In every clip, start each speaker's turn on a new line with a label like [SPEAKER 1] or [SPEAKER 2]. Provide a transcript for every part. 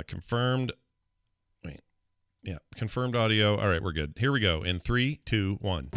[SPEAKER 1] Confirmed. Wait. Yeah, confirmed audio. All right, we're good. Here we go. In 3, 2, 1.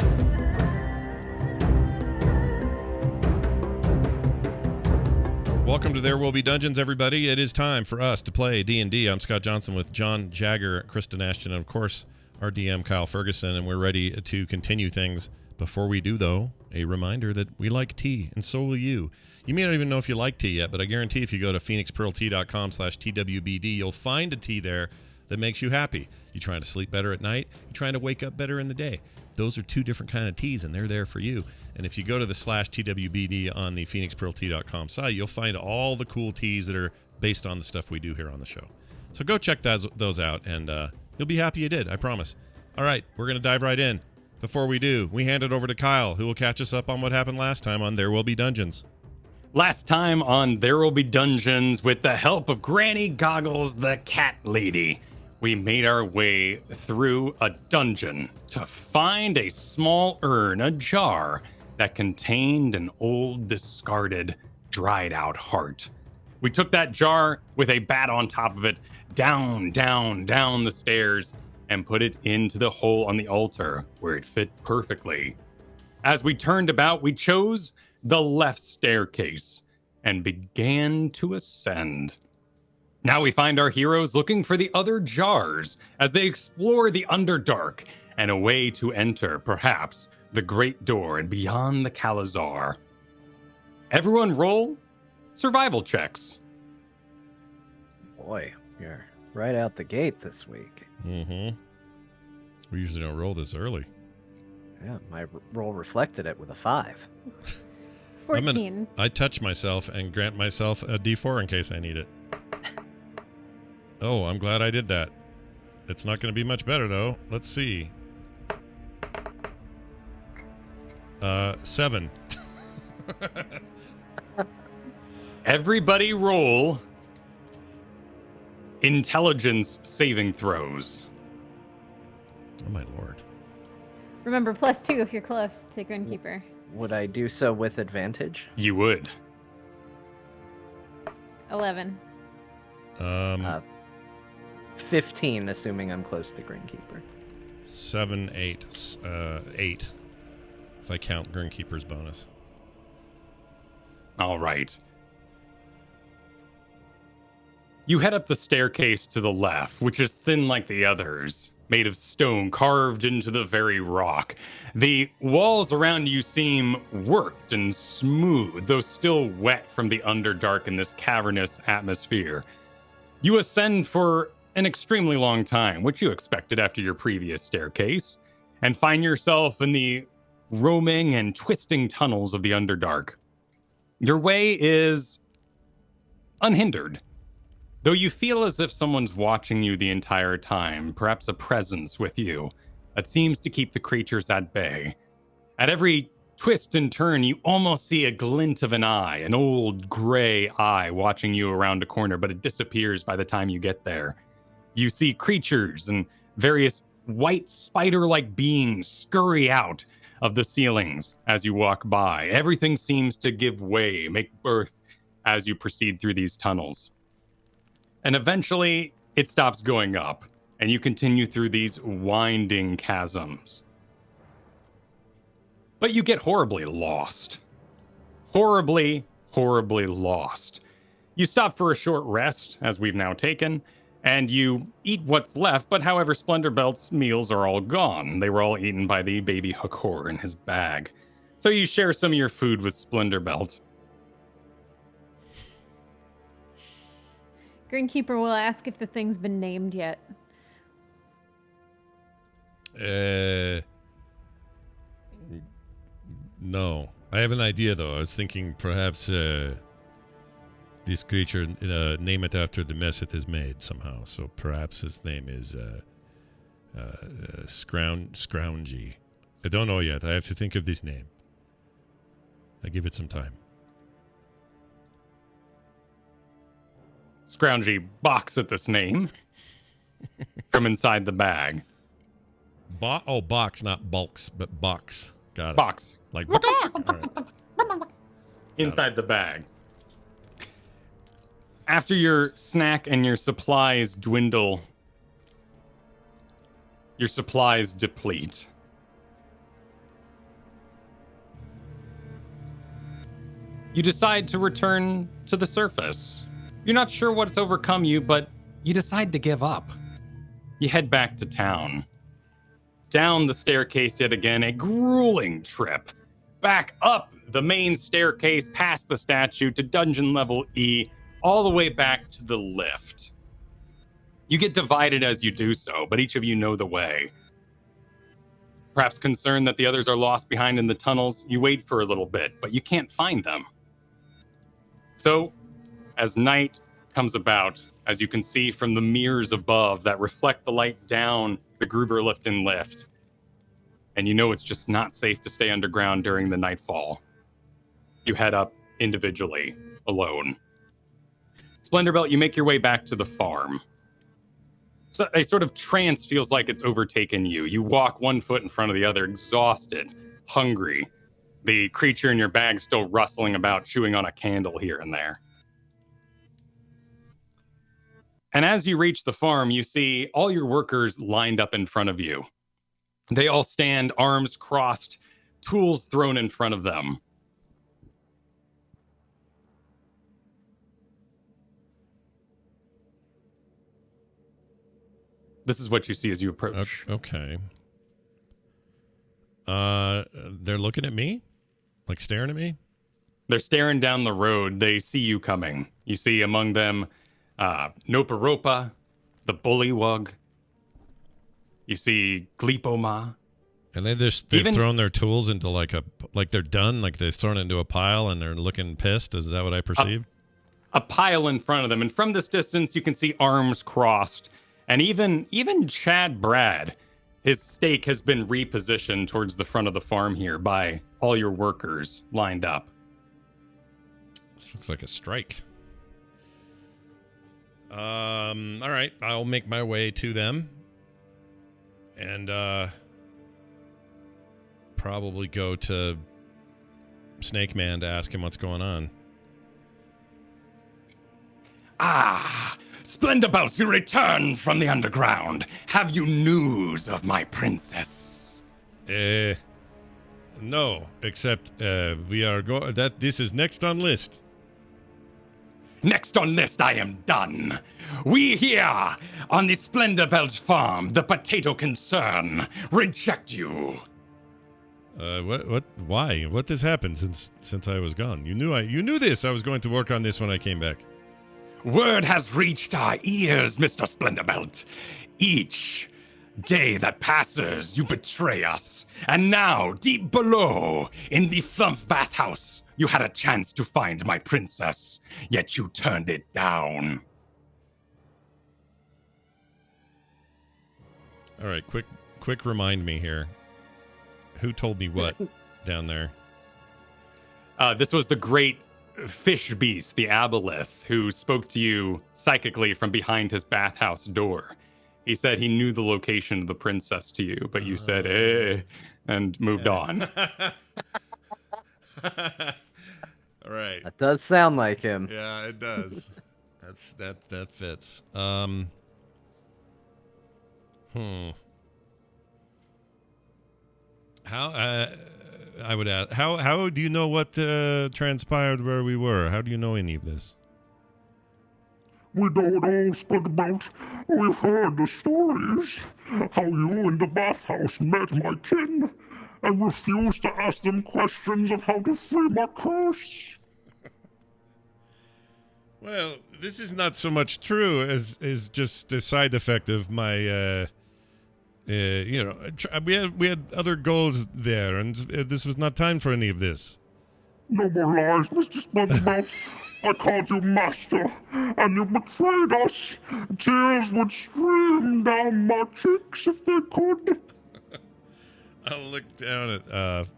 [SPEAKER 1] Welcome to There Will Be Dungeons, everybody. It is time for us to play D&D. I'm Scott Johnson with John Jagger, Kristen Ashton, and, of course, our DM, Kyle Ferguson, and we're ready to continue things. Before we do, though, a reminder that we like tea, and so will you. You may not even know if you like tea yet, but I guarantee if you go to phoenixpearltea.com/TWBD, you'll find a tea there that makes you happy. You trying to sleep better at night? You trying to wake up better in the day? Those are two different kind of teas, and they're there for you. And if you go to the /TWBD on the phoenixpearltea.com site, you'll find all the cool teas that are based on the stuff we do here on the show. So go check those out, and you'll be happy you did, I promise. All right, we're going to dive right in. Before we do, we hand it over to Kyle, who will catch us up on what happened last time on There Will Be Dungeons.
[SPEAKER 2] Last time on There Will Be Dungeons, with the help of Granny Goggles, the cat lady, we made our way through a dungeon to find a small urn, a jar, that contained an old, discarded, dried-out heart. We took that jar with a bat on top of it, down the stairs, and put it into the hole on the altar, where it fit perfectly. As we turned about, we chose the left staircase and began to ascend. Now we find our heroes looking for the other jars as they explore the Underdark and a way to enter, perhaps, the Great Door and beyond the Kalazar. Everyone roll survival checks.
[SPEAKER 3] Boy, you're right out the gate this week.
[SPEAKER 1] Mm-hmm. We usually don't roll this early.
[SPEAKER 3] Yeah, my roll reflected it with a 5.
[SPEAKER 4] 14.
[SPEAKER 1] I touch myself and grant myself a D4 in case I need it. Oh, I'm glad I did that. It's not going to be much better, though. Let's see. 7.
[SPEAKER 2] Everybody roll intelligence saving throws.
[SPEAKER 1] Oh, my lord.
[SPEAKER 4] Remember, +2 if you're close to Grinkeeper.
[SPEAKER 3] Would I do so with advantage?
[SPEAKER 2] You would.
[SPEAKER 4] 11.
[SPEAKER 3] 15, assuming I'm close to Greenkeeper.
[SPEAKER 1] 7, 8. 8. If I count Grinkeeper's bonus.
[SPEAKER 2] All right. You head up the staircase to the left, which is thin like the others, made of stone carved into the very rock. The walls around you seem worked and smooth, though still wet from the Underdark in this cavernous atmosphere. You ascend for an extremely long time, which you expected after your previous staircase, and find yourself in the roaming and twisting tunnels of the Underdark. Your way is unhindered, though you feel as if someone's watching you the entire time, perhaps a presence with you that seems to keep the creatures at bay. At every twist and turn, you almost see a glint of an eye, an old gray eye watching you around a corner, but it disappears by the time you get there. You see creatures and various white spider-like beings scurry out of the ceilings as you walk by. Everything seems to give way, make birth as you proceed through these tunnels. And eventually, it stops going up, and you continue through these winding chasms. But you get horribly lost. Horribly lost. You stop for a short rest, as we've now taken, and you eat what's left, but however, Splendor-Belt's meals are all gone. They were all eaten by the baby Hakor in his bag. So you share some of your food with Splendor-Belt.
[SPEAKER 4] Grinkeeper will ask if the thing's been named yet.
[SPEAKER 1] No. I have an idea, though. I was thinking perhaps this creature, name it after the mess it has made somehow. So perhaps his name is Scroungy. I don't know yet. I have to think of this name. I give it some time.
[SPEAKER 2] Scroungy balks at this name from inside the bag.
[SPEAKER 1] Box, not bulks, but box. Got it.
[SPEAKER 2] Box.
[SPEAKER 1] Like box. All right.
[SPEAKER 2] Inside the bag. After your snack and your supplies dwindle, your supplies deplete. You decide to return to the surface. You're not sure what's overcome you, but you decide to give up. You head back to town. Down the staircase yet again, a grueling trip. Back up the main staircase, past the statue to dungeon level E, all the way back to the lift. You get divided as you do so, but each of you know the way. Perhaps concerned that the others are lost behind in the tunnels, you wait for a little bit, but you can't find them. So, as night comes about, as you can see from the mirrors above that reflect the light down the Gruber lift, and you know it's just not safe to stay underground during the nightfall, you head up individually, alone. Splendorbelt, you make your way back to the farm. So a sort of trance feels like it's overtaken you. You walk one foot in front of the other, exhausted, hungry. The creature in your bag still rustling about, chewing on a candle here and there. And as you reach the farm, you see all your workers lined up in front of you. They all stand, arms crossed, tools thrown in front of them. This is what you see as you approach.
[SPEAKER 1] Okay. They're looking at me? Like staring at me?
[SPEAKER 2] They're staring down the road. They see you coming. You see among them Noparopa, the Bullywug. You see Glipoma.
[SPEAKER 1] And they've thrown their tools into like they're done, like they've thrown it into a pile and they're looking pissed. Is that what I perceive?
[SPEAKER 2] A pile in front of them. And from this distance, you can see arms crossed. And even Chad Brad, his stake has been repositioned towards the front of the farm here by all your workers lined up.
[SPEAKER 1] This looks like a strike. All right, I'll make my way to them and probably go to Snake Man to ask him what's going on.
[SPEAKER 5] Splendorbelt, you return from the underground. Have you news of my princess?
[SPEAKER 1] No, except we are this is next on list.
[SPEAKER 5] Next on list, I am done. We here on the Splendorbelt farm, the potato concern, reject you.
[SPEAKER 1] What? Why? What has happened since I was gone? You knew this. I was going to work on this when I came back.
[SPEAKER 5] Word has reached our ears, Mr. Splendorbelt. Each day that passes, you betray us. And now, deep below, in the Flump bathhouse, you had a chance to find my princess, yet you turned it down.
[SPEAKER 1] All right, quick remind me here. Who told me what down there?
[SPEAKER 2] This was the great fish beast, the Aboleth, who spoke to you psychically from behind his bathhouse door. He said he knew the location of the princess to you, but you said, eh, and moved on.
[SPEAKER 1] All right.
[SPEAKER 3] That does sound like him.
[SPEAKER 1] Yeah, it does. That fits. How I would ask, how do you know what transpired where we were? How do you know any of this?
[SPEAKER 6] We don't all split about. We've heard the stories. How you in the bathhouse met my kin and refused to ask them questions of how to free my curse.
[SPEAKER 1] Well, this is not so much true as just a side effect of my we had other goals there, and this was not time for any of this.
[SPEAKER 6] No more lies, Mr. Splendorbelt. I called you master, and you betrayed us. Tears would stream down my cheeks if they could.
[SPEAKER 1] I'll look down at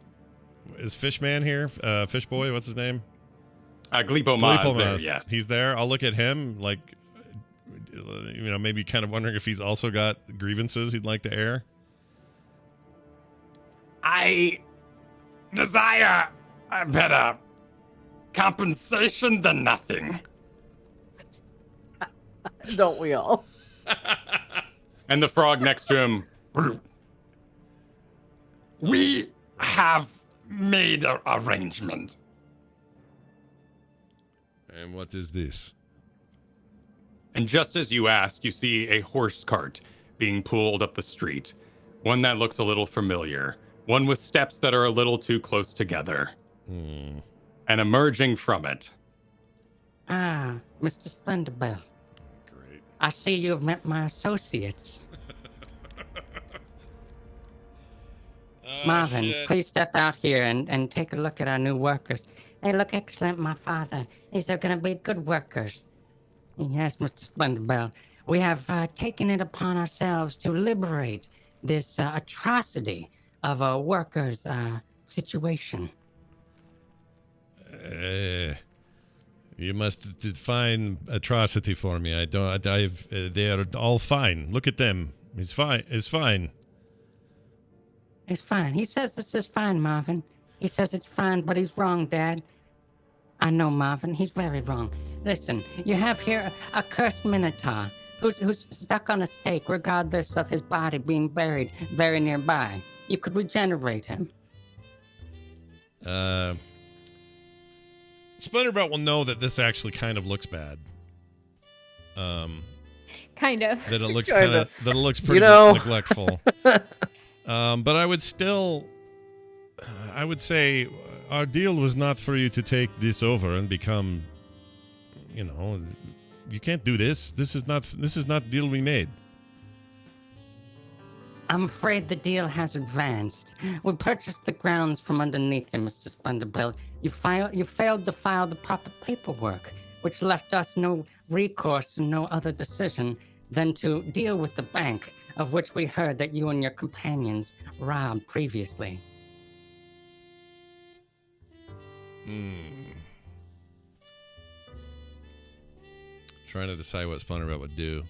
[SPEAKER 1] is Fishman here? Fish Boy, what's his name?
[SPEAKER 2] Glipoma is there, yes.
[SPEAKER 1] He's there. I'll look at him like, maybe kind of wondering if he's also got grievances he'd like to air.
[SPEAKER 5] I desire a better compensation than nothing.
[SPEAKER 3] Don't we all?
[SPEAKER 2] And the frog next to him.
[SPEAKER 5] We have made an arrangement.
[SPEAKER 1] And what is this?
[SPEAKER 2] And just as you ask, you see a horse cart being pulled up the street. One that looks a little familiar. One with steps that are a little too close together. And emerging from it.
[SPEAKER 7] Ah, Mr. Splendorbell.
[SPEAKER 1] Great.
[SPEAKER 7] I see you have met my associates. Marvin,
[SPEAKER 1] shit.
[SPEAKER 7] please step out here and take a look at our new workers. They look excellent, my father. These are going to be good workers. Yes, Mr. Splendorbell. We have taken it upon ourselves to liberate this atrocity of a worker's situation.
[SPEAKER 1] You must define atrocity for me. I don't. They are all fine. Look at them. It's fine. It's fine.
[SPEAKER 7] It's fine. He says this is fine, Marvin. He says it's fine, but he's wrong, Dad. I know, Marvin. He's very wrong. Listen, you have here a cursed Minotaur who's stuck on a stake regardless of his body being buried very nearby. You could regenerate him.
[SPEAKER 1] Splinterbelt will know that this actually kind of looks bad.
[SPEAKER 4] Kind of.
[SPEAKER 1] That it looks
[SPEAKER 3] Kinda.
[SPEAKER 1] that it looks pretty neglectful. But I would say our deal was not for you to take this over and become, you can't do this. This is not the deal we made.
[SPEAKER 7] I'm afraid the deal has advanced. We purchased the grounds from underneath you, Mr. Splendorbell. You failed to file the proper paperwork, which left us no recourse and no other decision than to deal with the bank, of which we heard that you and your companions robbed previously.
[SPEAKER 1] Trying to decide what Splinterbelt would do.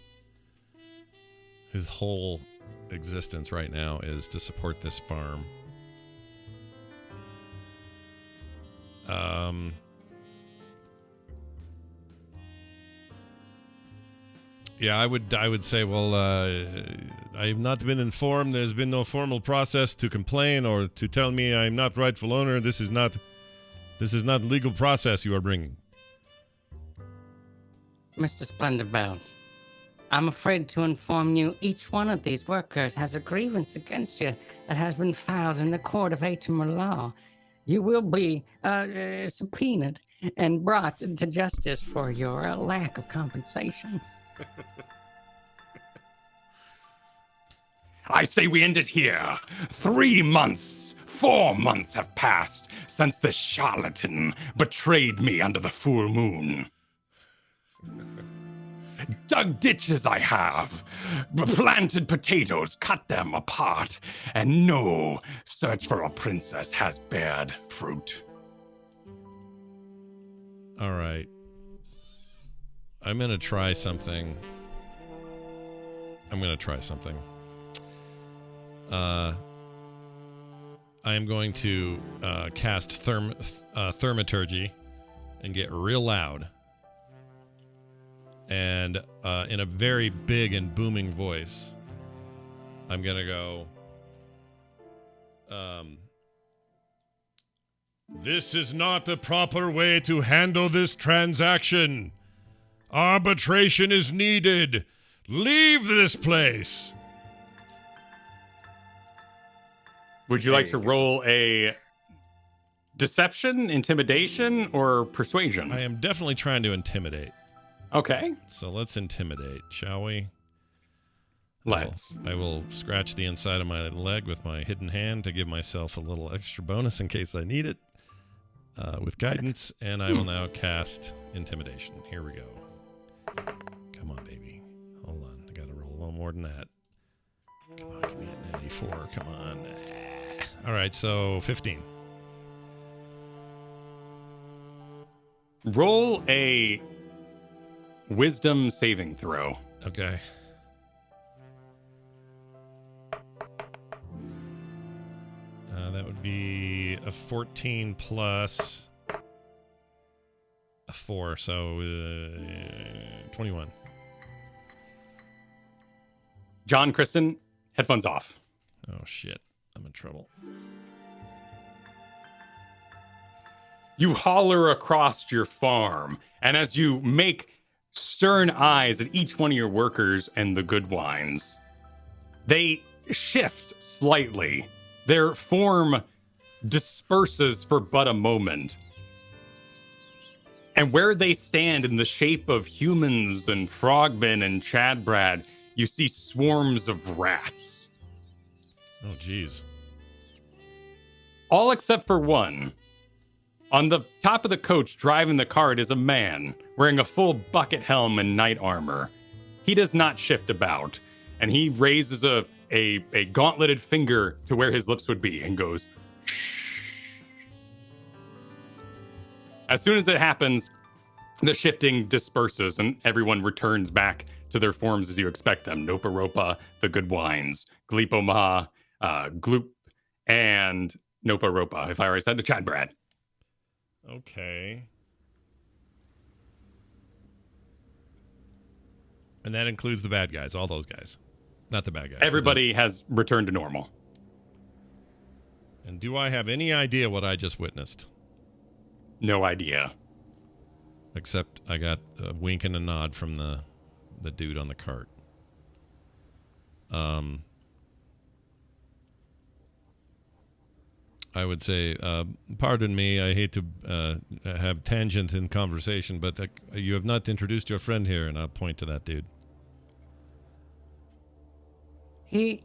[SPEAKER 1] His whole existence right now is to support this farm. Yeah, I would say, well, I have not been informed. There's been no formal process to complain or to tell me I'm not rightful owner. This is not legal process you are bringing.
[SPEAKER 7] Mr. Splendorbell, I'm afraid to inform you each one of these workers has a grievance against you that has been filed in the court of Atemur law. You will be subpoenaed and brought to justice for your lack of compensation.
[SPEAKER 5] I say we end it here. 3 months, 4 months have passed since this charlatan betrayed me under the full moon. Dug ditches I have, planted potatoes, cut them apart, and no search for a princess has bared fruit.
[SPEAKER 1] All right. I'm going to try something. I am going to cast Thaumaturgy and get real loud. And in a very big and booming voice, I'm going to go, this is not the proper way to handle this transaction. Arbitration is needed. Leave this place.
[SPEAKER 2] Would you like to roll a deception, intimidation, or persuasion?
[SPEAKER 1] I am definitely trying to intimidate.
[SPEAKER 2] Okay.
[SPEAKER 1] So let's intimidate, shall we?
[SPEAKER 2] Let's.
[SPEAKER 1] I will scratch the inside of my leg with my hidden hand to give myself a little extra bonus in case I need it with guidance, and I will now cast intimidation. Here we go. Come on, baby. Hold on. I got to roll a little more than that. Come on, give me a 94. Come on. All right, so 15.
[SPEAKER 2] Roll a wisdom saving throw.
[SPEAKER 1] Okay. That would be a 14 plus a 4, so 21.
[SPEAKER 2] John, Kristen, headphones off.
[SPEAKER 1] Oh, shit. I'm in trouble.
[SPEAKER 2] You holler across your farm, and as you make stern eyes at each one of your workers and the good wines, they shift slightly. Their form disperses for but a moment. And where they stand in the shape of humans and frogmen and Chadbrad, you see swarms of rats.
[SPEAKER 1] Oh, jeez.
[SPEAKER 2] All except for one. On the top of the coach driving the cart is a man wearing a full bucket helm and knight armor. He does not shift about, and he raises a gauntleted finger to where his lips would be and goes, shh. As soon as it happens, the shifting disperses and everyone returns back to their forms as you expect them. Nopa Ropa, the good wines, Gleepomaha, Gloop, and Nopa Ropa, if I already said the Chadbrad.
[SPEAKER 1] Okay. And that includes the bad guys, all those guys. Not the bad guys.
[SPEAKER 2] Everybody has returned to normal.
[SPEAKER 1] And do I have any idea what I just witnessed?
[SPEAKER 2] No idea.
[SPEAKER 1] Except I got a wink and a nod from the dude on the cart. I would say, pardon me, I hate to have tangent in conversation, but you have not introduced your friend here, and I'll point to that dude.
[SPEAKER 7] He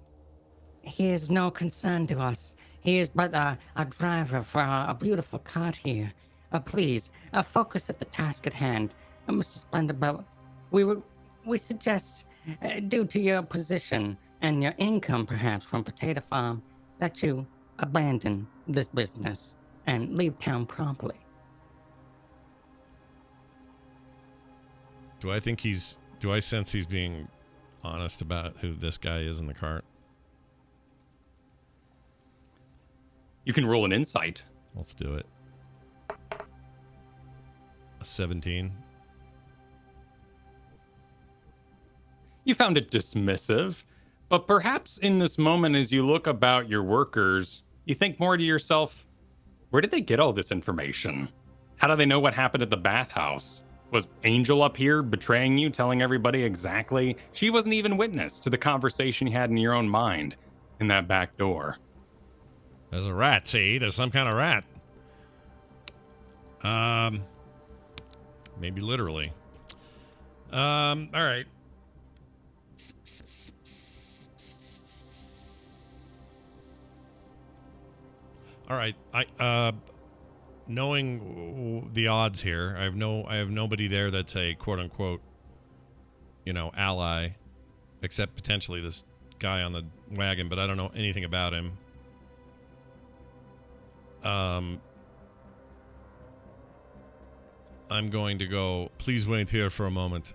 [SPEAKER 7] is no concern to us. He is but a driver for a beautiful cart here. Please, focus at the task at hand. Mr. Splendidbelt, we suggest, due to your position and your income perhaps from Potato Farm, that you abandon this business and leave town promptly.
[SPEAKER 1] Do I sense he's being honest about who this guy is in the cart?
[SPEAKER 2] You can roll an insight.
[SPEAKER 1] Let's do it. A 17.
[SPEAKER 2] You found it dismissive, but perhaps in this moment as you look about your workers, you think more to yourself, where did they get all this information? How do they know what happened at the bathhouse? Was Angel up here betraying you, telling everybody exactly? She wasn't even witness to the conversation you had in your own mind in that back door.
[SPEAKER 1] There's a rat, see? There's some kind of rat. Maybe literally. All right. All right. Knowing the odds here, I have nobody there that's a quote unquote, ally, except potentially this guy on the wagon, but I don't know anything about him. I'm going to go, please wait here for a moment.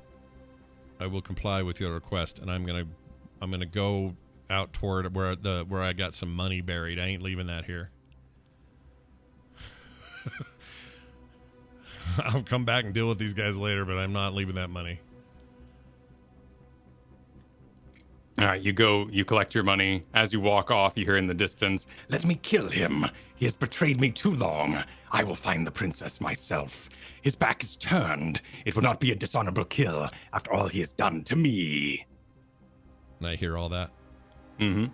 [SPEAKER 1] I will comply with your request, and I'm gonna go out toward where I got some money buried. I ain't leaving that here. I'll come back and deal with these guys later, but I'm not leaving that money.
[SPEAKER 2] All right, you collect your money. As you walk off, you hear in the distance,
[SPEAKER 5] Let me kill him. He has betrayed me too long. I will find the princess myself. His back is turned. It will not be a dishonorable kill after all he has done to me.
[SPEAKER 1] And I hear all that.
[SPEAKER 2] mm-hmm.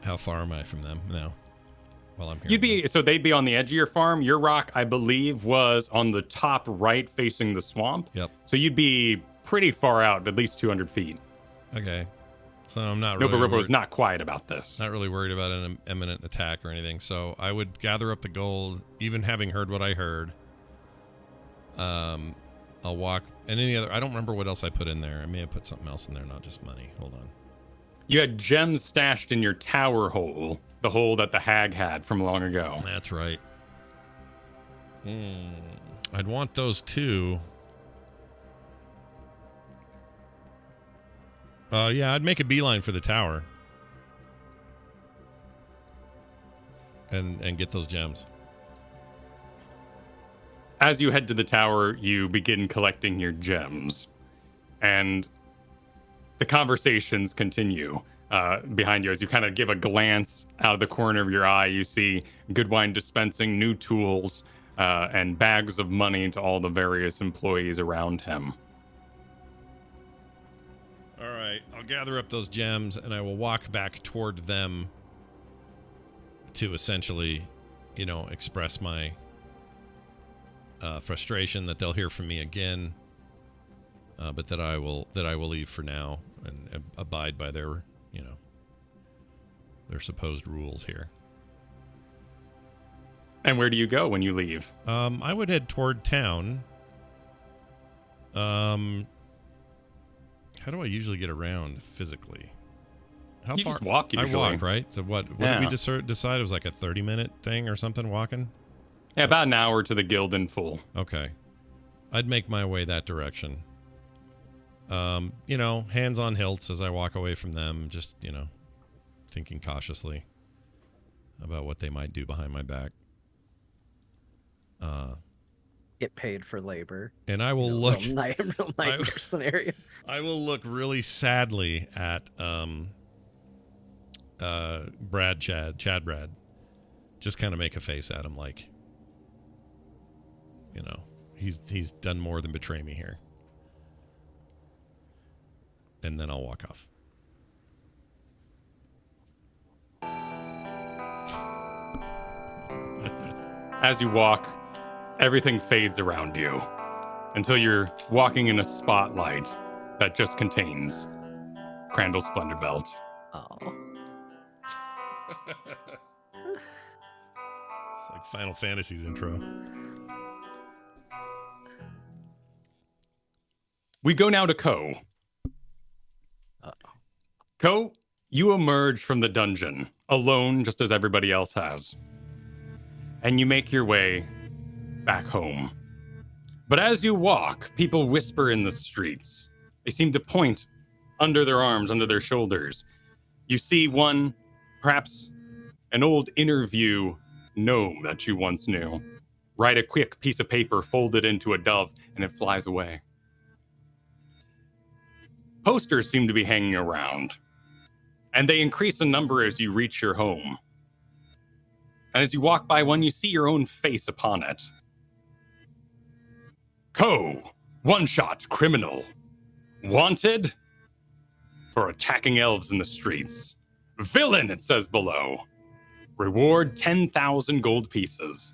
[SPEAKER 1] How far am I from them now? Well, I'm here.
[SPEAKER 2] So they'd be on the edge of your farm. Your rock, I believe, was on the top right facing the swamp.
[SPEAKER 1] Yep.
[SPEAKER 2] So you'd be pretty far out, at least 200 feet.
[SPEAKER 1] Okay. So I'm not really...
[SPEAKER 2] Nopa Ropa was not quiet about this.
[SPEAKER 1] Not really worried about an imminent attack or anything. So I would gather up the gold, even having heard what I heard. I'll walk... And any other... I don't remember what else I put in there. I may have put something else in there, not just money. Hold on.
[SPEAKER 2] You had gems stashed in your tower hole. The hole that the hag had from long ago.
[SPEAKER 1] That's right. I'd want those too. Yeah, I'd make a beeline for the tower. And get those gems.
[SPEAKER 2] As you head to the tower, you begin collecting your gems. And the conversations continue behind you as you kind of give a glance out of the corner of your eye. You see Goodwine dispensing new tools and bags of money to all the various employees around him.
[SPEAKER 1] All right, I'll gather up those gems and I will walk back toward them to essentially, express my frustration that they'll hear from me again, but that I will leave for now and abide by their supposed rules here.
[SPEAKER 2] And where do you go when you leave?
[SPEAKER 1] I would head toward town. How do I usually get around physically? How
[SPEAKER 2] You
[SPEAKER 1] far?
[SPEAKER 2] just walk usually.
[SPEAKER 1] I walk, right? So what did we just decide? It was like a 30-minute thing or something, walking?
[SPEAKER 2] Yeah, about an hour to the guild in full.
[SPEAKER 1] Okay. I'd make my way that direction. Hands on hilts as I walk away from them, just, thinking cautiously about what they might do behind my back.
[SPEAKER 3] Get paid for labor.
[SPEAKER 1] And I will look
[SPEAKER 3] real nightmare scenario.
[SPEAKER 1] I will look really sadly at Chad Brad. Just kind of make a face at him like, he's done more than betray me here. And then I'll walk off.
[SPEAKER 2] As you walk, everything fades around you until you're walking in a spotlight that just contains Crandall Splendor-Belt.
[SPEAKER 3] Oh.
[SPEAKER 1] It's like Final Fantasy's intro.
[SPEAKER 2] We go now to Ko. Ko, you emerge from the dungeon, alone just as everybody else has. And you make your way back home. But as you walk, people whisper in the streets. They seem to point under their arms, under their shoulders. You see one, perhaps an old interview gnome that you once knew. Write a quick piece of paper, fold it into a dove, and it flies away. Posters seem to be hanging around, and they increase in number as you reach your home. And as you walk by one, you see your own face upon it. Ko, one-shot criminal. Wanted for attacking elves in the streets. Villain, it says below. Reward 10,000 gold pieces.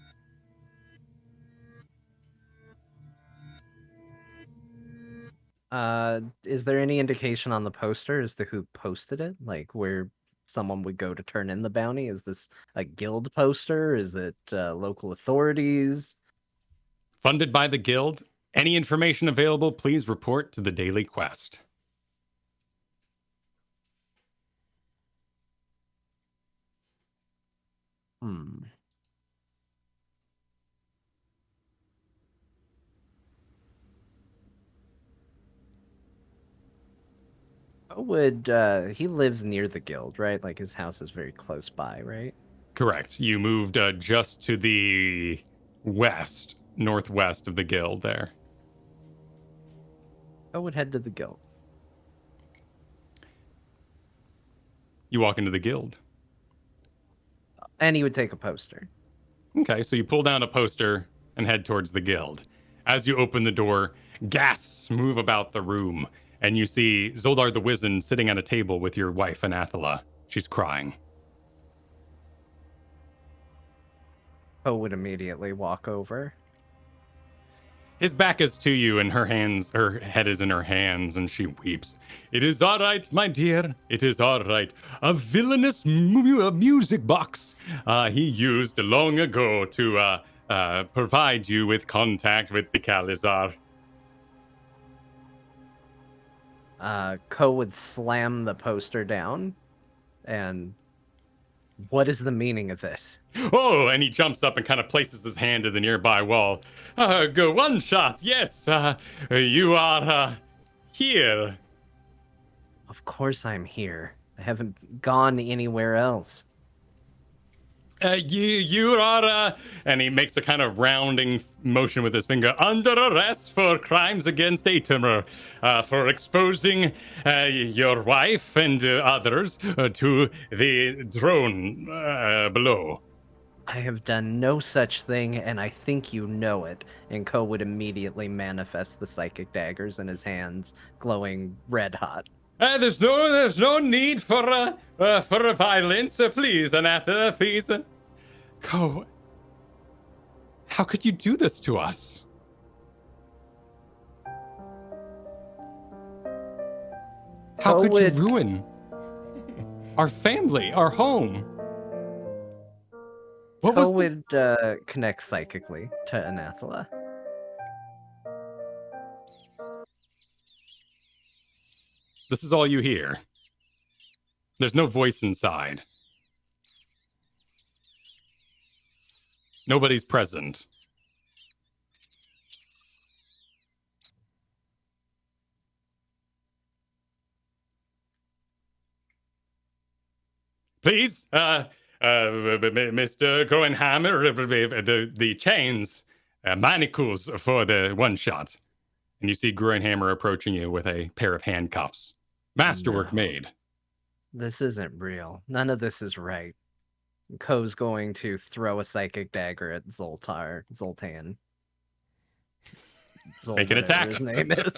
[SPEAKER 3] Is there any indication on the poster as to who posted it? Like where someone would go to turn in the bounty? Is this a guild poster? Is it local authorities?
[SPEAKER 2] Funded by the guild. Any information available, please report to the daily quest.
[SPEAKER 3] He lives near the guild, right? Like his house is very close by, right?
[SPEAKER 2] Correct. You moved just to the west, northwest of the guild there.
[SPEAKER 3] I would head to the guild.
[SPEAKER 2] You walk into the guild.
[SPEAKER 3] And he would take a poster.
[SPEAKER 2] Okay, so you pull down a poster and head towards the guild. As you open the door, gasps move about the room, and you see Zoldar the Wizen sitting at a table with your wife, Anathela. She's crying.
[SPEAKER 3] Poe would immediately walk over.
[SPEAKER 2] His back is to you, and her head is in her hands, and she weeps. It is all right, my dear. It is all right. A villainous music box he used long ago to provide you with contact with the Khalizar.
[SPEAKER 3] Ko would slam the poster down, and what is the meaning of this?
[SPEAKER 2] Oh, and he jumps up and kind of places his hand to the nearby wall. Go one shot, yes. You are here.
[SPEAKER 3] Of course I'm here. I haven't gone anywhere else.
[SPEAKER 2] You are, and he makes a kind of rounding motion with his finger, under arrest for crimes against Atimer, for exposing your wife and others to the drone below.
[SPEAKER 3] I have done no such thing, and I think you know it. And Ko would immediately manifest the psychic daggers in his hands, glowing red hot.
[SPEAKER 2] There's no need for violence. Please, Anatha, please. Ko, how could you do this to us? How
[SPEAKER 3] Ko
[SPEAKER 2] could
[SPEAKER 3] would-
[SPEAKER 2] you ruin our family, our home? What
[SPEAKER 3] Ko
[SPEAKER 2] was
[SPEAKER 3] would connect psychically to Anathala.
[SPEAKER 2] This is all you hear. There's no voice inside. Nobody's present. Please, Mr. Groenhammer, the chains, manacles for the one shot. And you see Groenhammer approaching you with a pair of handcuffs. Masterwork
[SPEAKER 3] No.
[SPEAKER 2] made.
[SPEAKER 3] This isn't real. None of this is right. Ko's going to throw a psychic dagger at Zoltan.
[SPEAKER 2] Make an
[SPEAKER 3] whatever
[SPEAKER 2] attack.
[SPEAKER 3] His name is.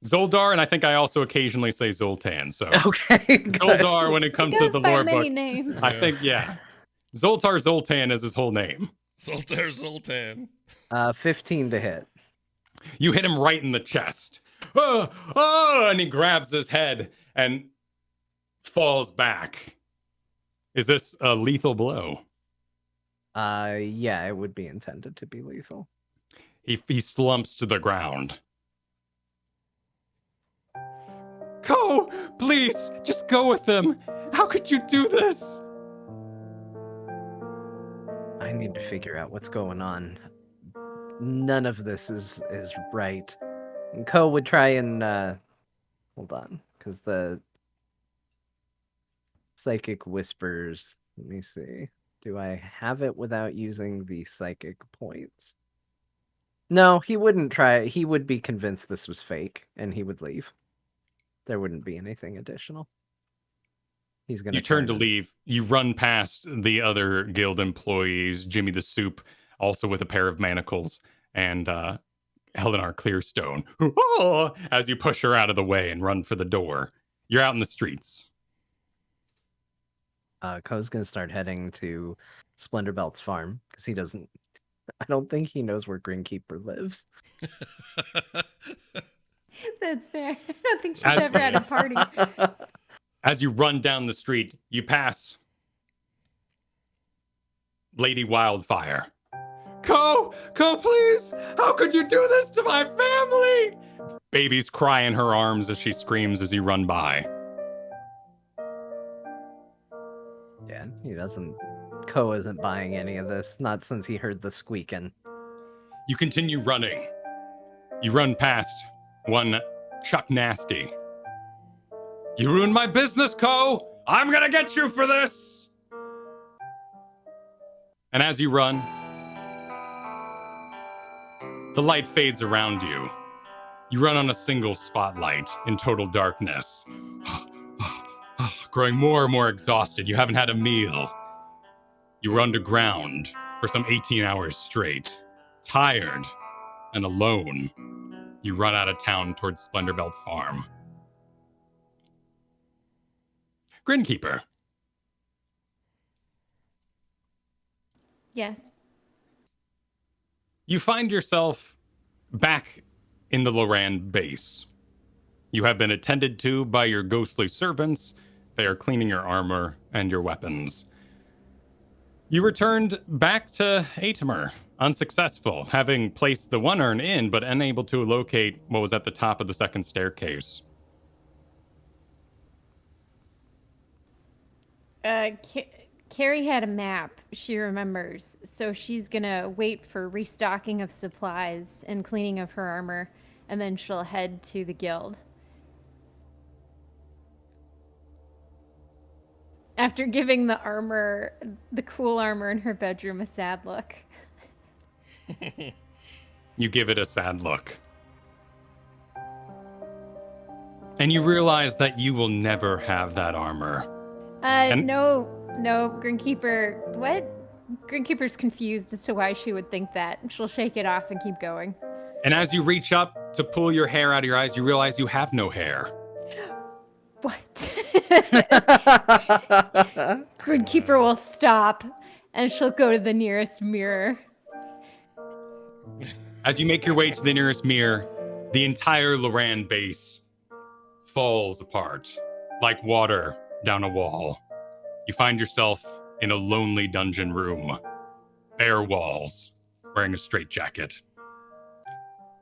[SPEAKER 2] Zoldar, and I think I also occasionally say Zoltan. So
[SPEAKER 3] Okay. good.
[SPEAKER 2] Zoldar, when it comes
[SPEAKER 4] He
[SPEAKER 2] to
[SPEAKER 4] goes
[SPEAKER 2] the
[SPEAKER 4] by
[SPEAKER 2] lore
[SPEAKER 4] many
[SPEAKER 2] book,
[SPEAKER 4] names.
[SPEAKER 2] I think, yeah. Zoltar Zoltan is his whole name.
[SPEAKER 1] Zoltan.
[SPEAKER 3] 15 to hit.
[SPEAKER 2] You hit him right in the chest. And he grabs his head and falls back. Is this a lethal blow?
[SPEAKER 3] Yeah, it would be intended to be lethal.
[SPEAKER 2] He slumps to the ground. Ko, please, just go with him. How could you do this?
[SPEAKER 3] I need to figure out what's going on. None of this is right. And Ko would try and hold on, because the psychic whispers. Let me see. Do I have it without using the psychic points? No, he wouldn't try. He would be convinced this was fake, and he would leave. There wouldn't be anything additional. He's gonna.
[SPEAKER 2] You turn to leave. You run past the other guild employees, Jimmy the Soup, also with a pair of manacles, and Helenar Clearstone, as you push her out of the way and run for the door. You're out in the streets.
[SPEAKER 3] Ko's gonna start heading to Splendor Belt's farm because he doesn't. I don't think he knows where Grinkeeper lives.
[SPEAKER 4] That's fair. I don't think she's
[SPEAKER 2] As-
[SPEAKER 4] ever at a party.
[SPEAKER 2] As you run down the street, you pass Lady Wildfire. Ko, please! How could you do this to my family? Babies cry in her arms as she screams as you run by.
[SPEAKER 3] Yeah, he doesn't. Ko isn't buying any of this. Not since he heard the squeaking.
[SPEAKER 2] You continue running. You run past one Chuck Nasty. You ruined my business, Ko! I'm gonna get you for this! And as you run, the light fades around you. You run on a single spotlight in total darkness. Growing more and more exhausted. You haven't had a meal. You were underground for some 18 hours straight. Tired and alone. You run out of town towards Splendor Belt Farm. Grinkeeper.
[SPEAKER 4] Yes.
[SPEAKER 2] You find yourself back in the Loran base. You have been attended to by your ghostly servants. They are cleaning your armor and your weapons. You returned back to Atimer, unsuccessful, having placed the one urn in, but unable to locate what was at the top of the second staircase.
[SPEAKER 4] Carrie had a map, she remembers, so she's gonna wait for restocking of supplies and cleaning of her armor, and then she'll head to the guild. After giving the cool armor in her bedroom a sad look.
[SPEAKER 2] You give it a sad look. And you realize that you will never have that armor.
[SPEAKER 4] No, Grinkeeper. What? Grinkeeper's confused as to why she would think that. She'll shake it off and keep going.
[SPEAKER 2] And as you reach up to pull your hair out of your eyes, you realize you have no hair.
[SPEAKER 4] What? Grinkeeper will stop, and she'll go to the nearest mirror.
[SPEAKER 2] As you make your way to the nearest mirror, the entire Loran base falls apart like water down a wall. You find yourself in a lonely dungeon room, bare walls, wearing a straitjacket.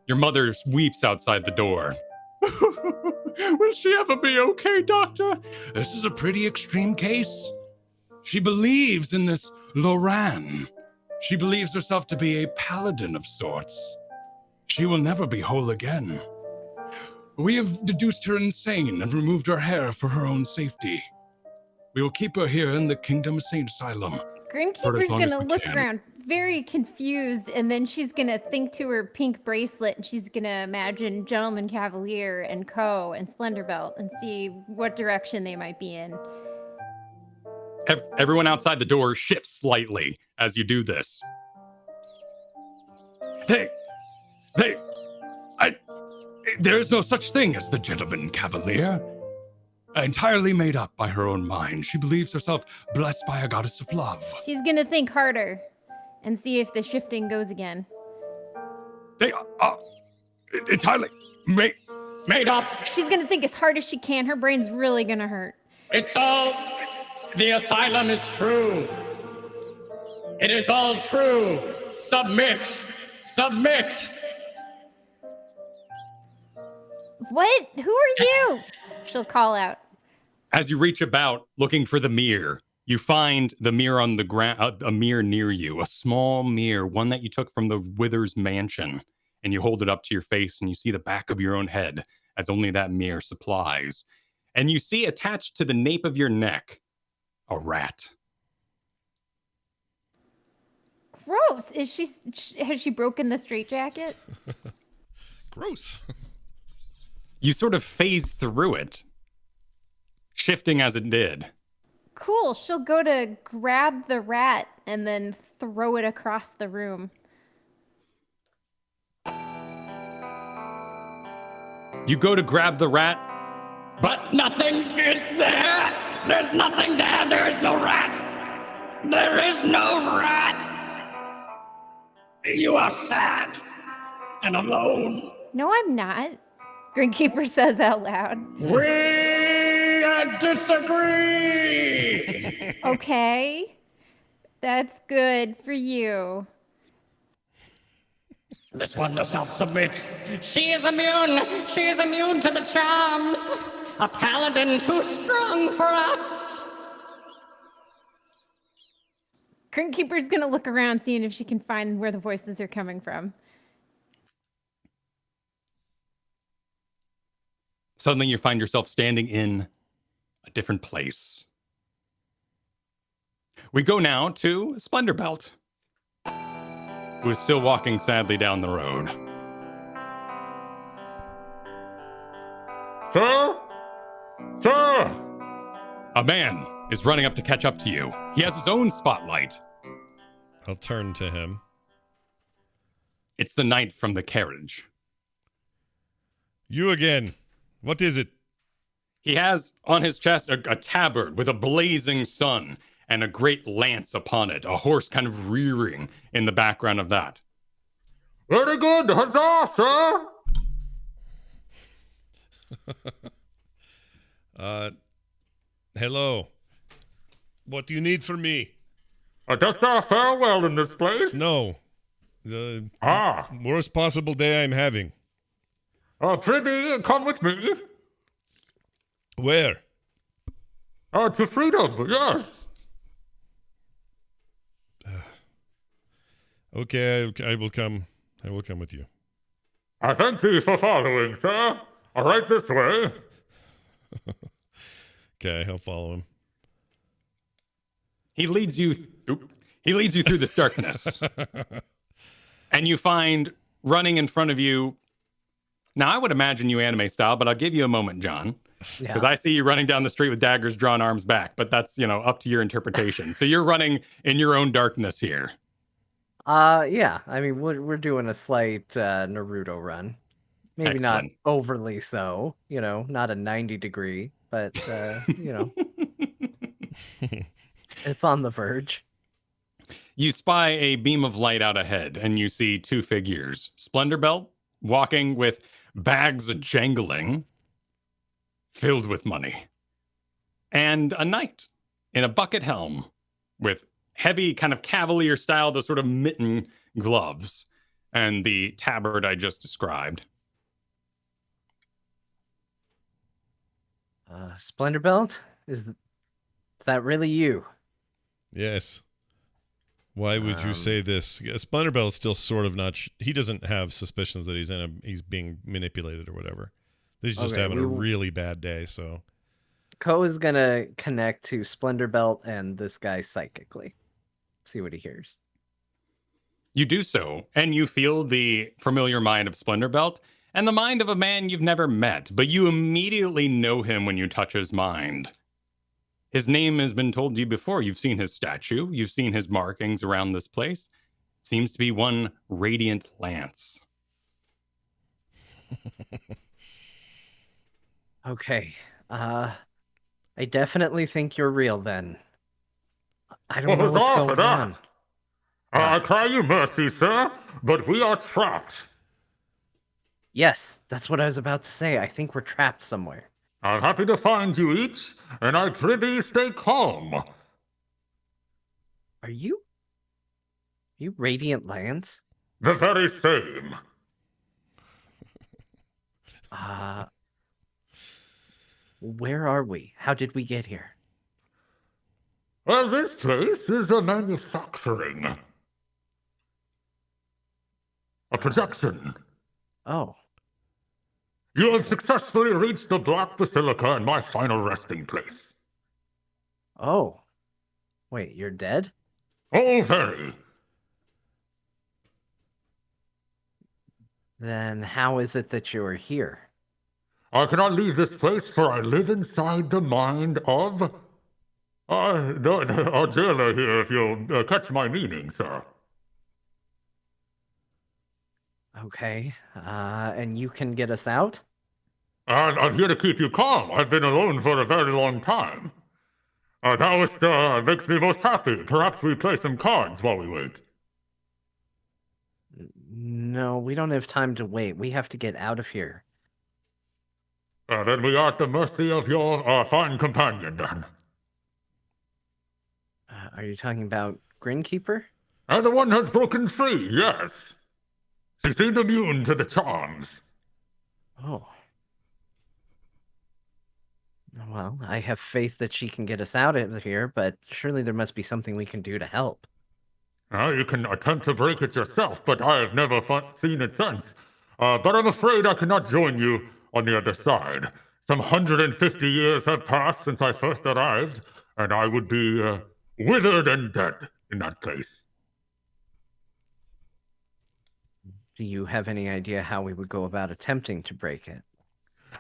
[SPEAKER 2] Your mother weeps outside the door.
[SPEAKER 5] Will she ever be okay, Doctor? This is a pretty extreme case. She believes in this Loran. She believes herself to be a paladin of sorts. She will never be whole again. We have deduced her insane and removed her hair for her own safety. We will keep her here in the Kingdom Saint Asylum.
[SPEAKER 4] Grinkeeper's gonna look around very confused, and then she's gonna think to her pink bracelet, and she's gonna imagine Gentleman Cavalier and Co. and Splendorbelt and see what direction they might be in.
[SPEAKER 2] Everyone outside the door shifts slightly as you do this.
[SPEAKER 5] There is no such thing as the Gentleman Cavalier. Entirely made up by her own mind. She believes herself blessed by a goddess of love.
[SPEAKER 4] She's gonna think harder and see if the shifting goes again.
[SPEAKER 5] They are entirely made up.
[SPEAKER 4] She's gonna think as hard as she can. Her brain's really gonna hurt.
[SPEAKER 7] It's all. The asylum is true. It is all true. Submit. Submit.
[SPEAKER 4] What? Who are you? She'll call out.
[SPEAKER 2] As you reach about looking for the mirror, you find the mirror on the ground, a mirror near you, a small mirror, one that you took from the Withers mansion, and you hold it up to your face and you see the back of your own head, as only that mirror supplies. And you see attached to the nape of your neck a rat.
[SPEAKER 4] Gross. Has she broken the straitjacket?
[SPEAKER 1] Gross.
[SPEAKER 2] You sort of phase through it, shifting as it did.
[SPEAKER 4] Cool. She'll go to grab the rat and then throw it across the room.
[SPEAKER 2] You go to grab the rat,
[SPEAKER 7] But nothing is there. There's nothing there. There is no rat. There is no rat. You are sad and alone.
[SPEAKER 4] No, I'm not. Grinkeeper says out loud.
[SPEAKER 7] We disagree.
[SPEAKER 4] Okay. That's good for you.
[SPEAKER 7] This one does not submit. She is immune. She is immune to the charms. A paladin too strong for us.
[SPEAKER 4] Grinkeeper's gonna look around, seeing if she can find where the voices are coming from.
[SPEAKER 2] suddenly you find yourself standing in a different place. We go now to Splendorbelt, who is still walking sadly down the road.
[SPEAKER 5] Sir? Sir!
[SPEAKER 2] A man is running up to catch up to you. He has his own spotlight.
[SPEAKER 1] I'll turn to him.
[SPEAKER 2] It's the knight from the carriage.
[SPEAKER 1] You again. What is it?
[SPEAKER 2] He has on his chest a tabard with a blazing sun and a great lance upon it, a horse kind of rearing in the background of that.
[SPEAKER 5] Very good, huzzah, sir!
[SPEAKER 1] Hello. What do you need from me?
[SPEAKER 5] Dost thou fare well in this place?
[SPEAKER 1] No. The
[SPEAKER 5] Ah.
[SPEAKER 1] worst possible day I'm having.
[SPEAKER 5] Prithee, come with me.
[SPEAKER 1] Where?
[SPEAKER 5] To freedom, yes.
[SPEAKER 1] Okay, I will come. I will come with you.
[SPEAKER 5] I thank thee for following, sir. Right this way.
[SPEAKER 1] Okay, I'll follow him.
[SPEAKER 2] He leads you through this darkness. And you find running in front of you. Now, I would imagine you anime style, but I'll give you a moment, John. Because I see you running down the street with daggers drawn, arms back, but that's, up to your interpretation. So you're running in your own darkness here.
[SPEAKER 3] Yeah. I mean, we're doing a slight Naruto run. Maybe
[SPEAKER 2] Excellent.
[SPEAKER 3] not overly so, not a 90-degree, but, it's on the verge.
[SPEAKER 2] You spy a beam of light out ahead, and you see two figures. Splendor Belt walking with bags jangling, filled with money. And a knight in a bucket helm with heavy kind of cavalier style, those sort of mitten gloves, and the tabard I just described.
[SPEAKER 3] Splendor Belt? Is that really you?
[SPEAKER 1] Yes. Why would you say this? Splendor Belt is still sort of not... he doesn't have suspicions that he's being manipulated or whatever. He's just having a really bad day, so...
[SPEAKER 3] Ko is going to connect to Splendor Belt and this guy psychically. See what he hears.
[SPEAKER 2] You do so, and you feel the familiar mind of Splendor Belt and the mind of a man you've never met, but you immediately know him when you touch his mind. His name has been told to you before. You've seen his statue. You've seen his markings around this place. It seems to be one Radiant Lance.
[SPEAKER 3] Okay. I definitely think you're real then. I don't know what's going on.
[SPEAKER 6] I cry you mercy, sir, but we are trapped.
[SPEAKER 3] Yes, that's what I was about to say. I think we're trapped somewhere.
[SPEAKER 6] I'm happy to find you each, and I prithee stay calm.
[SPEAKER 3] Are you Radiant Lance?
[SPEAKER 6] The very same.
[SPEAKER 3] Where are we? How did we get here?
[SPEAKER 6] Well, this place is a manufacturing. A production.
[SPEAKER 3] Oh.
[SPEAKER 6] You have successfully reached the Black Basilica and my final resting place.
[SPEAKER 3] Oh. Wait, you're dead?
[SPEAKER 6] Oh, very.
[SPEAKER 3] Then how is it that you are here?
[SPEAKER 6] I cannot leave this place, for I live inside the mind of... our jailer here, if you'll catch my meaning, sir.
[SPEAKER 3] Okay, and you can get us out?
[SPEAKER 6] I'm here to keep you calm. I've been alone for a very long time. Taoist makes me most happy. Perhaps we play some cards while we wait.
[SPEAKER 3] No, we don't have time to wait. We have to get out of here.
[SPEAKER 6] Then we are at the mercy of your fine companion, then.
[SPEAKER 3] Are you talking about Grinkeeper?
[SPEAKER 6] And the one has broken free, yes. She seemed immune to the charms.
[SPEAKER 3] Oh. Well, I have faith that she can get us out of here, but surely there must be something we can do to help.
[SPEAKER 6] You can attempt to break it yourself, but I have never seen it since. But I'm afraid I cannot join you on the other side. Some 150 years have passed since I first arrived, and I would be withered and dead in that place.
[SPEAKER 3] Do you have any idea how we would go about attempting to break it?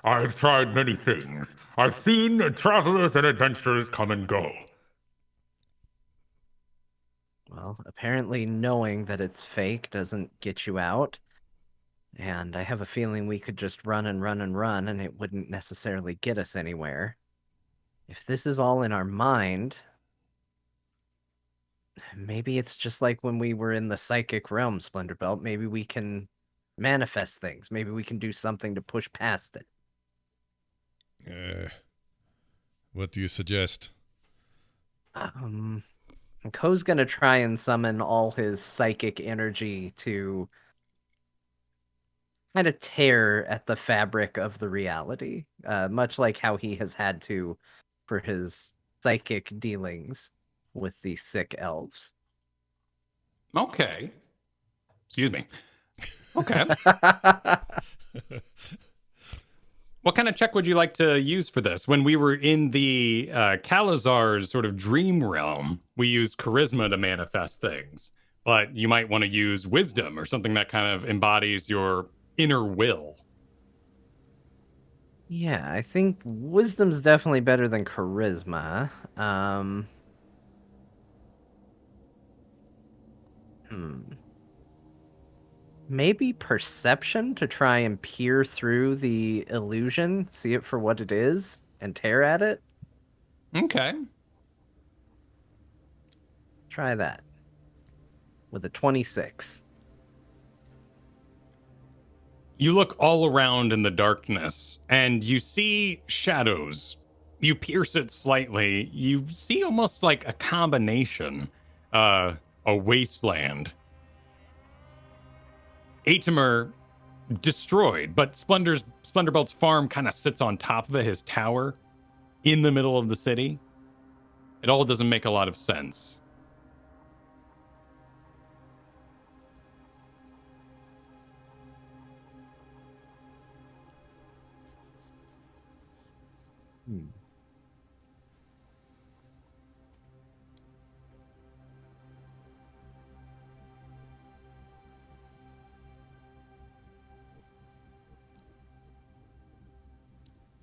[SPEAKER 6] I've tried many things. I've seen travelers and adventurers come and go.
[SPEAKER 3] Well, apparently knowing that it's fake doesn't get you out. And I have a feeling we could just run and run and run, and it wouldn't necessarily get us anywhere. If this is all in our mind, maybe it's just like when we were in the psychic realm, Splendor Belt. Maybe we can manifest things. Maybe we can do something to push past it.
[SPEAKER 1] What do you suggest?
[SPEAKER 3] Ko's gonna try and summon all his psychic energy to kind of tear at the fabric of the reality, much like how he has had to for his psychic dealings with the sick elves.
[SPEAKER 2] Okay. Excuse me. Okay. What kind of check would you like to use for this? When we were in the Kalazar's sort of dream realm, we used charisma to manifest things. But you might want to use wisdom or something that kind of embodies your inner will.
[SPEAKER 3] Yeah, I think wisdom's definitely better than charisma. Maybe perception to try and peer through the illusion, see it for what it is, and tear at it.
[SPEAKER 2] Okay.
[SPEAKER 3] Try that. With a 26.
[SPEAKER 2] You look all around in the darkness, and you see shadows. You pierce it slightly. You see almost like a combination, a wasteland. Atimer destroyed, but Splendor-Belt's farm kind of sits on top of it, his tower, in the middle of the city. It all doesn't make a lot of sense.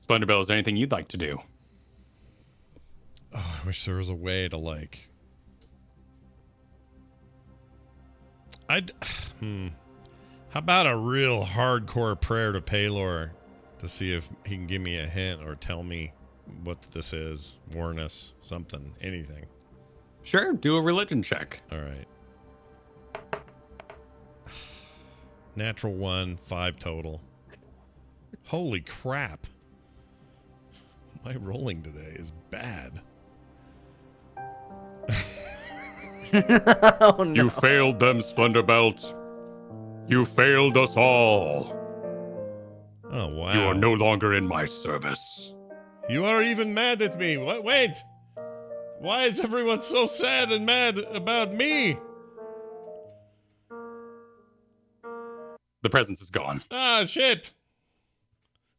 [SPEAKER 2] Splendor-Belt, is there anything you'd like to do?
[SPEAKER 1] Oh, I wish there was a way to like. How about a real hardcore prayer to Paylor to see if he can give me a hint or tell me what this is, warn us, something, anything.
[SPEAKER 2] Sure, do a religion check.
[SPEAKER 1] All right. Natural 1, 5 total. Holy crap. My rolling today is bad.
[SPEAKER 3] Oh, no.
[SPEAKER 5] You failed them, Splendor-Belt. You failed us all.
[SPEAKER 1] Oh, wow.
[SPEAKER 5] You are no longer in my service.
[SPEAKER 1] You are even mad at me. What? Wait. Why is everyone so sad and mad about me?
[SPEAKER 2] The presence is gone.
[SPEAKER 1] Ah, shit.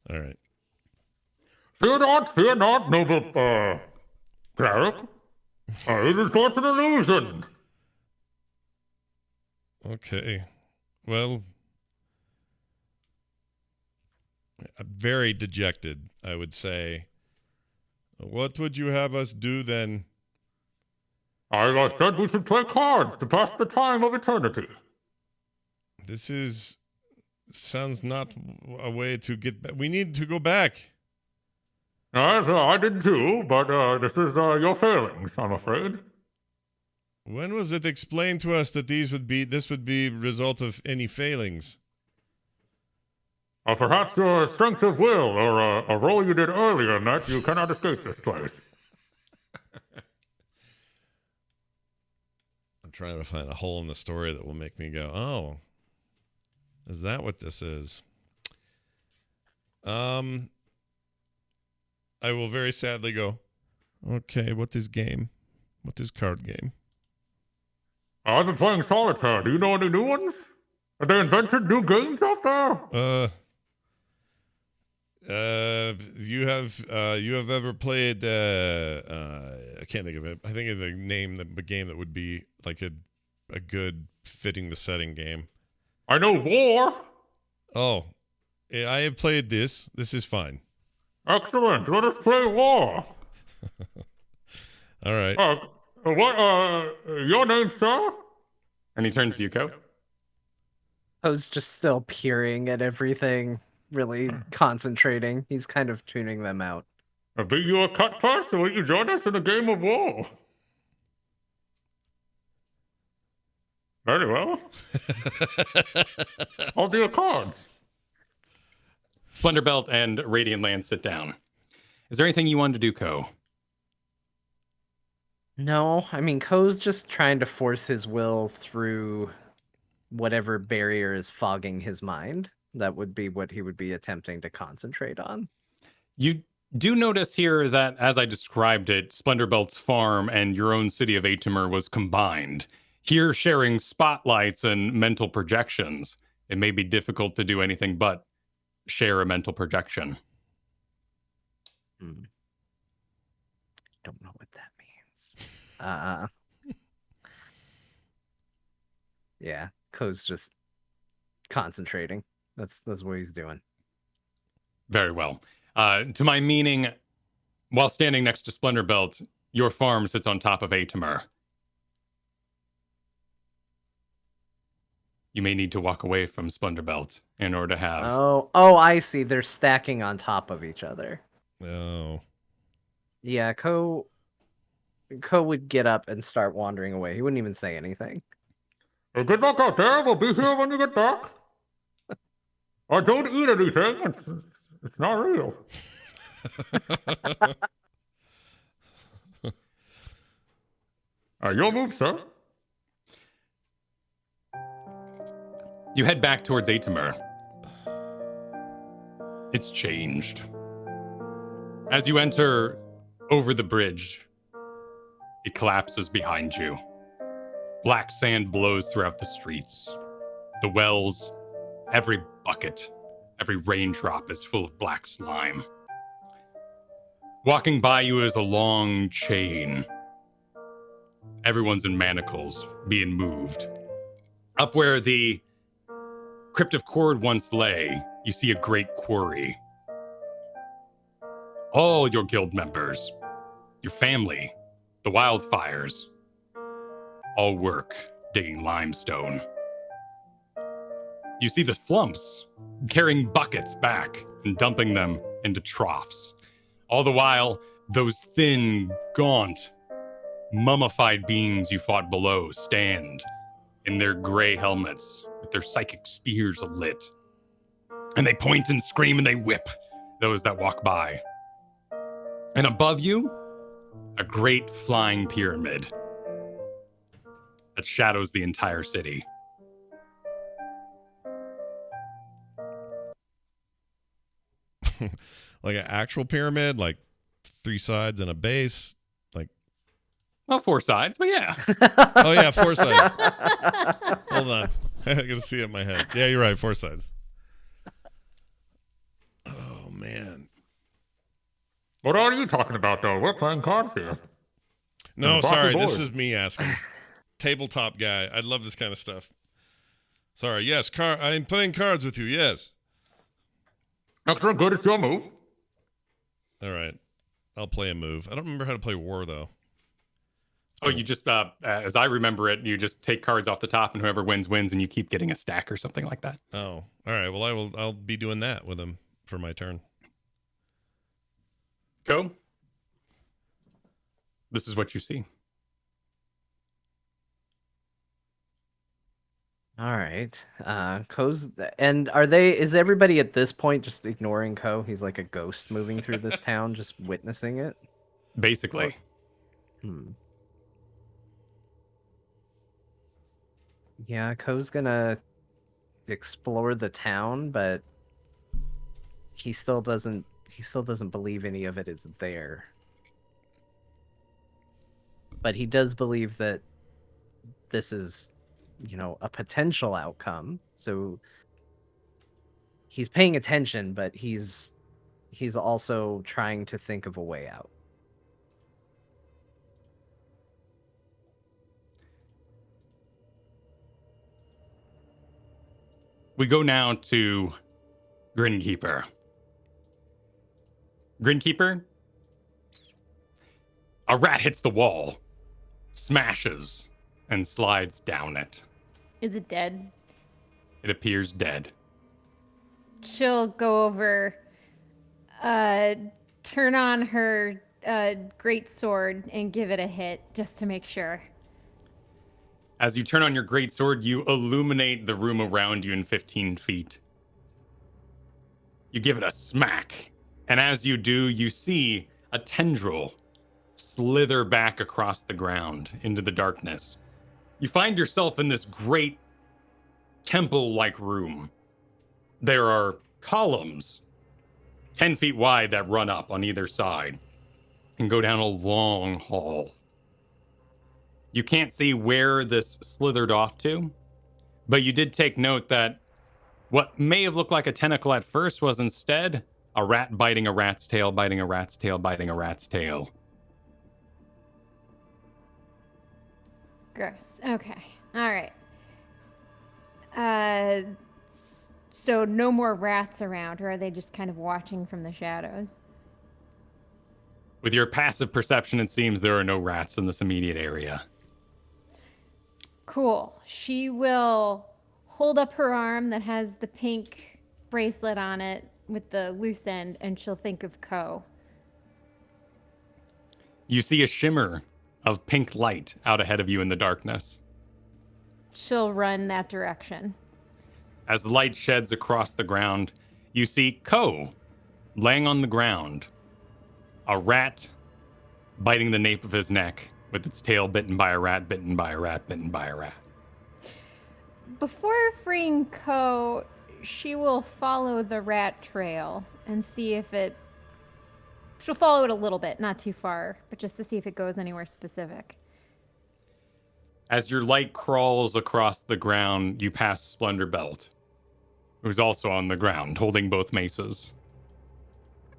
[SPEAKER 1] All right.
[SPEAKER 5] Fear not, noble cleric. It is but an illusion.
[SPEAKER 1] Okay. Well, very dejected, I would say. What would you have us do then?
[SPEAKER 5] I said we should play cards to pass the time of eternity.
[SPEAKER 1] This sounds not a way to get back. We need to go back.
[SPEAKER 5] Yes, I did too, but this is your failings, I'm afraid.
[SPEAKER 1] When was it explained to us that this would be result of any failings?
[SPEAKER 5] Perhaps your strength of will, or a roll you did earlier in that you cannot escape this place.
[SPEAKER 1] I'm trying to find a hole in the story that will make me go, oh, is that what this is? I will very sadly go, okay, what is game? What is card game?
[SPEAKER 5] I've been playing solitaire. Do you know any new ones? Have they invented new games out there?
[SPEAKER 1] You have ever played, I can't think of it. I think of the name of the game that would be like a good fitting the setting game.
[SPEAKER 5] I know War.
[SPEAKER 1] Oh, I have played this. This is fine.
[SPEAKER 5] Excellent. Let us play War.
[SPEAKER 1] All right.
[SPEAKER 5] Your name, sir?
[SPEAKER 2] And he turns to you, Ko.
[SPEAKER 3] I was just still peering at everything, really concentrating. He's kind of tuning them out.
[SPEAKER 5] Be you a cut purse, or will you join us in a game of war? Very well. I'll deal cards.
[SPEAKER 2] Splendor-Belt and Radiant Land sit down. Is there anything you wanted to do, Ko?
[SPEAKER 3] No, I mean, Ko's just trying to force his will through whatever barrier is fogging his mind. That would be what he would be attempting to concentrate on.
[SPEAKER 2] You do notice here that, as I described it, Splendor-Belt's farm and your own city of Atimer was combined. Here, sharing spotlights and mental projections, it may be difficult to do anything but share a mental projection.
[SPEAKER 3] Don't know what that means. Yeah, Ko's just concentrating. That's what he's doing.
[SPEAKER 2] Very well. To my meaning, while standing next to Splendor Belt, your farm sits on top of Atimer. You may need to walk away from Splendor Belt in order to have...
[SPEAKER 3] Oh, I see. They're stacking on top of each other.
[SPEAKER 1] Oh.
[SPEAKER 3] Yeah, Ko would get up and start wandering away. He wouldn't even say anything.
[SPEAKER 5] Hey, good luck out there. We'll be here when you get back. Don't eat anything. It's not real. Your move, sir.
[SPEAKER 2] You head back towards Atimer. It's changed. As you enter over the bridge, it collapses behind you. Black sand blows throughout the streets. The wells, every bucket, every raindrop is full of black slime. Walking by you is a long chain. Everyone's in manacles, being moved. Up where the Crypt of Cord once lay, you see a great quarry. All your guild members, your family, the wildfires, all work digging limestone. You see the flumps carrying buckets back and dumping them into troughs. All the while, those thin, gaunt, mummified beings you fought below stand in their gray helmets with their psychic spears alit. And they point and scream and they whip those that walk by. And above you, a great flying pyramid that shadows the entire city.
[SPEAKER 1] Like an actual pyramid, like 3 sides and a base, like.
[SPEAKER 2] Well, 4 sides, but yeah.
[SPEAKER 1] Oh yeah, 4 sides. Hold on, I gotta see it in my head. Yeah, you're right, 4 sides. Oh man.
[SPEAKER 5] What are you talking about, though? We're playing cards here.
[SPEAKER 1] No, sorry, this is me asking. Tabletop guy. I love this kind of stuff. Sorry, yes, I'm playing cards with you, yes.
[SPEAKER 5] Excellent, good, it's your move.
[SPEAKER 1] All right, I'll play a move. I don't remember how to play war, though.
[SPEAKER 2] Oh, you just, as I remember it, you just take cards off the top and whoever wins, wins, and you keep getting a stack or something like that.
[SPEAKER 1] Oh, all right, well, I'll be doing that with him for my turn.
[SPEAKER 2] Go. This is what you see.
[SPEAKER 3] All right. Ko's and is everybody at this point just ignoring Ko? He's like a ghost moving through this town, just witnessing it?
[SPEAKER 2] Basically.
[SPEAKER 3] Yeah, Ko's gonna explore the town, but he still doesn't believe any of it is there. But he does believe that this is, a potential outcome. So he's paying attention, but he's also trying to think of a way out.
[SPEAKER 2] We go now to Grinkeeper. Grinkeeper? A rat hits the wall, smashes, and slides down it.
[SPEAKER 4] Is it dead?
[SPEAKER 2] It appears dead.
[SPEAKER 4] She'll go over, turn on her great sword and give it a hit just to make sure.
[SPEAKER 2] As you turn on your great sword, you illuminate the room around you in 15 feet. You give it a smack, and as you do, you see a tendril slither back across the ground into the darkness. You find yourself in this great temple-like room. There are columns 10 feet wide that run up on either side and go down a long hall. You can't see where this slithered off to, but you did take note that what may have looked like a tentacle at first was instead A rat biting a rat's tail, biting a rat's tail, biting a rat's tail.
[SPEAKER 4] Gross. Okay. All right. So no more rats around, or are they just kind of watching from the shadows?
[SPEAKER 2] With your passive perception, it seems there are no rats in this immediate area.
[SPEAKER 4] Cool. She will hold up her arm that has the pink bracelet on it with the loose end, and she'll think of Ko.
[SPEAKER 2] You see a shimmer of pink light out ahead of you in the darkness.
[SPEAKER 4] She'll run that direction.
[SPEAKER 2] As the light sheds across the ground, you see Ko laying on the ground. A rat biting the nape of his neck with its tail bitten by a rat, bitten by a rat, bitten by a rat.
[SPEAKER 4] Before freeing Ko, she will follow the rat trail and see if she'll follow it a little bit, not too far, but just to see if it goes anywhere specific.
[SPEAKER 2] As your light crawls across the ground, you pass Splendor Belt, who's also on the ground, holding both maces.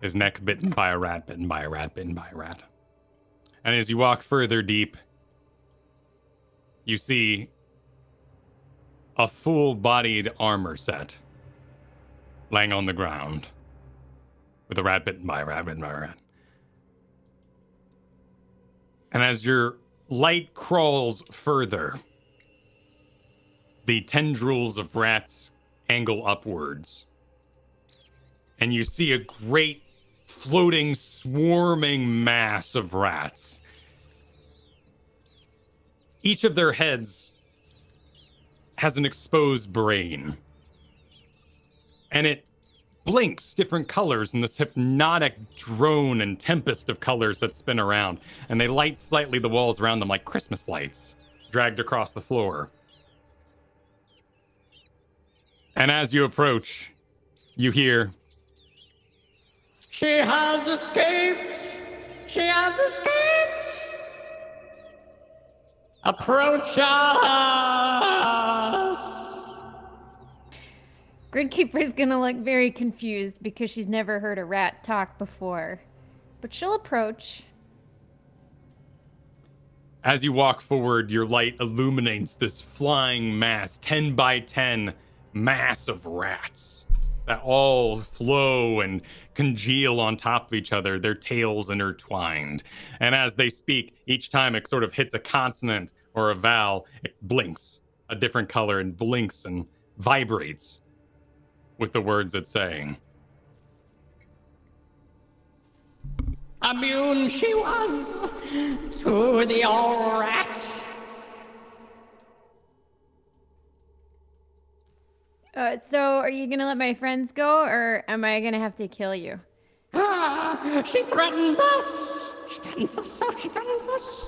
[SPEAKER 2] His neck bitten by a rat, bitten by a rat, bitten by a rat. And as you walk further deep, you see a full-bodied armor set laying on the ground with a rat bitten by a rat, bitten by a rat. And as your light crawls further, the tendrils of rats angle upwards. And you see a great floating, swarming mass of rats. Each of their heads has an exposed brain. And it blinks different colors in this hypnotic drone and tempest of colors that spin around. And they light slightly the walls around them like Christmas lights dragged across the floor. And as you approach, you hear,
[SPEAKER 7] She has escaped! She has escaped! Approach us!
[SPEAKER 4] Gridkeeper's gonna look very confused because she's never heard a rat talk before. But she'll approach.
[SPEAKER 2] as you walk forward, your light illuminates this flying mass, 10 by 10 mass of rats that all flow and congeal on top of each other, their tails intertwined. And as they speak, each time it sort of hits a consonant or a vowel, it blinks a different color and blinks and vibrates with the words it's saying.
[SPEAKER 7] Immune she was to the old rat.
[SPEAKER 4] So are you gonna let my friends go, or am I gonna have to kill you?
[SPEAKER 7] She threatens us. She threatens us. She threatens us.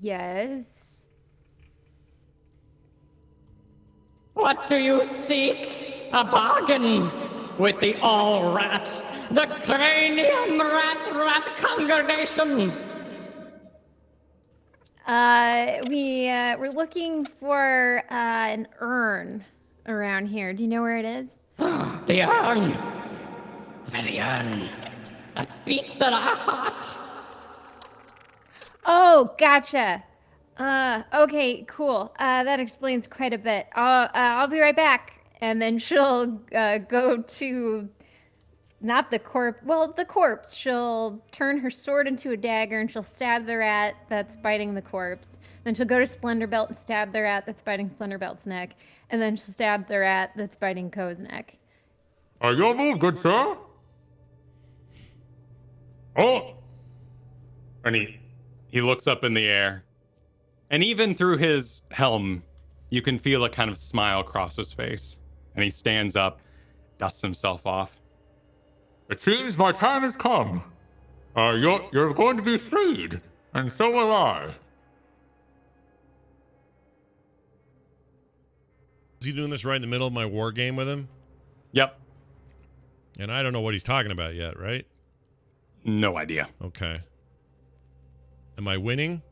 [SPEAKER 4] Yes.
[SPEAKER 7] What do you seek? A bargain with the all rat, the cranium rat congregation.
[SPEAKER 4] We're looking for an urn around here. Do you know where it is?
[SPEAKER 7] The urn. The very urn that beats at our heart.
[SPEAKER 4] Oh, gotcha. Okay, cool. That explains quite a bit. I'll be right back. And then she'll go to not the corpse. Well, the corpse. She'll turn her sword into a dagger and she'll stab the rat that's biting the corpse. Then she'll go to Splendor Belt and stab the rat that's biting Splendor Belt's neck. And then she'll stab the rat that's biting Ko's neck.
[SPEAKER 5] Your move, good sir.
[SPEAKER 2] Oh! And he looks up in the air. And even through his helm, you can feel a kind of smile cross his face. And he stands up, dusts himself off.
[SPEAKER 5] It seems my time has come. You're going to be freed, and so will I.
[SPEAKER 1] Is he doing this right in the middle of my war game with him?
[SPEAKER 2] Yep.
[SPEAKER 1] And I don't know what he's talking about yet, right?
[SPEAKER 2] No idea.
[SPEAKER 1] Okay. Am I winning?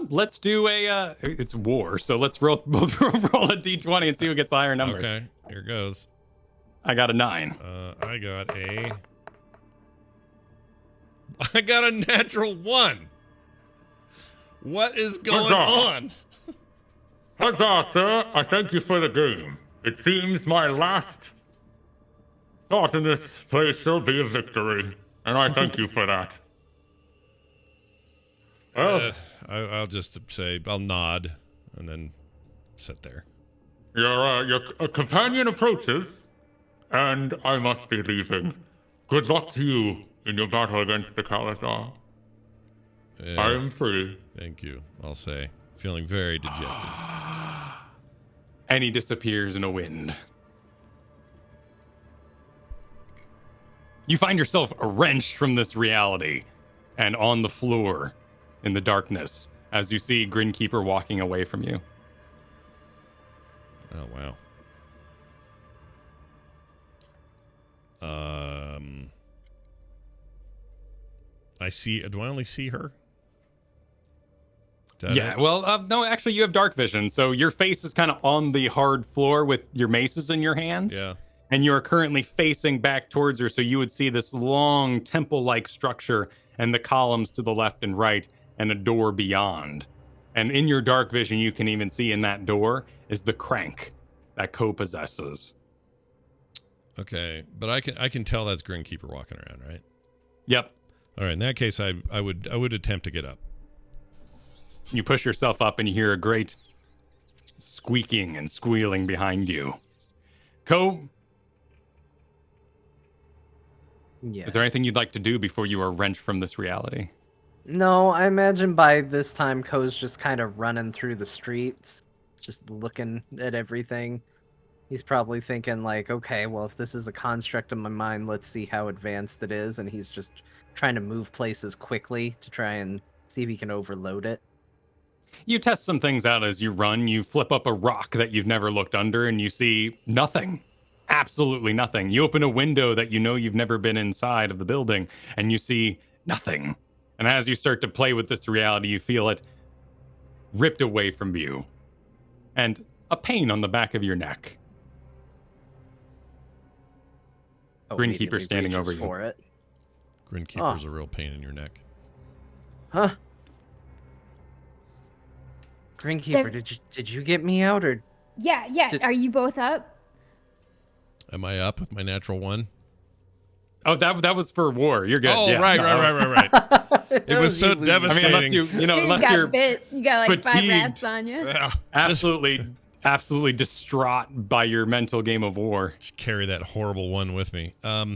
[SPEAKER 2] Let's do it's war, so let's roll a d20 and see who gets the higher number.
[SPEAKER 1] Okay. Here goes.
[SPEAKER 2] I got a 9.
[SPEAKER 1] I got a natural 1. What is going on?
[SPEAKER 5] Huzzah, sir! I thank you for the game. It seems my last thought in this place shall be a victory, and I thank you for that. Well,
[SPEAKER 1] I'll just say, I'll nod and then sit there.
[SPEAKER 5] your companion approaches, and I must be leaving. Good luck to you in your battle against the Kalazar. I am free.
[SPEAKER 1] Thank you, I'll say. Feeling very dejected.
[SPEAKER 2] And he disappears in a wind. You find yourself wrenched from this reality and on the floor in the darkness as you see Grinkeeper walking away from you.
[SPEAKER 1] Oh, wow. I see. Do I only see her?
[SPEAKER 2] Yeah, well, no, actually, you have dark vision, so your face is kind of on the hard floor with your maces in your hands.
[SPEAKER 1] Yeah.
[SPEAKER 2] And you are currently facing back towards her, so you would see this long temple-like structure and the columns to the left and right and a door beyond. And in your dark vision, you can even see in that door is the crank that co-possesses.
[SPEAKER 1] Okay, but I can tell that's Grinkeeper walking around, right?
[SPEAKER 2] Yep.
[SPEAKER 1] All right, in that case, I would attempt to get up.
[SPEAKER 2] You push yourself up and you hear a great squeaking and squealing behind you. Co,
[SPEAKER 3] Yes.
[SPEAKER 2] is there anything you'd like to do before you are wrenched from this reality?
[SPEAKER 3] No, I imagine by this time Ko's just kind of running through the streets, just looking at everything. He's probably thinking like, okay, well, if this is a construct in my mind, let's see how advanced it is. And he's just trying to move places quickly to try and see if he can overload it.
[SPEAKER 2] You test some things out as you run. You flip up a rock that you've never looked under and you see nothing. Absolutely nothing. You open a window that you know you've never been inside of the building and you see nothing. And as you start to play with this reality, you feel it ripped away from you and a pain on the back of your neck.
[SPEAKER 3] Oh,
[SPEAKER 2] Grinkeeper
[SPEAKER 3] immediately
[SPEAKER 2] standing
[SPEAKER 3] reaches
[SPEAKER 2] over you.
[SPEAKER 3] for it.
[SPEAKER 1] Grinkeeper's a real pain in your neck.
[SPEAKER 3] Huh? Grinkeeper, did you get me out or?
[SPEAKER 4] Yeah. Are you both up?
[SPEAKER 1] Am I up with my natural 1?
[SPEAKER 2] Oh, that was for war. You're good.
[SPEAKER 1] Oh,
[SPEAKER 2] yeah.
[SPEAKER 1] right. It was so
[SPEAKER 2] I mean,
[SPEAKER 1] devastating.
[SPEAKER 2] unless you unless
[SPEAKER 4] got
[SPEAKER 2] you're
[SPEAKER 4] bit. You got like 5
[SPEAKER 2] fatigued.
[SPEAKER 4] rats on you.
[SPEAKER 1] Yeah,
[SPEAKER 2] absolutely distraught by your mental game of war.
[SPEAKER 1] just carry that horrible 1 with me. All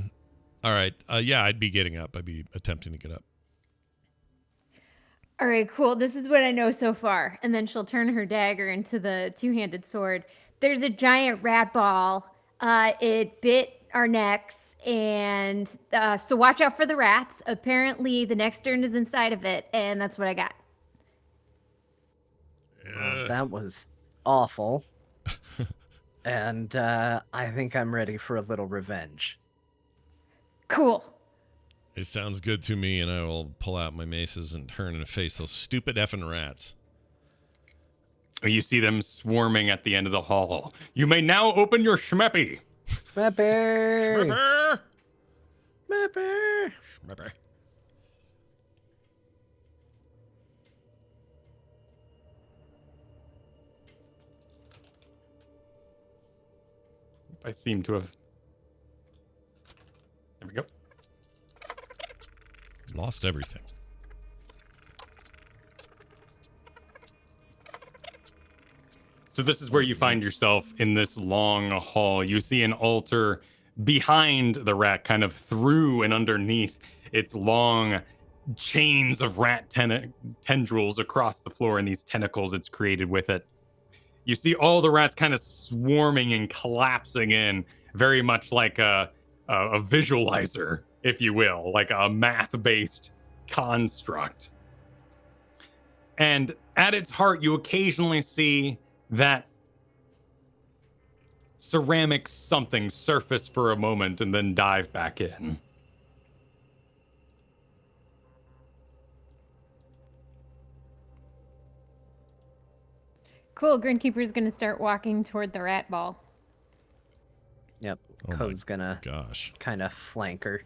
[SPEAKER 1] right. Yeah, I'd be getting up. I'd be attempting to get up.
[SPEAKER 4] All right, cool. This is what I know so far. And then she'll turn her dagger into the two-handed sword. There's a giant rat ball. It bit our necks, and so watch out for the rats. Apparently, the next turn is inside of it, and that's what I got.
[SPEAKER 3] That was awful. And I think I'm ready for a little revenge.
[SPEAKER 4] Cool.
[SPEAKER 1] It sounds good to me, and I will pull out my maces and turn and face those stupid effing rats.
[SPEAKER 2] You see them swarming at the end of the hall. You may now open your schmeppy.
[SPEAKER 3] Schmepper!
[SPEAKER 1] Schmepper!
[SPEAKER 3] Schmepper!
[SPEAKER 1] Schmepper.
[SPEAKER 2] I seem to have. There we go.
[SPEAKER 1] Lost everything.
[SPEAKER 2] So this is where you find yourself in this long hall. You see an altar behind the rat, kind of through and underneath its long chains of rat tendrils across the floor and these tentacles it's created with it. You see all the rats kind of swarming and collapsing in, very much like a visualizer, if you will, like a math-based construct. And at its heart, you occasionally see that ceramic something surface for a moment and then dive back in.
[SPEAKER 4] Cool. Grinkeeper's going to start walking toward the rat ball.
[SPEAKER 3] Yep.
[SPEAKER 1] Oh my
[SPEAKER 3] Code's gonna
[SPEAKER 1] Gosh.
[SPEAKER 3] kind of flank her.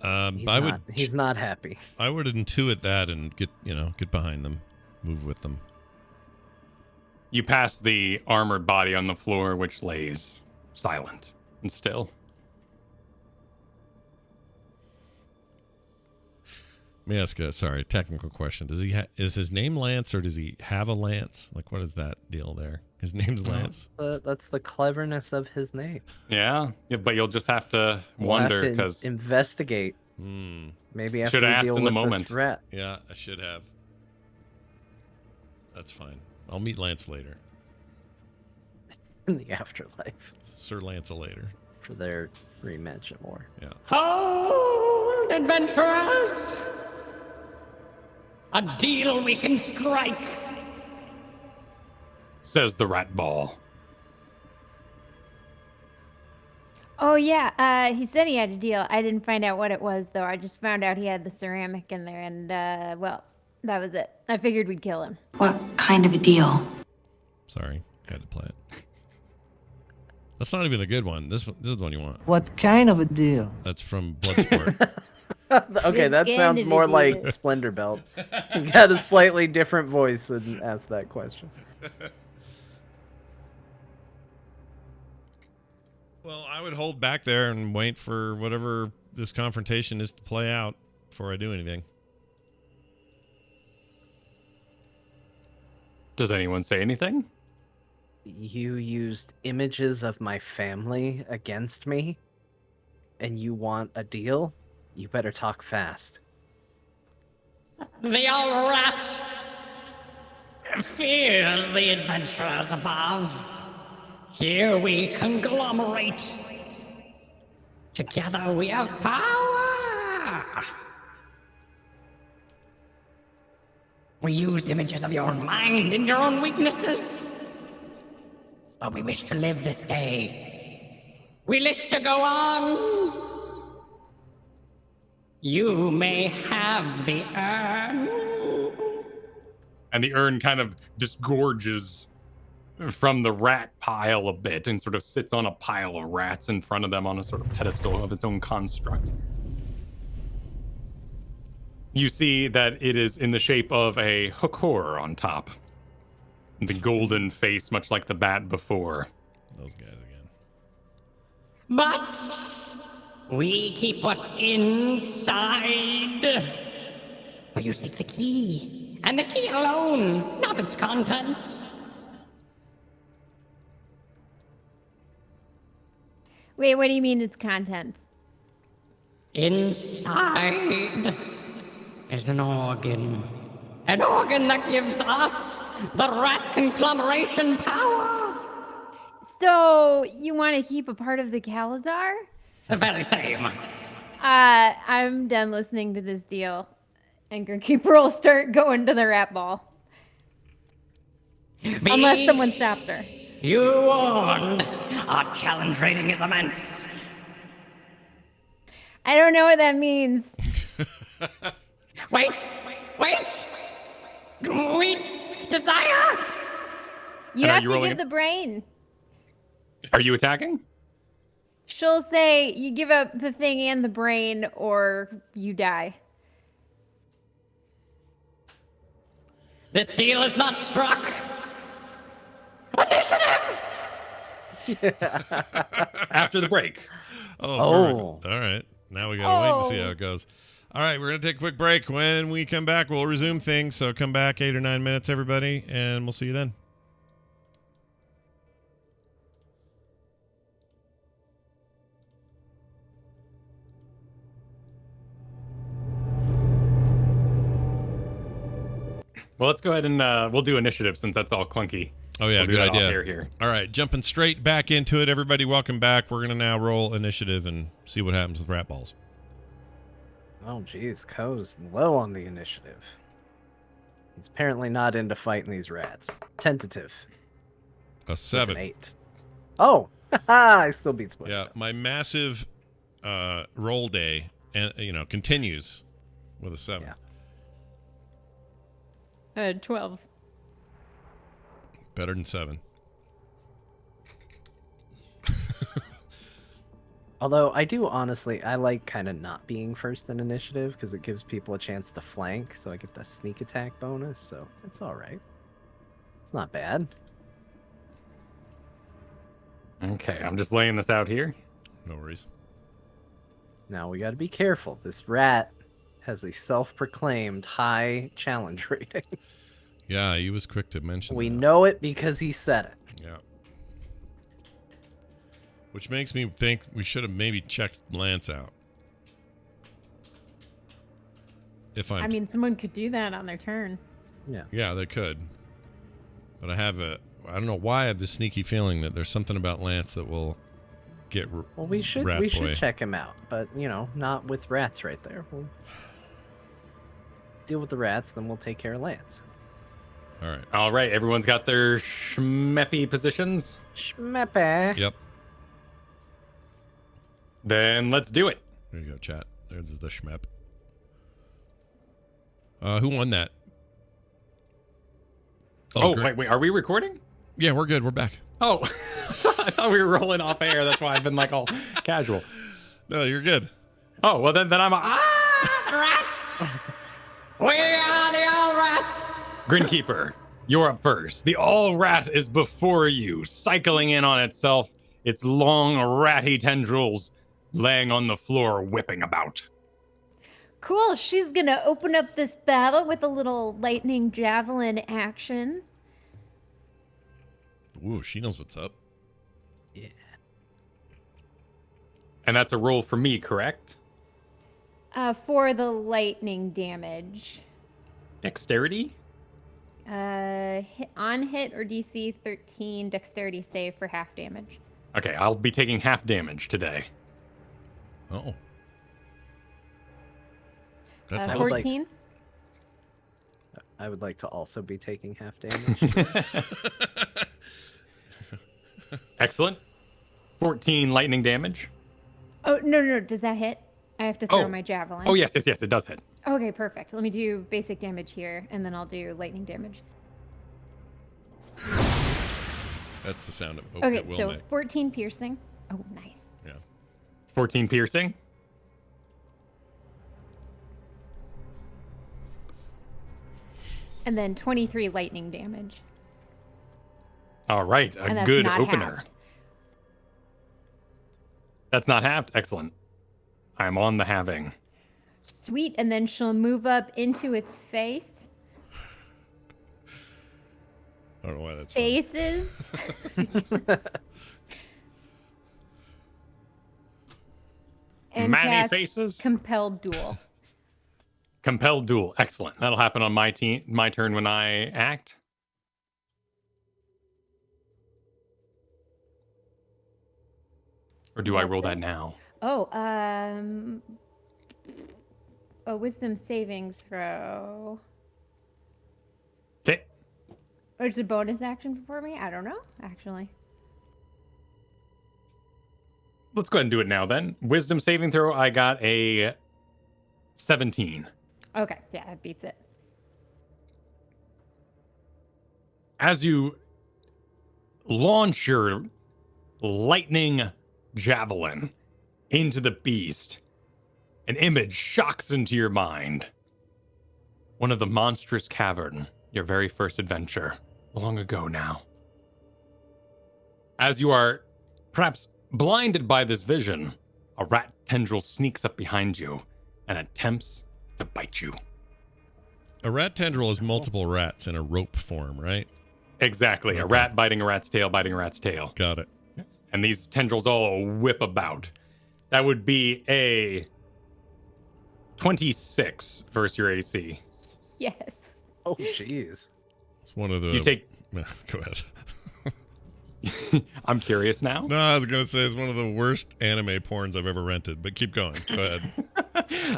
[SPEAKER 1] I
[SPEAKER 3] He's not happy.
[SPEAKER 1] I would intuit that and get behind them, move with them.
[SPEAKER 2] You pass the armored body on the floor, which lays silent and still.
[SPEAKER 1] Let me ask a technical question. Does is his name Lance, or does he have a lance? Like, what is that deal there? His name's Lance.
[SPEAKER 3] That's the cleverness of his name.
[SPEAKER 2] Yeah, but you'll just have to
[SPEAKER 3] We'll
[SPEAKER 2] wonder
[SPEAKER 3] have to
[SPEAKER 2] because
[SPEAKER 3] investigate. Maybe after
[SPEAKER 2] Should've
[SPEAKER 3] we
[SPEAKER 2] asked
[SPEAKER 3] deal
[SPEAKER 2] in the
[SPEAKER 3] with
[SPEAKER 2] moment.
[SPEAKER 3] this rat.
[SPEAKER 1] Yeah, I should have. That's fine. I'll meet Lance later.
[SPEAKER 3] In the afterlife
[SPEAKER 1] Sir Lance later.
[SPEAKER 3] for their rematch at war.
[SPEAKER 1] Yeah.
[SPEAKER 7] Hold, adventurers! A deal we can strike.
[SPEAKER 2] says the rat ball.
[SPEAKER 4] Oh yeah, he said he had a deal. I didn't find out what it was though. I just found out he had the ceramic in there, and well, that was it. I figured we'd kill him.
[SPEAKER 8] What kind of a deal?
[SPEAKER 1] Sorry, had to play it. That's not even the good one. This is the one you want.
[SPEAKER 9] What kind of a deal?
[SPEAKER 1] That's from Bloodsport.
[SPEAKER 3] Okay, that
[SPEAKER 4] Big
[SPEAKER 3] sounds
[SPEAKER 4] end of
[SPEAKER 3] more
[SPEAKER 4] the
[SPEAKER 3] like
[SPEAKER 4] deal.
[SPEAKER 3] Splendor Belt. You got a slightly different voice and asked that question.
[SPEAKER 1] Well, I would hold back there and wait for whatever this confrontation is to play out before I do anything.
[SPEAKER 2] Does anyone say anything?
[SPEAKER 3] You used images of my family against me, and you want a deal? You better talk fast.
[SPEAKER 7] The old rat fears the adventurers above. Here we conglomerate. Together we have power. We used images of your own mind and your own weaknesses. But we wish to live this day. We wish to go on. You may have the urn.
[SPEAKER 2] And the urn kind of disgorges from the rat pile a bit and sort of sits on a pile of rats in front of them on a sort of pedestal of its own construct. You see that it is in the shape of a hooker on top. The golden face, much like the bat before.
[SPEAKER 1] Those guys again.
[SPEAKER 7] But we keep what's inside. For you seek the key, and the key alone, not its contents.
[SPEAKER 4] Wait, what do you mean its contents?
[SPEAKER 7] Inside is an organ. An organ that gives us the rat conglomeration power.
[SPEAKER 4] So you want to keep a part of the Calazar?
[SPEAKER 7] The very same.
[SPEAKER 4] I'm done listening to this deal. And Grimkeeper will start going to the rat ball. Unless someone stops her.
[SPEAKER 7] You warned. Our challenge rating is immense.
[SPEAKER 4] I don't know what that means.
[SPEAKER 7] Wait. We desire.
[SPEAKER 4] You
[SPEAKER 2] And are
[SPEAKER 4] have
[SPEAKER 2] you
[SPEAKER 4] to
[SPEAKER 2] rolling
[SPEAKER 4] give
[SPEAKER 2] it?
[SPEAKER 4] the brain.
[SPEAKER 2] Are you attacking?
[SPEAKER 4] She'll say you give up the thing and the brain or you die.
[SPEAKER 7] This deal is not struck. Initiative!
[SPEAKER 2] After the break.
[SPEAKER 3] Oh.
[SPEAKER 1] All right. Now we gotta wait and see how it goes. All right, we're gonna take a quick break. When we come back, we'll resume things. So come back 8 or 9 minutes, everybody, and we'll see you then.
[SPEAKER 2] Well, let's go ahead and we'll do initiative since that's all clunky.
[SPEAKER 1] Oh yeah,
[SPEAKER 2] We'll do
[SPEAKER 1] good
[SPEAKER 2] that off
[SPEAKER 1] idea.
[SPEAKER 2] air here.
[SPEAKER 1] All right, jumping straight back into it, everybody. Welcome back. We're gonna now roll initiative and see what happens with rat balls.
[SPEAKER 3] Oh, geez, Ko's low on the initiative. He's apparently not into fighting these rats. Tentative.
[SPEAKER 1] A
[SPEAKER 3] With
[SPEAKER 1] 7.
[SPEAKER 3] an 8. Oh, I still beat Split.
[SPEAKER 1] Yeah, my massive roll day, and continues with a 7.
[SPEAKER 3] Yeah.
[SPEAKER 4] 12.
[SPEAKER 1] Better than 7.
[SPEAKER 3] Although I do honestly, I like kind of not being first in initiative because it gives people a chance to flank, so I get the sneak attack bonus. So it's all right. It's not bad.
[SPEAKER 2] Okay, I'm just laying this out here.
[SPEAKER 1] No worries.
[SPEAKER 3] Now we got to be careful. This rat has a self-proclaimed high challenge rating.
[SPEAKER 1] Yeah, he was quick to mention
[SPEAKER 3] We
[SPEAKER 1] that.
[SPEAKER 3] know it because he said it.
[SPEAKER 1] Yeah. Which makes me think we should have maybe checked Lance out.
[SPEAKER 4] I mean, someone could do that on their turn.
[SPEAKER 3] Yeah,
[SPEAKER 1] they could. But I don't know why I have this sneaky feeling that there's something about Lance that will get
[SPEAKER 3] well, we should check him out, but not with rats right there. We'll deal with the rats, then we'll take care of Lance.
[SPEAKER 2] All right, everyone's got their schmeppy positions.
[SPEAKER 3] Schmeppe.
[SPEAKER 1] Yep.
[SPEAKER 2] Then let's do it.
[SPEAKER 1] There you go, chat. There's the schmep. Who won that?
[SPEAKER 2] Oh, wait, are we recording?
[SPEAKER 1] Yeah, we're good. We're back.
[SPEAKER 2] Oh, I thought we were rolling off air. That's why I've been like all casual.
[SPEAKER 1] No, you're good.
[SPEAKER 2] Oh, well, then I'm rats!
[SPEAKER 7] We are the all rats.
[SPEAKER 2] Grinkeeper, you're up first. The all rat is before you, cycling in on itself, its long ratty tendrils laying on the floor, whipping about.
[SPEAKER 4] Cool. She's gonna open up this battle with a little lightning javelin action.
[SPEAKER 1] Ooh, she knows what's up.
[SPEAKER 3] Yeah.
[SPEAKER 2] And that's a roll for me, correct?
[SPEAKER 4] For the lightning damage.
[SPEAKER 2] Dexterity?
[SPEAKER 4] On hit or DC 13 dexterity save for half damage.
[SPEAKER 2] Okay, I'll be taking half damage today.
[SPEAKER 1] Oh. That's awesome.
[SPEAKER 4] 14.
[SPEAKER 3] I would like to also be taking half damage.
[SPEAKER 2] Excellent. 14 lightning damage.
[SPEAKER 4] Oh, no. Does that hit? I have to throw my javelin.
[SPEAKER 2] Oh, yes, it does hit.
[SPEAKER 4] Okay, perfect. Let me do basic damage here, and then I'll do lightning damage.
[SPEAKER 1] That's the sound of
[SPEAKER 4] Okay,
[SPEAKER 1] it will
[SPEAKER 4] so
[SPEAKER 1] make.
[SPEAKER 4] 14 piercing. Oh, nice.
[SPEAKER 1] Yeah.
[SPEAKER 2] 14 piercing.
[SPEAKER 4] And then 23 lightning damage.
[SPEAKER 2] All right,
[SPEAKER 4] And
[SPEAKER 2] a
[SPEAKER 4] that's
[SPEAKER 2] good
[SPEAKER 4] not
[SPEAKER 2] opener.
[SPEAKER 4] halved.
[SPEAKER 2] That's not halved. Excellent. I'm on the halving.
[SPEAKER 4] Sweet, and then she'll move up into its face.
[SPEAKER 1] I don't know why that's funny.
[SPEAKER 4] Faces. and
[SPEAKER 2] Many
[SPEAKER 4] cast
[SPEAKER 2] faces.
[SPEAKER 4] Compelled duel.
[SPEAKER 2] Compelled duel. Excellent. That'll happen on my turn when I act. Or do I
[SPEAKER 4] That's
[SPEAKER 2] roll that
[SPEAKER 4] it.
[SPEAKER 2] now?
[SPEAKER 4] Oh, a wisdom saving throw.
[SPEAKER 2] Okay.
[SPEAKER 4] Or it's a bonus action for me? I don't know, actually.
[SPEAKER 2] Let's go ahead and do it now then. Wisdom saving throw, I got a 17.
[SPEAKER 4] Okay, yeah, that beats it.
[SPEAKER 2] As you launch your lightning javelin into the beast, an image shocks into your mind. One of the monstrous cavern, your very first adventure, long ago now. As you are perhaps blinded by this vision, a rat tendril sneaks up behind you and attempts to bite you.
[SPEAKER 1] A rat tendril is multiple rats in a rope form, right?
[SPEAKER 2] Exactly.
[SPEAKER 1] Okay.
[SPEAKER 2] A rat biting a rat's tail, biting a rat's tail.
[SPEAKER 1] Got it.
[SPEAKER 2] And these tendrils all whip about. That would be a 26 versus your AC.
[SPEAKER 4] Yes.
[SPEAKER 3] Oh, jeez.
[SPEAKER 1] It's one of the...
[SPEAKER 2] You take...
[SPEAKER 1] Go ahead.
[SPEAKER 2] I'm curious now.
[SPEAKER 1] No, I was going to say it's one of the worst anime porns I've ever rented, but keep going. Go ahead.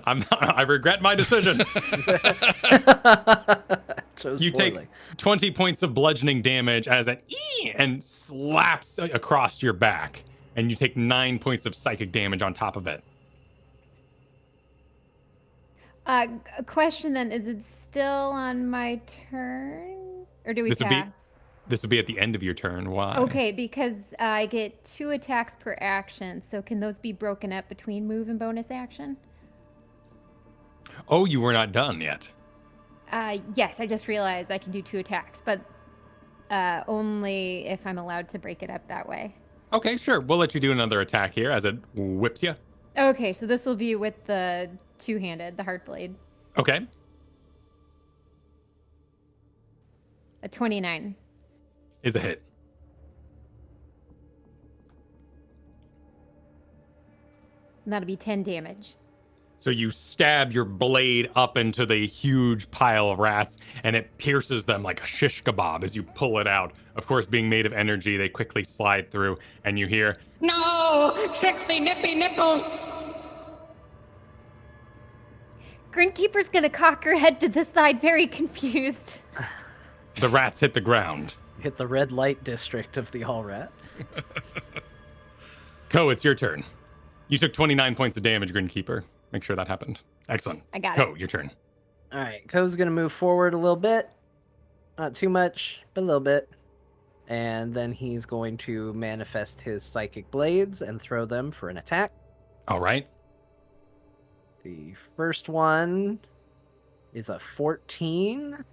[SPEAKER 2] I regret my decision. You take 20 points of bludgeoning damage as an and slaps across your back, and you take 9 points of psychic damage on top of it.
[SPEAKER 4] A question then, is it still on my turn? Or do we
[SPEAKER 2] This would be-
[SPEAKER 4] pass?
[SPEAKER 2] This would be at the end of your turn. Why?
[SPEAKER 4] Okay, because I get 2 attacks per action. So can those be broken up between move and bonus action?
[SPEAKER 2] Oh, you were not done yet.
[SPEAKER 4] Yes, I just realized I can do 2 attacks, but only if I'm allowed to break it up that way.
[SPEAKER 2] Okay, sure. We'll let you do another attack here as it whips you.
[SPEAKER 4] Okay, so this will be with the 2-handed, the heart blade.
[SPEAKER 2] Okay.
[SPEAKER 4] A 29.
[SPEAKER 2] Is a hit.
[SPEAKER 4] And that'll be 10 damage.
[SPEAKER 2] So you stab your blade up into the huge pile of rats, and it pierces them like a shish kebab as you pull it out. Of course, being made of energy, they quickly slide through, and you hear,
[SPEAKER 7] No! Trixie nippy nipples!
[SPEAKER 4] Grinkeeper's gonna cock her head to the side, very confused.
[SPEAKER 2] the rats hit the ground.
[SPEAKER 3] Hit the red light district of the All Rat.
[SPEAKER 2] Ko, it's your turn. You took 29 points of damage, Grinkeeper. Make sure that happened. Excellent.
[SPEAKER 4] I got
[SPEAKER 2] Ko,
[SPEAKER 4] it.
[SPEAKER 2] your turn.
[SPEAKER 3] All right, Ko's gonna move forward a little bit, not too much, but a little bit, and then he's going to manifest his psychic blades and throw them for an attack.
[SPEAKER 2] All right.
[SPEAKER 3] The first one is a 14.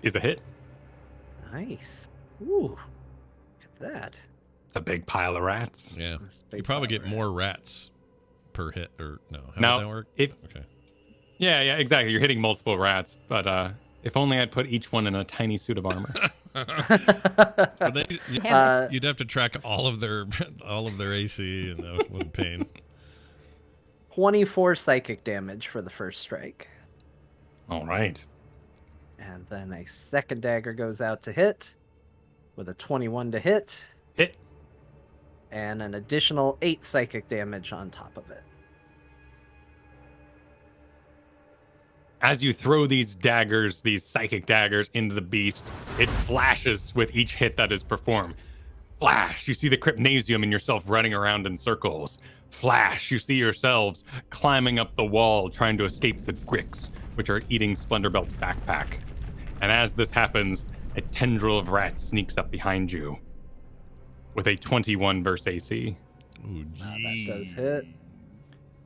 [SPEAKER 2] Is a hit.
[SPEAKER 3] Nice. Ooh, look at that.
[SPEAKER 2] It's a big pile of rats.
[SPEAKER 1] Yeah.
[SPEAKER 3] That's a
[SPEAKER 1] You
[SPEAKER 3] big
[SPEAKER 1] probably
[SPEAKER 3] pile
[SPEAKER 1] get
[SPEAKER 3] of
[SPEAKER 1] more rats per hit, or no? How
[SPEAKER 2] No,
[SPEAKER 1] does that work?
[SPEAKER 2] Okay. Yeah, exactly. You're hitting multiple rats, but if only I'd put each one in a tiny suit of armor.
[SPEAKER 1] But then
[SPEAKER 4] Damn
[SPEAKER 1] you'd have to track all of their AC, and what a pain.
[SPEAKER 3] 24 psychic damage for the first strike.
[SPEAKER 2] All right.
[SPEAKER 3] And then a second dagger goes out to hit with a 21 to hit.
[SPEAKER 2] Hit.
[SPEAKER 3] And an additional 8 psychic damage on top of it.
[SPEAKER 2] As you throw these daggers, these psychic daggers, into the beast, it flashes with each hit that is performed. Flash, you see the Crypnasium and yourself running around in circles. Flash, you see yourselves climbing up the wall trying to escape the Gricks, which are eating Splendorbelt's backpack. And as this happens, a tendril of rats sneaks up behind you with a 21 versus AC.
[SPEAKER 1] Ooh,
[SPEAKER 3] That does hit.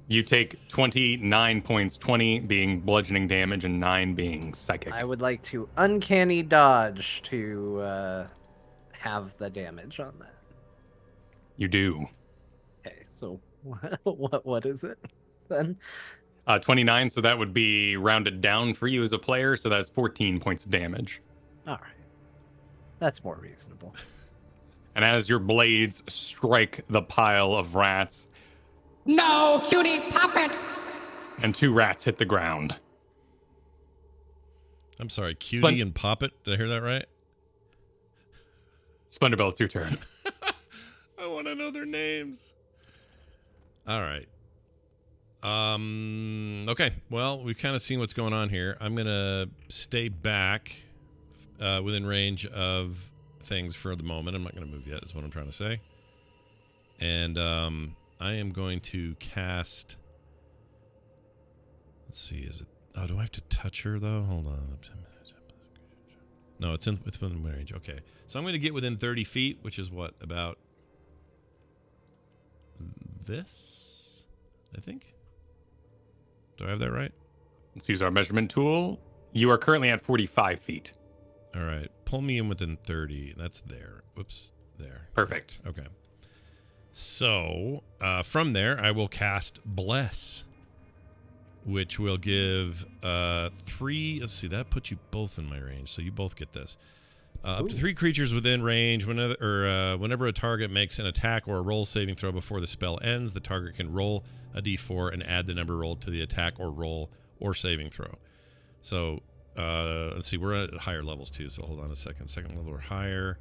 [SPEAKER 2] You take 29 points, 20 being bludgeoning damage and 9 being psychic.
[SPEAKER 3] I would like to uncanny dodge to have the damage on that.
[SPEAKER 2] You do.
[SPEAKER 3] Okay, so what is it then?
[SPEAKER 2] 29, so that would be rounded down for you as a player, so that's 14 points of damage.
[SPEAKER 3] All right, that's more reasonable.
[SPEAKER 2] And as your blades strike the pile of rats,
[SPEAKER 7] No, cutie, pop it!
[SPEAKER 2] and 2 rats hit the ground.
[SPEAKER 1] I'm sorry, Cutie
[SPEAKER 2] Splen-
[SPEAKER 1] and Poppet. Did I hear that right?
[SPEAKER 2] Splendorbelt, it's your turn.
[SPEAKER 1] I want to know their names. All right. Okay. Well, we've kind of seen what's going on here. I'm gonna stay back within range of things for the moment. I'm not gonna move yet. Is what I'm trying to say. And I am going to cast. Let's see. Is it? Oh, do I have to touch her though? Hold on. No, it's within my range. Okay. So I'm going to get within 30 feet, which is what, about this, I think? Do I have that right?
[SPEAKER 2] Let's use our measurement tool. You are currently at 45 feet.
[SPEAKER 1] All right. Pull me in within 30. That's there. Whoops. There.
[SPEAKER 2] Perfect.
[SPEAKER 1] Okay. So from there, I will cast Bless, which will give 3. Let's see. That puts you both in my range, so you both get this. Up to 3 creatures within range. Whenever a target makes an attack or a roll saving throw before the spell ends, the target can roll a d4 and add the number rolled to the attack or roll or saving throw. So let's see. We're at higher levels too. So hold on a second. Second level or higher.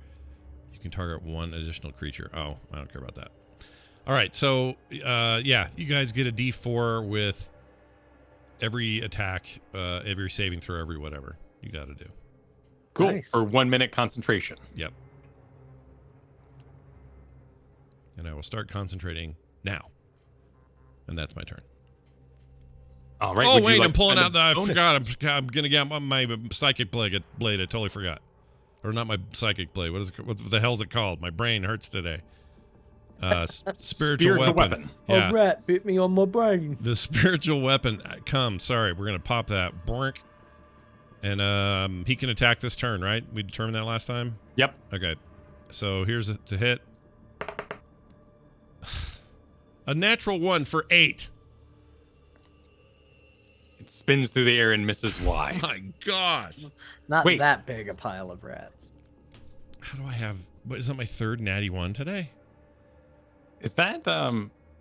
[SPEAKER 1] You can target 1 additional creature. Oh, I don't care about that. All right. So yeah, you guys get a d4 with every attack, every saving throw, every whatever you got to do.
[SPEAKER 2] Cool.
[SPEAKER 3] Nice.
[SPEAKER 2] For 1 minute concentration.
[SPEAKER 1] Yep. And I will start concentrating now. And that's my turn.
[SPEAKER 2] All right.
[SPEAKER 1] Oh,
[SPEAKER 2] would you
[SPEAKER 1] wait,
[SPEAKER 2] like
[SPEAKER 1] I'm
[SPEAKER 2] to
[SPEAKER 1] pulling
[SPEAKER 2] spend
[SPEAKER 1] out
[SPEAKER 2] a
[SPEAKER 1] the. I
[SPEAKER 2] bonus-
[SPEAKER 1] forgot. I'm going to get my psychic blade. I totally forgot. Or not my psychic blade. What the hell's it called? My brain hurts today. Spiritual weapon. Yeah.
[SPEAKER 3] A rat bit me on my brain.
[SPEAKER 1] The spiritual weapon. Sorry, we're going to pop that. Bork. And he can attack this turn, right? We determined that last time?
[SPEAKER 2] Yep.
[SPEAKER 1] Okay. So here's to hit. A natural 1 for 8.
[SPEAKER 2] It spins through the air and misses Y.
[SPEAKER 1] My gosh.
[SPEAKER 3] Not
[SPEAKER 2] Wait.
[SPEAKER 3] that big a pile of rats.
[SPEAKER 1] How do I have... What, is that my third natty 1 today?
[SPEAKER 2] Is that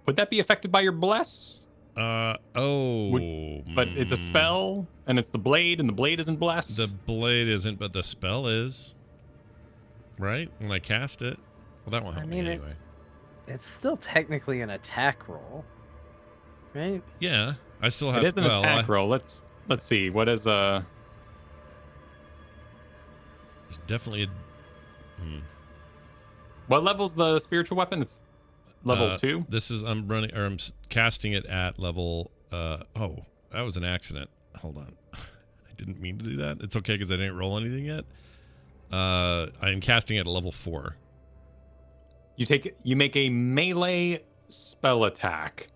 [SPEAKER 2] would that be affected by your bless?
[SPEAKER 1] But
[SPEAKER 2] it's a spell, and it's the blade, and the blade isn't blessed.
[SPEAKER 1] The blade isn't, but the spell is. Right? When I cast it. Well, that won't help me anyway.
[SPEAKER 3] It's still technically an attack roll, right?
[SPEAKER 1] Yeah, I still have.
[SPEAKER 2] It is an attack roll. Let's see. What is
[SPEAKER 1] There's definitely a.
[SPEAKER 2] What level's the spiritual weapon? It's level 2.
[SPEAKER 1] This is I'm casting it at level. Oh, that was an accident. Hold on, I didn't mean to do that. It's okay because I didn't roll anything yet. I am casting it at level 4.
[SPEAKER 2] You make a melee spell attack.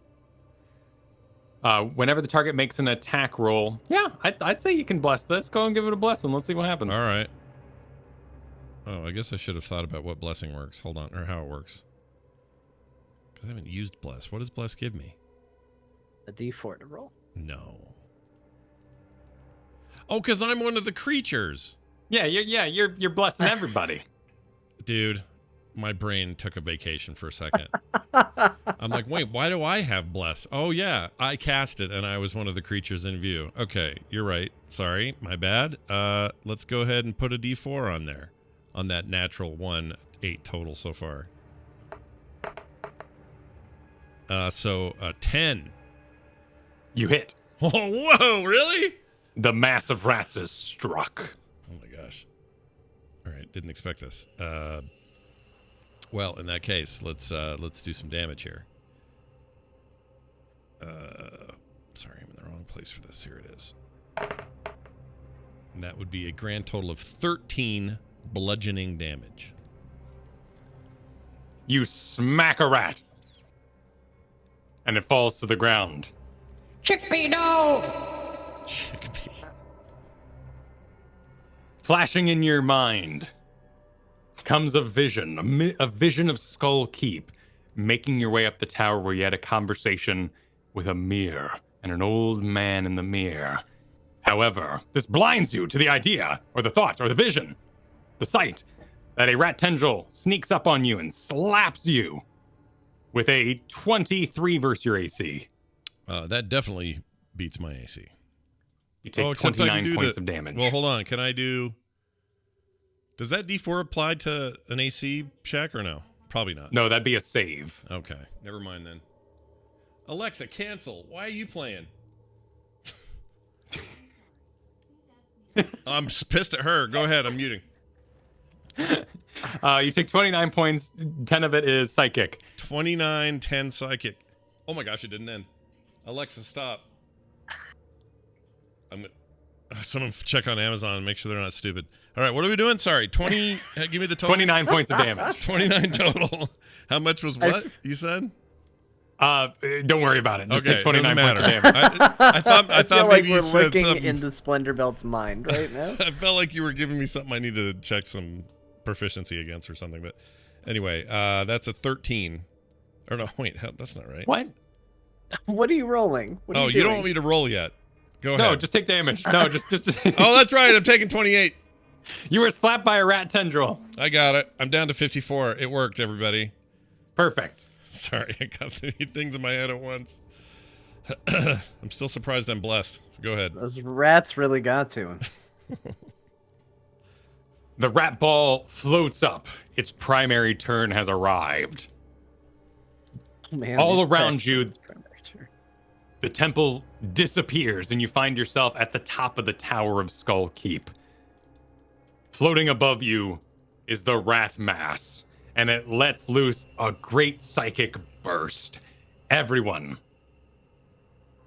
[SPEAKER 2] Whenever the target makes an attack roll, yeah, I'd say you can bless this. Go and give it a bless and let's see what happens.
[SPEAKER 1] All right. Oh, I guess I should have thought about what blessing works. Hold on, or how it works. Because I haven't used bless. What does bless give me?
[SPEAKER 3] A D4 to roll.
[SPEAKER 1] No. Oh, because I'm one of the creatures.
[SPEAKER 2] You're blessing everybody.
[SPEAKER 1] Dude, my brain took a vacation for a second. I'm like, wait, why do I have bless? Oh, yeah, I cast it, and I was one of the creatures in view. Okay, you're right. Sorry, my bad. Let's go ahead and put a D4 on there. On that natural 1, 8 total so far. So 10.
[SPEAKER 2] You hit.
[SPEAKER 1] Oh, whoa, really?
[SPEAKER 2] The mass of rats is struck.
[SPEAKER 1] Oh my gosh. All right, didn't expect this. Well, in that case, let's do some damage here. Sorry, I'm in the wrong place for this. Here it is. And that would be a grand total of 13 bludgeoning damage.
[SPEAKER 2] You smack a rat, and it falls to the ground.
[SPEAKER 7] Chickpea, no!
[SPEAKER 1] Chickpea.
[SPEAKER 2] Flashing in your mind comes a vision, a vision of Skull Keep, making your way up the tower where you had a conversation with a mirror and an old man in the mirror. However, this blinds you to the idea, or the thought, or the vision, the sight, that a rat tendril sneaks up on you and slaps you with a 23 versus your AC.
[SPEAKER 1] That definitely beats my AC.
[SPEAKER 2] You take
[SPEAKER 1] except I can
[SPEAKER 2] 29
[SPEAKER 1] do
[SPEAKER 2] points of damage.
[SPEAKER 1] Well, hold on. Can I do... Does that D4 apply to an AC check or no? Probably not.
[SPEAKER 2] No, that'd be a save.
[SPEAKER 1] Okay. Never mind then. Alexa, cancel. Why are you playing? I'm pissed at her. Go ahead. I'm muting.
[SPEAKER 2] You take 29 points. 10 of it is psychic.
[SPEAKER 1] 29, 10 psychic. Oh my gosh, it didn't end. Alexa, stop. Someone check on Amazon and make sure they're not stupid. All right, what are we doing? Sorry, 20. Give me the total.
[SPEAKER 2] 29 points of damage.
[SPEAKER 1] 29 total. How much was what you said?
[SPEAKER 2] Don't worry about it. Just
[SPEAKER 1] Okay,
[SPEAKER 2] take 29
[SPEAKER 1] doesn't
[SPEAKER 2] points
[SPEAKER 1] matter.
[SPEAKER 2] of damage.
[SPEAKER 1] I thought
[SPEAKER 3] feel
[SPEAKER 1] maybe
[SPEAKER 3] like
[SPEAKER 1] you
[SPEAKER 3] we're
[SPEAKER 1] said
[SPEAKER 3] looking
[SPEAKER 1] something.
[SPEAKER 3] into Splendor Belt's mind right now.
[SPEAKER 1] I felt like you were giving me something I needed to check some proficiency against or something. But anyway, that's a 13. Or no, wait, that's not right.
[SPEAKER 2] What?
[SPEAKER 3] What are you rolling? What are
[SPEAKER 1] Oh, you don't want me to roll yet. Go ahead.
[SPEAKER 2] No, just take damage. No, just.
[SPEAKER 1] Oh, that's right. I'm taking 28.
[SPEAKER 2] You were slapped by a rat tendril.
[SPEAKER 1] I got it. I'm down to 54. It worked, everybody.
[SPEAKER 2] Perfect.
[SPEAKER 1] Sorry, I got 3 things in my head at once. I'm still surprised I'm blessed. Go ahead.
[SPEAKER 3] Those rats really got to him.
[SPEAKER 2] The rat ball floats up. Its primary turn has arrived.
[SPEAKER 3] Oh, man,
[SPEAKER 2] All
[SPEAKER 3] these
[SPEAKER 2] around
[SPEAKER 3] rats-
[SPEAKER 2] you, the temple disappears, and you find yourself at the top of the Tower of Skull Keep. Floating above you is the rat mass, and it lets loose a great psychic burst. Everyone,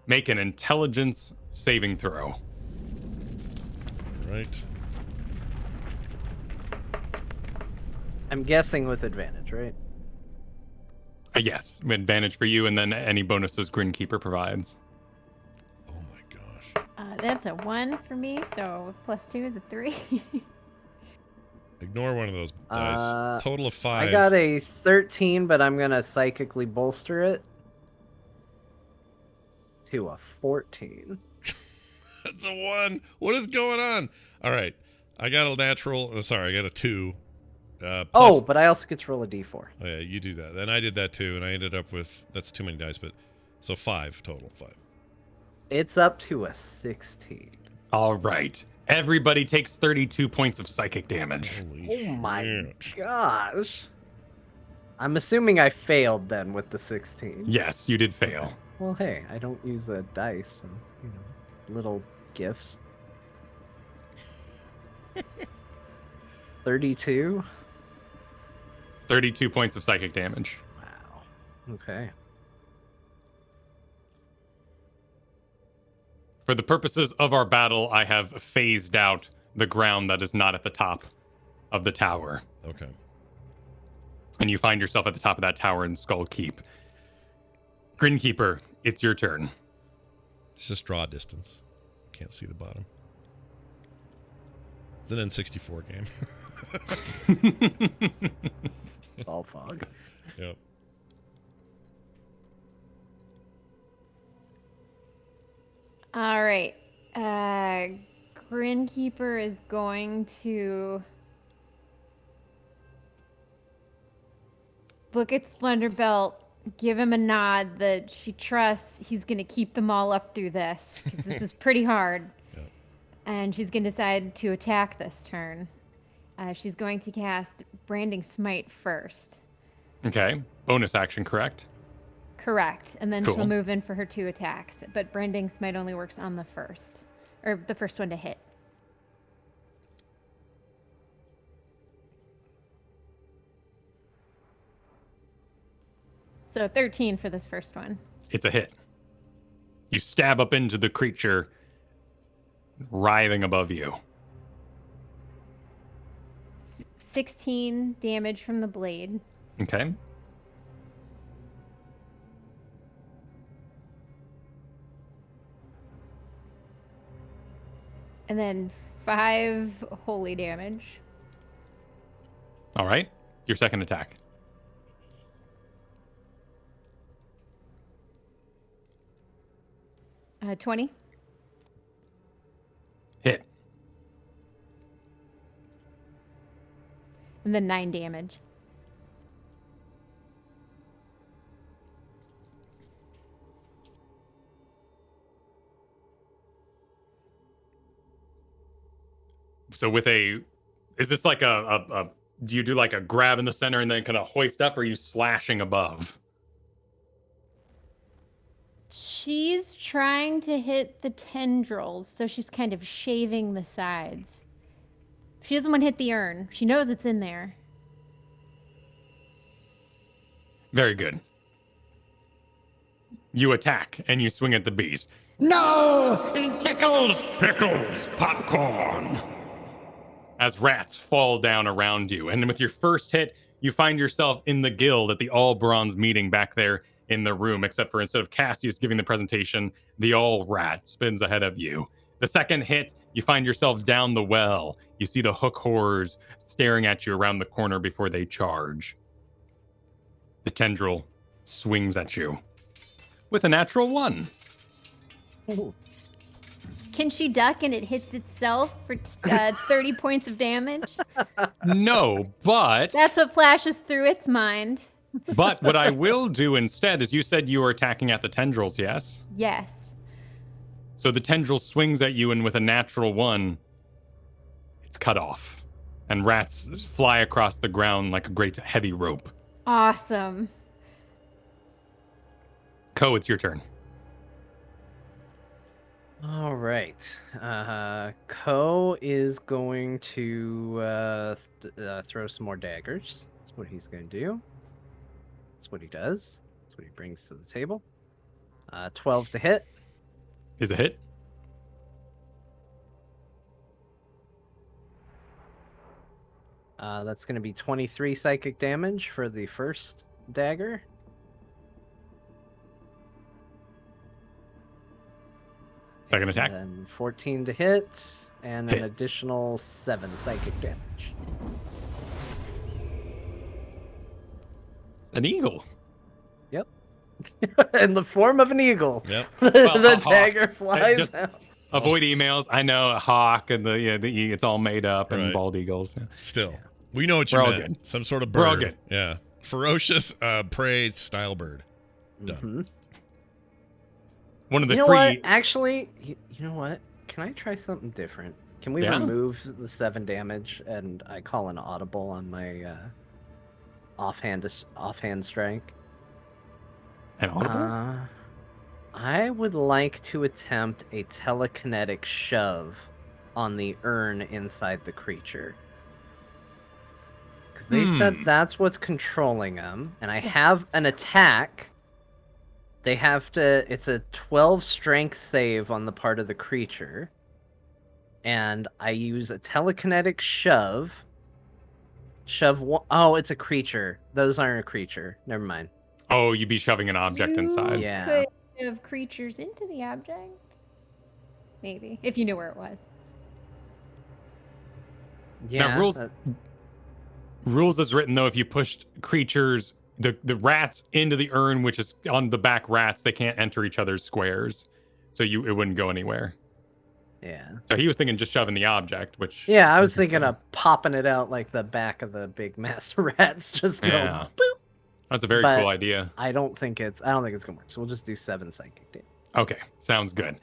[SPEAKER 2] Make an intelligence saving throw.
[SPEAKER 1] Right.
[SPEAKER 3] I'm guessing with advantage, right?
[SPEAKER 2] Yes, advantage for you, and then any bonuses Grinkeeper provides.
[SPEAKER 1] Oh my gosh.
[SPEAKER 4] That's a 1 for me, so +2 is a 3.
[SPEAKER 1] Ignore one of those dice. Total of 5.
[SPEAKER 3] I got a 13, but I'm gonna psychically bolster it to a 14.
[SPEAKER 1] That's a 1. What is going on? All right. I got a natural. Sorry, I got a 2. Plus,
[SPEAKER 3] But I also get to roll a d4.
[SPEAKER 1] Oh, yeah, you do that. Then I did that too, and I ended up with, that's too many dice, but so 5 total. 5.
[SPEAKER 3] It's up to a 16.
[SPEAKER 2] All right. Everybody takes 32 points of psychic damage.
[SPEAKER 1] Holy
[SPEAKER 3] Oh my
[SPEAKER 1] shit.
[SPEAKER 3] gosh. I'm assuming I failed then with the 16.
[SPEAKER 2] Yes, you did fail.
[SPEAKER 3] Well, hey, I don't use a dice, so, little gifts. 32?
[SPEAKER 2] 32 points of psychic damage.
[SPEAKER 3] Wow. Okay.
[SPEAKER 2] For the purposes of our battle, I have phased out the ground that is not at the top of the tower.
[SPEAKER 1] Okay.
[SPEAKER 2] And you find yourself at the top of that tower in Skull Keep. Grinkeeper, it's your turn.
[SPEAKER 1] It's just draw distance. Can't see the bottom. It's an N64 game.
[SPEAKER 3] All fog.
[SPEAKER 1] Yep.
[SPEAKER 4] All right. Grinkeeper is going to look at Splendor Belt, give him a nod that she trusts he's going to keep them all up through this, 'cause this is pretty hard.
[SPEAKER 1] Yep.
[SPEAKER 4] And she's going to decide to attack this turn. She's going to cast Branding Smite first.
[SPEAKER 2] Okay. Bonus action, correct?
[SPEAKER 4] Correct. And then
[SPEAKER 2] Cool.
[SPEAKER 4] she'll move in for her 2 attacks. But Branding Smite only works on the first. Or the first one to hit. So 13 for this first one.
[SPEAKER 2] It's a hit. You stab up into the creature writhing above you.
[SPEAKER 4] 16 damage from the blade.
[SPEAKER 2] Okay.
[SPEAKER 4] And then 5 holy damage.
[SPEAKER 2] All right. Your second attack.
[SPEAKER 4] Uh, 20.
[SPEAKER 2] Hit.
[SPEAKER 4] And then 9 damage.
[SPEAKER 2] So with a, is this like a do you do like a grab in the center and then kind of hoist up, or are you slashing above?
[SPEAKER 4] She's trying to hit the tendrils, so she's kind of shaving the sides. She doesn't want to hit the urn. She knows it's in there.
[SPEAKER 2] Very good. You attack and you swing at the beast.
[SPEAKER 5] No! It tickles! Pickles! Popcorn!
[SPEAKER 2] As rats fall down around you. And with your first hit, you find yourself in the guild at the All Bronze meeting back there in the room, except for instead of Cassius giving the presentation, the All Rat spins ahead of you. The second hit, you find yourself down the well. You see the hook horrors staring at you around the corner before they charge. The tendril swings at you with a natural 1.
[SPEAKER 4] Can she duck and it hits itself for 30 points of damage?
[SPEAKER 2] No, but
[SPEAKER 4] That's what flashes through its mind.
[SPEAKER 2] but what I will do instead is, you said you were attacking at the tendrils, yes?
[SPEAKER 4] Yes.
[SPEAKER 2] So the tendril swings at you, and with a natural 1, it's cut off. And rats fly across the ground like a great heavy rope.
[SPEAKER 4] Awesome.
[SPEAKER 2] Ko, it's your turn.
[SPEAKER 3] All right. Ko is going to throw some more daggers. That's what he's going to do. That's what he does. That's what he brings to the table. 12 to hit.
[SPEAKER 2] is a hit.
[SPEAKER 3] That's going to be 23 psychic damage for the first dagger.
[SPEAKER 2] Second attack.
[SPEAKER 3] And 14 to hit, and
[SPEAKER 2] Hit.
[SPEAKER 3] an additional 7 psychic damage.
[SPEAKER 2] An eagle.
[SPEAKER 3] Yep. In the form of an eagle.
[SPEAKER 1] Yep.
[SPEAKER 3] The
[SPEAKER 2] a hawk.
[SPEAKER 3] dagger flies
[SPEAKER 2] Just-
[SPEAKER 3] out.
[SPEAKER 2] Avoid emails. I know a hawk and it's all made up and
[SPEAKER 1] Right.
[SPEAKER 2] bald eagles.
[SPEAKER 1] Still, we know what you
[SPEAKER 2] We're all
[SPEAKER 1] meant.
[SPEAKER 2] good.
[SPEAKER 1] Some sort of bird.
[SPEAKER 2] We're all good.
[SPEAKER 1] Yeah, ferocious prey style bird. Done.
[SPEAKER 3] Mhm.
[SPEAKER 2] One of the
[SPEAKER 3] You know
[SPEAKER 2] free.
[SPEAKER 3] what? Actually, you know what? Can I try something different? Can we
[SPEAKER 2] Yeah.
[SPEAKER 3] remove the 7 damage and I call an audible on my offhand strike?
[SPEAKER 2] An audible?
[SPEAKER 3] I would like to attempt a telekinetic shove on the urn inside the creature. Because they said that's what's controlling them, and I have an attack. They have to. It's a 12 strength save on the part of the creature. And I use a telekinetic shove. Oh, it's a creature. Those aren't a creature. Never mind.
[SPEAKER 2] Oh, you'd be shoving an object inside.
[SPEAKER 3] Yeah.
[SPEAKER 4] Could have creatures into the object. Maybe. If you knew where it was.
[SPEAKER 3] Yeah.
[SPEAKER 2] Rules as written though, if you pushed creatures, the rats into the urn, which is on the back rats, they can't enter each other's squares, so it wouldn't go anywhere.
[SPEAKER 3] Yeah.
[SPEAKER 2] So he was thinking just shoving the object, which
[SPEAKER 3] Yeah, I was thinking of popping it out like the back of the big mass rats, just go
[SPEAKER 2] Yeah.
[SPEAKER 3] boop.
[SPEAKER 2] That's a very
[SPEAKER 3] But-
[SPEAKER 2] cool idea.
[SPEAKER 3] I don't think it's gonna work. So we'll just do 7 psychic damage.
[SPEAKER 2] Okay, sounds good.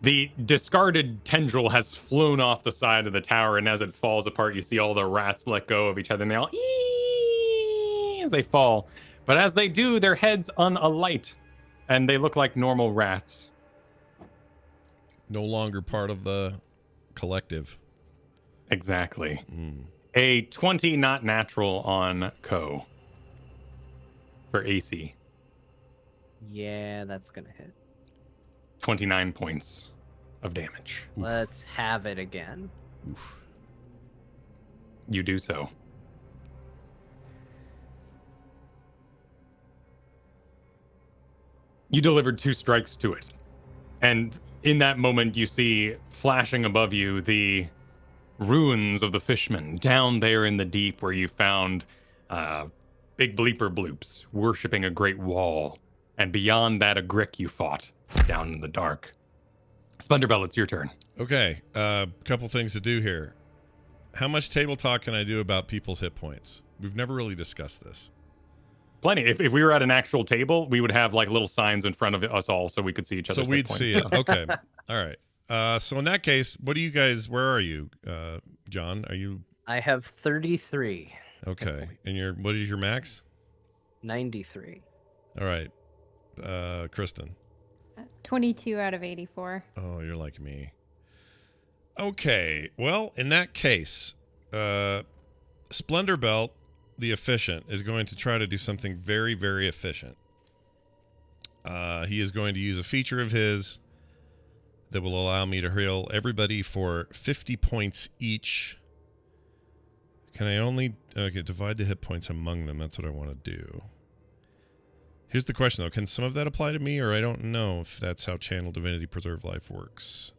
[SPEAKER 2] The discarded tendril has flown off the side of the tower, and as it falls apart, you see all the rats let go of each other, and they all as they fall. But as they do, their heads unalight, and they look like normal rats.
[SPEAKER 1] No longer part of the collective.
[SPEAKER 2] Exactly. A 20 not natural on Ko for AC.
[SPEAKER 3] Yeah, that's gonna hit.
[SPEAKER 2] 29 points of damage.
[SPEAKER 3] Let's have it again.
[SPEAKER 1] Oof.
[SPEAKER 2] You do so. You delivered 2 strikes to it. And in that moment, you see flashing above you the ruins of the fishmen down there in the deep where you found big bleeper bloops worshipping a great wall. And beyond that, a grick you fought down in the dark. Splendorbell, it's your turn.
[SPEAKER 1] Okay, couple things to do here. How much table talk can I do about people's hit points? We've never really discussed this.
[SPEAKER 2] Plenty. If we were at an actual table, we would have like little signs in front of us all so we could see each other.
[SPEAKER 1] So we'd see it. Okay. All right. So in that case, what do you guys, where are you, John? Are you,
[SPEAKER 3] I have 33.
[SPEAKER 1] okay. And what is your max?
[SPEAKER 3] 93.
[SPEAKER 1] All right. Kristen.
[SPEAKER 4] 22 out of 84.
[SPEAKER 1] Oh, you're like me. Okay. Well, in that case, Splendor Belt, the efficient, is going to try to do something very, very efficient. He is going to use a feature of his that will allow me to heal everybody for 50 points each. Can I only... Okay, divide the hit points among them. That's what I want to do. Here's the question, though. Can some of that apply to me, or I don't know if that's how Channel Divinity Preserve Life works.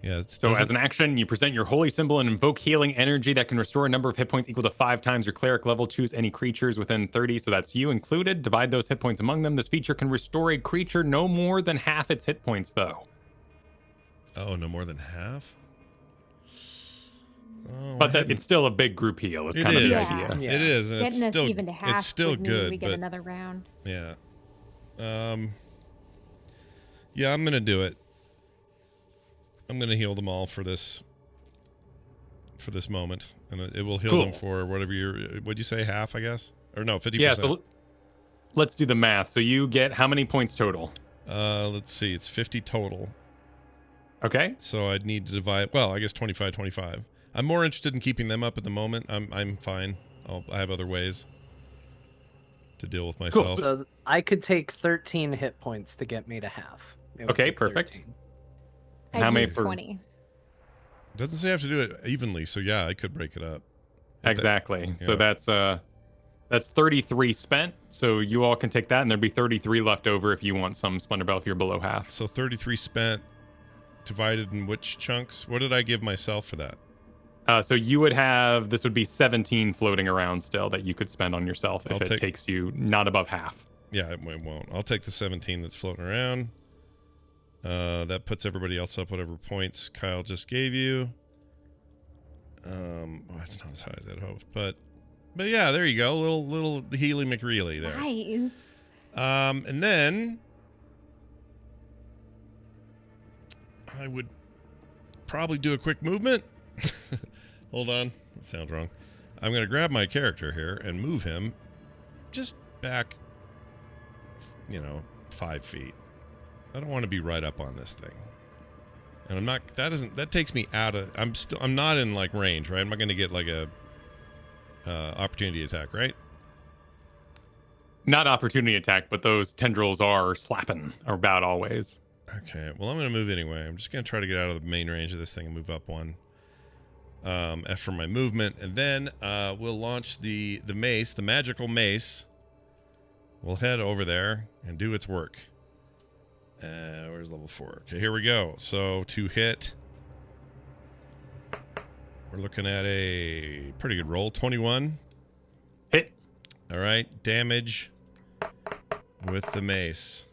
[SPEAKER 1] Yeah, it's
[SPEAKER 2] So as an action, you present your holy symbol and invoke healing energy that can restore a number of hit points equal to 5 times your cleric level. Choose any creatures within 30, so that's you included. Divide those hit points among them. This feature can restore a creature no more than half its hit points, though.
[SPEAKER 1] Oh, no more than half? Oh,
[SPEAKER 2] But it's still a big group heal. Is
[SPEAKER 1] It
[SPEAKER 2] kind of the
[SPEAKER 1] is.
[SPEAKER 2] idea.
[SPEAKER 3] Yeah.
[SPEAKER 1] It is, and it's
[SPEAKER 4] Getting us
[SPEAKER 1] still
[SPEAKER 4] even to half.
[SPEAKER 1] it's still
[SPEAKER 4] would mean
[SPEAKER 1] good.
[SPEAKER 4] We get
[SPEAKER 1] but
[SPEAKER 4] another round.
[SPEAKER 1] yeah, yeah, I'm gonna do it. I'm gonna heal them all for this moment, and it will heal them
[SPEAKER 2] Cool.
[SPEAKER 1] for whatever what'd you say, half? I guess, or no, 50%.
[SPEAKER 2] Yeah, so let's do the math. So you get how many points total?
[SPEAKER 1] Let's see, it's 50 total.
[SPEAKER 2] Okay.
[SPEAKER 1] So I'd need to divide. Well, I guess 25. I'm more interested in keeping them up at the moment. I'm fine. I have other ways. to deal with myself.
[SPEAKER 3] So I could take 13 hit points to get me to half. It would
[SPEAKER 2] Okay,
[SPEAKER 3] take
[SPEAKER 2] perfect.
[SPEAKER 3] 13.
[SPEAKER 4] I
[SPEAKER 2] How many
[SPEAKER 4] did
[SPEAKER 2] for-
[SPEAKER 4] 20.
[SPEAKER 1] Doesn't say I have to do it evenly, so yeah, I could break it up. If
[SPEAKER 2] Exactly.
[SPEAKER 1] yeah.
[SPEAKER 2] So that's 33 spent. So you all can take that, and there'd be 33 left over if you want some Splendor Bell if you're below half.
[SPEAKER 1] So 33 spent, divided in which chunks? What did I give myself for that?
[SPEAKER 2] So you would have, this would be 17 floating around still that you could spend on yourself if it takes you not above half.
[SPEAKER 1] Yeah, it won't. I'll take the 17 that's floating around. That puts everybody else up whatever points Kyle just gave you. Well, that's not as high as I'd hoped, but yeah, there you go. Little Healy McReely there.
[SPEAKER 4] Nice.
[SPEAKER 1] And then I would probably do a quick movement. Hold on, that sounds wrong. I'm gonna grab my character here and move him just back, 5 feet. I don't want to be right up on this thing. And I'm not, that takes me out of, I'm not in like range, right? I'm not going to get like a opportunity attack, right?
[SPEAKER 2] Not opportunity attack, but those tendrils are slapping about always.
[SPEAKER 1] Okay, well, I'm going to move anyway. I'm just going to try to get out of the main range of this thing and move up one. F for my movement. And then we'll launch the mace, the magical mace. We'll head over there and do its work. Where's level 4? Okay, here we go. So to hit, we're looking at a pretty good roll. 21.
[SPEAKER 2] Hit.
[SPEAKER 1] All right, damage with the mace.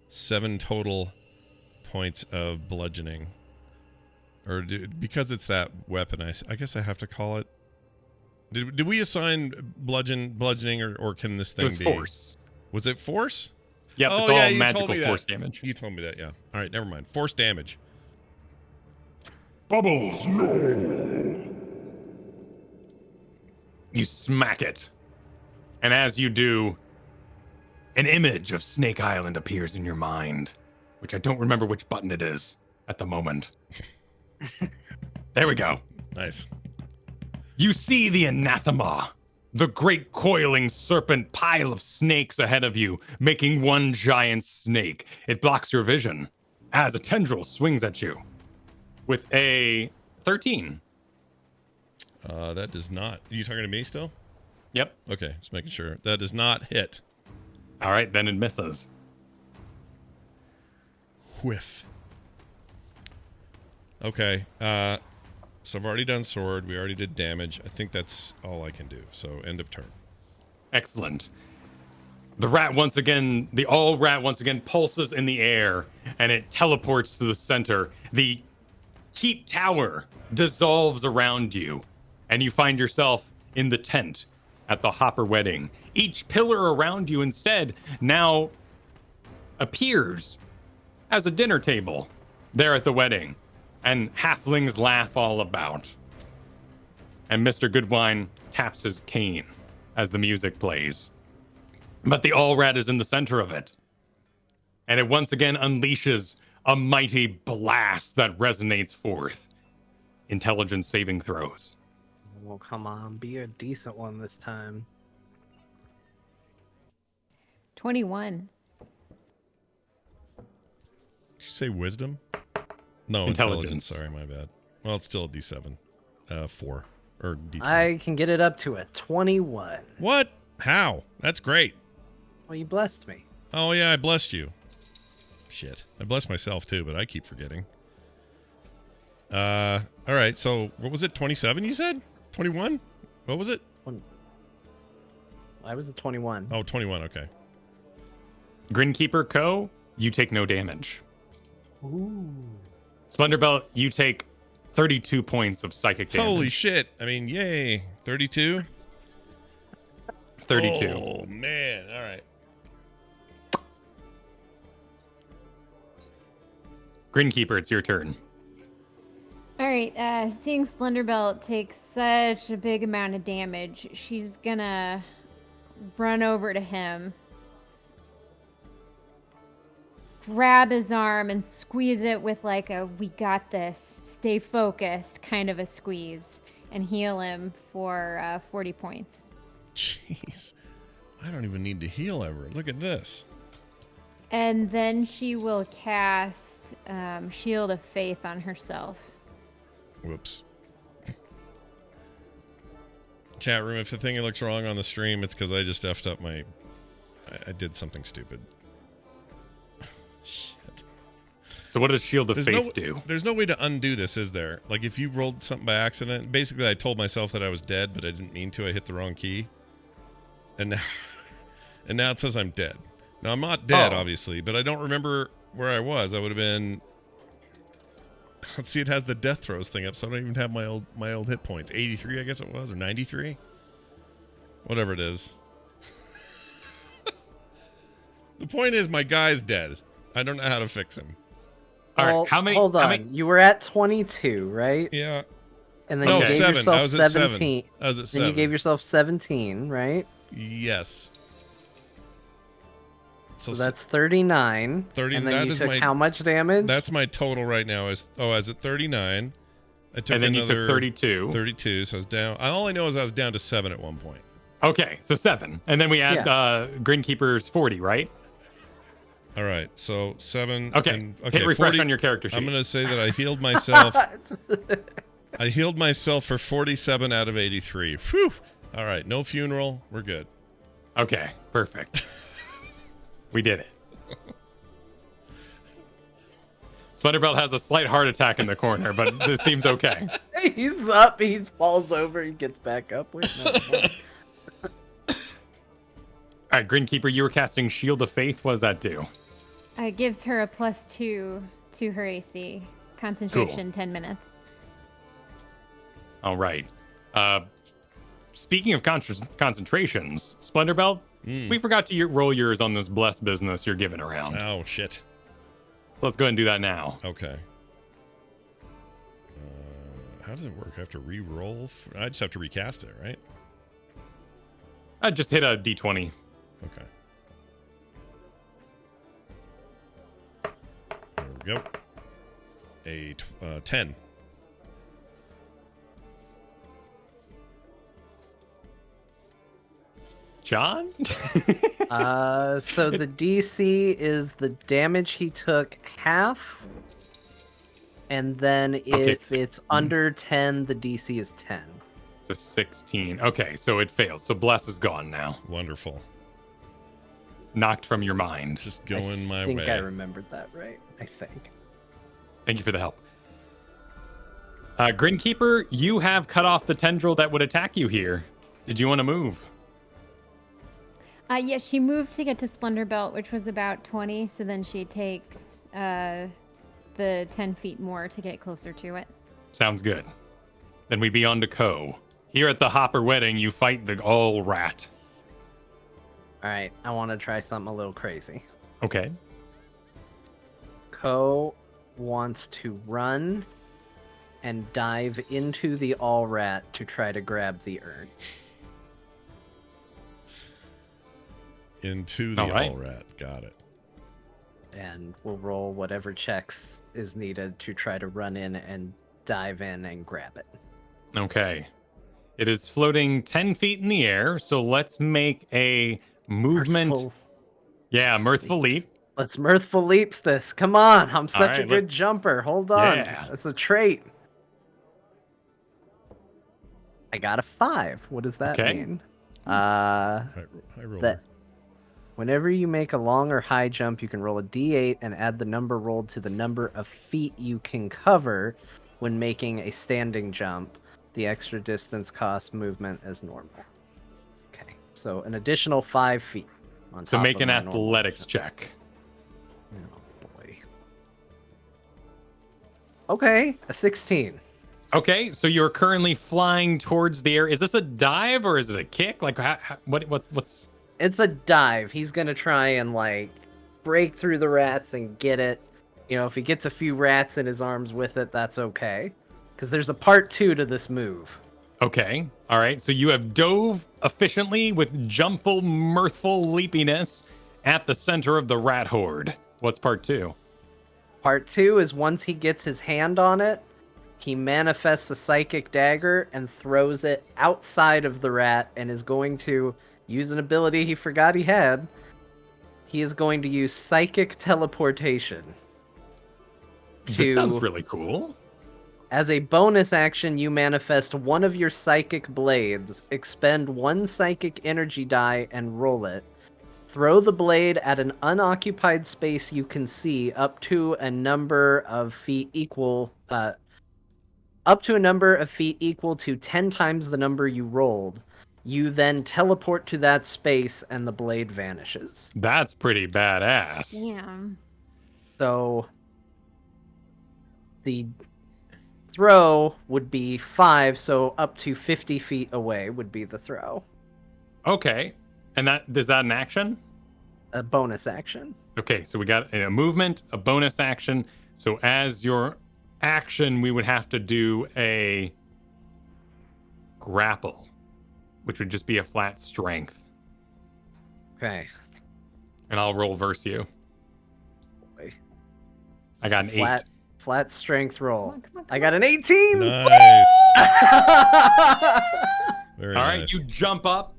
[SPEAKER 1] 7 total points of bludgeoning. Or because it's that weapon, I guess I have to call it. Did we assign bludgeoning or can this thing
[SPEAKER 2] It was force.
[SPEAKER 1] Was it force?
[SPEAKER 2] Yep,
[SPEAKER 1] Oh,
[SPEAKER 2] it's all
[SPEAKER 1] yeah, you
[SPEAKER 2] magical
[SPEAKER 1] told me that.
[SPEAKER 2] force damage.
[SPEAKER 1] You told me that, yeah. All right, never mind. Force damage.
[SPEAKER 5] Bubbles, no.
[SPEAKER 2] You smack it. And as you do, an image of Snake Island appears in your mind, which I don't remember which button it is at the moment. There we go.
[SPEAKER 1] Nice.
[SPEAKER 2] You see the anathema, the great coiling serpent pile of snakes ahead of you, making one giant snake. It blocks your vision as a tendril swings at you with a 13.
[SPEAKER 1] That does not. Are you talking to me still?
[SPEAKER 2] Yep.
[SPEAKER 1] Okay, just making sure. That does not hit.
[SPEAKER 2] All right, then it misses.
[SPEAKER 1] Whiff. Okay. So I've already done sword. We already did damage. I think that's all I can do. So end of turn.
[SPEAKER 2] Excellent. The rat once again, the all rat once again pulses in the air and it teleports to the center. The keep tower dissolves around you and you find yourself in the tent at the Hopper wedding. Each pillar around you instead now appears as a dinner table there at the wedding. And halflings laugh all about. And Mr. Goodwine taps his cane as the music plays. But the All-Rat is in the center of it. And it once again unleashes a mighty blast that resonates forth. Intelligence saving throws.
[SPEAKER 3] Well, come on, be a decent one this time.
[SPEAKER 4] 21.
[SPEAKER 1] Did you say wisdom? No,
[SPEAKER 2] Intelligence.
[SPEAKER 1] Sorry, my bad. Well, it's still a D7. 4. Or D3.
[SPEAKER 3] I can get it up to a 21.
[SPEAKER 1] What? How? That's great.
[SPEAKER 3] Well, you blessed me.
[SPEAKER 1] Oh, yeah, I blessed you. Shit. I blessed myself, too, but I keep forgetting. All right, so what was it? 27, you said? 21? What was it?
[SPEAKER 3] I was a 21.
[SPEAKER 1] Oh, 21, okay.
[SPEAKER 2] Grinkeeper Co., you take no damage.
[SPEAKER 3] Ooh.
[SPEAKER 2] Splendor Belt, you take 32 points of psychic damage.
[SPEAKER 1] Holy shit. I mean, yay. 32?
[SPEAKER 2] 32.
[SPEAKER 1] Oh, man. All right.
[SPEAKER 2] Grinkeeper, it's your turn.
[SPEAKER 4] All right, seeing Splendor Belt take such a big amount of damage, she's gonna run over to him, grab his arm and squeeze it with like a "we got this, stay focused" kind of a squeeze, and heal him for 40 points.
[SPEAKER 1] Jeez. I don't even need to heal ever. Look at this.
[SPEAKER 4] And then she will cast Shield of Faith on herself.
[SPEAKER 1] Whoops. Chat room, if the thing looks wrong on the stream, it's because I just effed up my... I did something stupid. Shit.
[SPEAKER 2] So what does Shield of Faith do?
[SPEAKER 1] There's no way to undo this, is there? Like, if you rolled something by accident, basically I told myself that I was dead, but I didn't mean to. I hit the wrong key. And now it says I'm dead. Now, I'm not dead, obviously, but I don't remember where I was. I would have been... Let's see, it has the death throws thing up, so I don't even have my old hit points. 83, I guess it was, or 93? Whatever it is. The point is, my guy's dead. I don't know how to fix him.
[SPEAKER 2] All right, how many?
[SPEAKER 3] Hold on.
[SPEAKER 2] How many?
[SPEAKER 3] You were at 22, right?
[SPEAKER 1] Yeah.
[SPEAKER 3] And then
[SPEAKER 1] No,
[SPEAKER 3] you gave
[SPEAKER 1] 7.
[SPEAKER 3] yourself
[SPEAKER 1] I was at
[SPEAKER 3] 17.
[SPEAKER 1] 7. I was at
[SPEAKER 3] Then
[SPEAKER 1] 7.
[SPEAKER 3] you gave yourself 17, right?
[SPEAKER 1] Yes.
[SPEAKER 3] So that's 39.
[SPEAKER 1] 30.
[SPEAKER 3] And then
[SPEAKER 1] that
[SPEAKER 3] you
[SPEAKER 1] is
[SPEAKER 3] took
[SPEAKER 1] my,
[SPEAKER 3] how much damage?
[SPEAKER 1] That's my total right now. I was at 39. I took
[SPEAKER 2] And then you
[SPEAKER 1] another
[SPEAKER 2] took 32.
[SPEAKER 1] 32, so I was down. All I know is I was down to 7 at one point.
[SPEAKER 2] Okay, so 7. And then we add Grinkeeper's 40, right?
[SPEAKER 1] All right, so 7.
[SPEAKER 2] Okay, hit refresh
[SPEAKER 1] 40,
[SPEAKER 2] on your character sheet.
[SPEAKER 1] I'm going to say that I healed myself. I healed myself for 47 out of 83. Whew. All right, no funeral. We're good.
[SPEAKER 2] Okay, perfect. We did it. Splendorbelt has a slight heart attack in the corner, but this seems okay.
[SPEAKER 3] He's up. He falls over. He gets back up. Wait, no.
[SPEAKER 2] All right, Grinkeeper, you were casting Shield of Faith. What does that do?
[SPEAKER 4] It gives her a +2 to her AC. Concentration,
[SPEAKER 2] Cool.
[SPEAKER 4] 10 minutes.
[SPEAKER 2] All right. Speaking of concentrations, Splendorbelt, we forgot to roll yours on this blessed business you're giving around.
[SPEAKER 1] Oh, shit.
[SPEAKER 2] So let's go ahead and do that now.
[SPEAKER 1] Okay. How does it work? I have to re-roll? I just have to recast it, right?
[SPEAKER 2] I just hit a d20.
[SPEAKER 1] Okay. There we go. A 10.
[SPEAKER 2] John?
[SPEAKER 3] So the DC is the damage he took half. And then if it's under 10, the DC is 10.
[SPEAKER 2] It's a 16. Okay, so it fails. So Bless is gone now.
[SPEAKER 1] Wonderful.
[SPEAKER 2] Knocked from your mind.
[SPEAKER 1] Just going my
[SPEAKER 3] I think
[SPEAKER 1] way.
[SPEAKER 3] I remembered that right. I think.
[SPEAKER 2] Thank you for the help. Grinkeeper, you have cut off the tendril that would attack you here. Did you want to move?
[SPEAKER 4] Yeah, she moved to get to Splendorbelt, which was about 20, so then she takes the 10 feet more to get closer to it.
[SPEAKER 2] Sounds good. Then we be on to Co. Here at the Hopper wedding, you fight the all rat.
[SPEAKER 3] All right, I want to try something a little crazy.
[SPEAKER 2] Okay.
[SPEAKER 3] Ko wants to run and dive into the all rat to try to grab the urn.
[SPEAKER 1] Into the all rat. Got it.
[SPEAKER 3] And we'll roll whatever checks is needed to try to run in and dive in and grab it.
[SPEAKER 2] Okay. It is floating 10 feet in the air, so let's make a movement. Mirthful leap.
[SPEAKER 3] Let's mirthful leaps this. Come on, I'm such
[SPEAKER 2] right,
[SPEAKER 3] a good jumper. Hold on.
[SPEAKER 2] Yeah.
[SPEAKER 3] That's a trait. I got a 5. What does that mean?
[SPEAKER 1] High roller.
[SPEAKER 3] That whenever you make a long or high jump, you can roll a d8 and add the number rolled to the number of feet you can cover when making a standing jump. The extra distance costs movement as normal. Okay, so an additional 5 feet.
[SPEAKER 2] So make an athletics check.
[SPEAKER 3] Oh boy. Okay, a 16.
[SPEAKER 2] Okay, so you're currently flying towards the air. Is this a dive or is it a kick? Like, what's?
[SPEAKER 3] It's a dive. He's gonna try and like break through the rats and get it. You know, if he gets a few rats in his arms with it, that's okay. Because there's a part 2 to this move.
[SPEAKER 2] Okay, all right. So you have dove efficiently with jumpful, mirthful leapiness at the center of the rat horde. What's part 2?
[SPEAKER 3] Part 2 is once he gets his hand on it, he manifests a psychic dagger and throws it outside of the rat and is going to use an ability he forgot he had. He is going to use psychic teleportation.
[SPEAKER 2] This sounds really cool.
[SPEAKER 3] As a bonus action, you manifest one of your psychic blades, expend one psychic energy die, and roll it. Throw the blade at an unoccupied space you can see up to a number of feet equal to 10 times the number you rolled. You then teleport to that space and the blade vanishes.
[SPEAKER 2] That's pretty badass.
[SPEAKER 4] Yeah.
[SPEAKER 3] So the throw would be 5, so up to 50 feet away would be the throw.
[SPEAKER 2] Okay. And is that an action?
[SPEAKER 3] A bonus action.
[SPEAKER 2] Okay, so we got a movement, a bonus action. So as your action, we would have to do a grapple, which would just be a flat strength.
[SPEAKER 3] Okay.
[SPEAKER 2] And I'll roll versus you.
[SPEAKER 3] Boy.
[SPEAKER 2] I got an 8.
[SPEAKER 3] Flat strength roll.
[SPEAKER 4] Come on,
[SPEAKER 3] I got an 18.
[SPEAKER 1] Nice. Very
[SPEAKER 2] All right,
[SPEAKER 1] nice.
[SPEAKER 2] you jump up,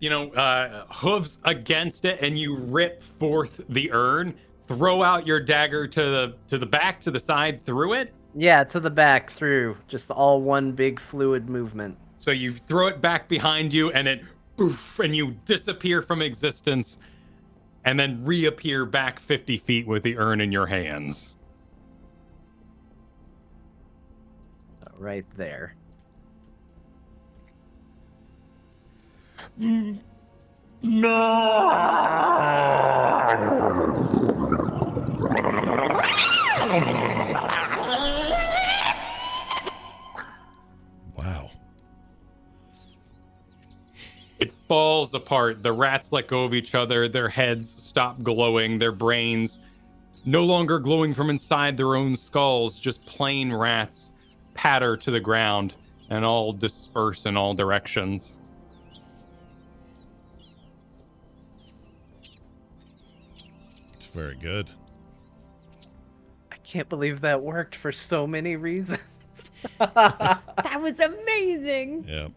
[SPEAKER 2] hooves against it, and you rip forth the urn. Throw out your dagger to the back, to the side, through it.
[SPEAKER 3] Yeah, to the back through. Just all one big fluid movement.
[SPEAKER 2] So you throw it back behind you, and it poof, and you disappear from existence, and then reappear back 50 feet with the urn in your hands.
[SPEAKER 3] Right there.
[SPEAKER 1] Wow.
[SPEAKER 2] It falls apart. The rats let go of each other. Their heads stop glowing. Their brains no longer glowing from inside their own skulls. Just plain rats patter to the ground and all disperse in all directions.
[SPEAKER 1] It's very good.
[SPEAKER 3] I can't believe that worked for so many reasons.
[SPEAKER 4] That was amazing.
[SPEAKER 1] Yeah.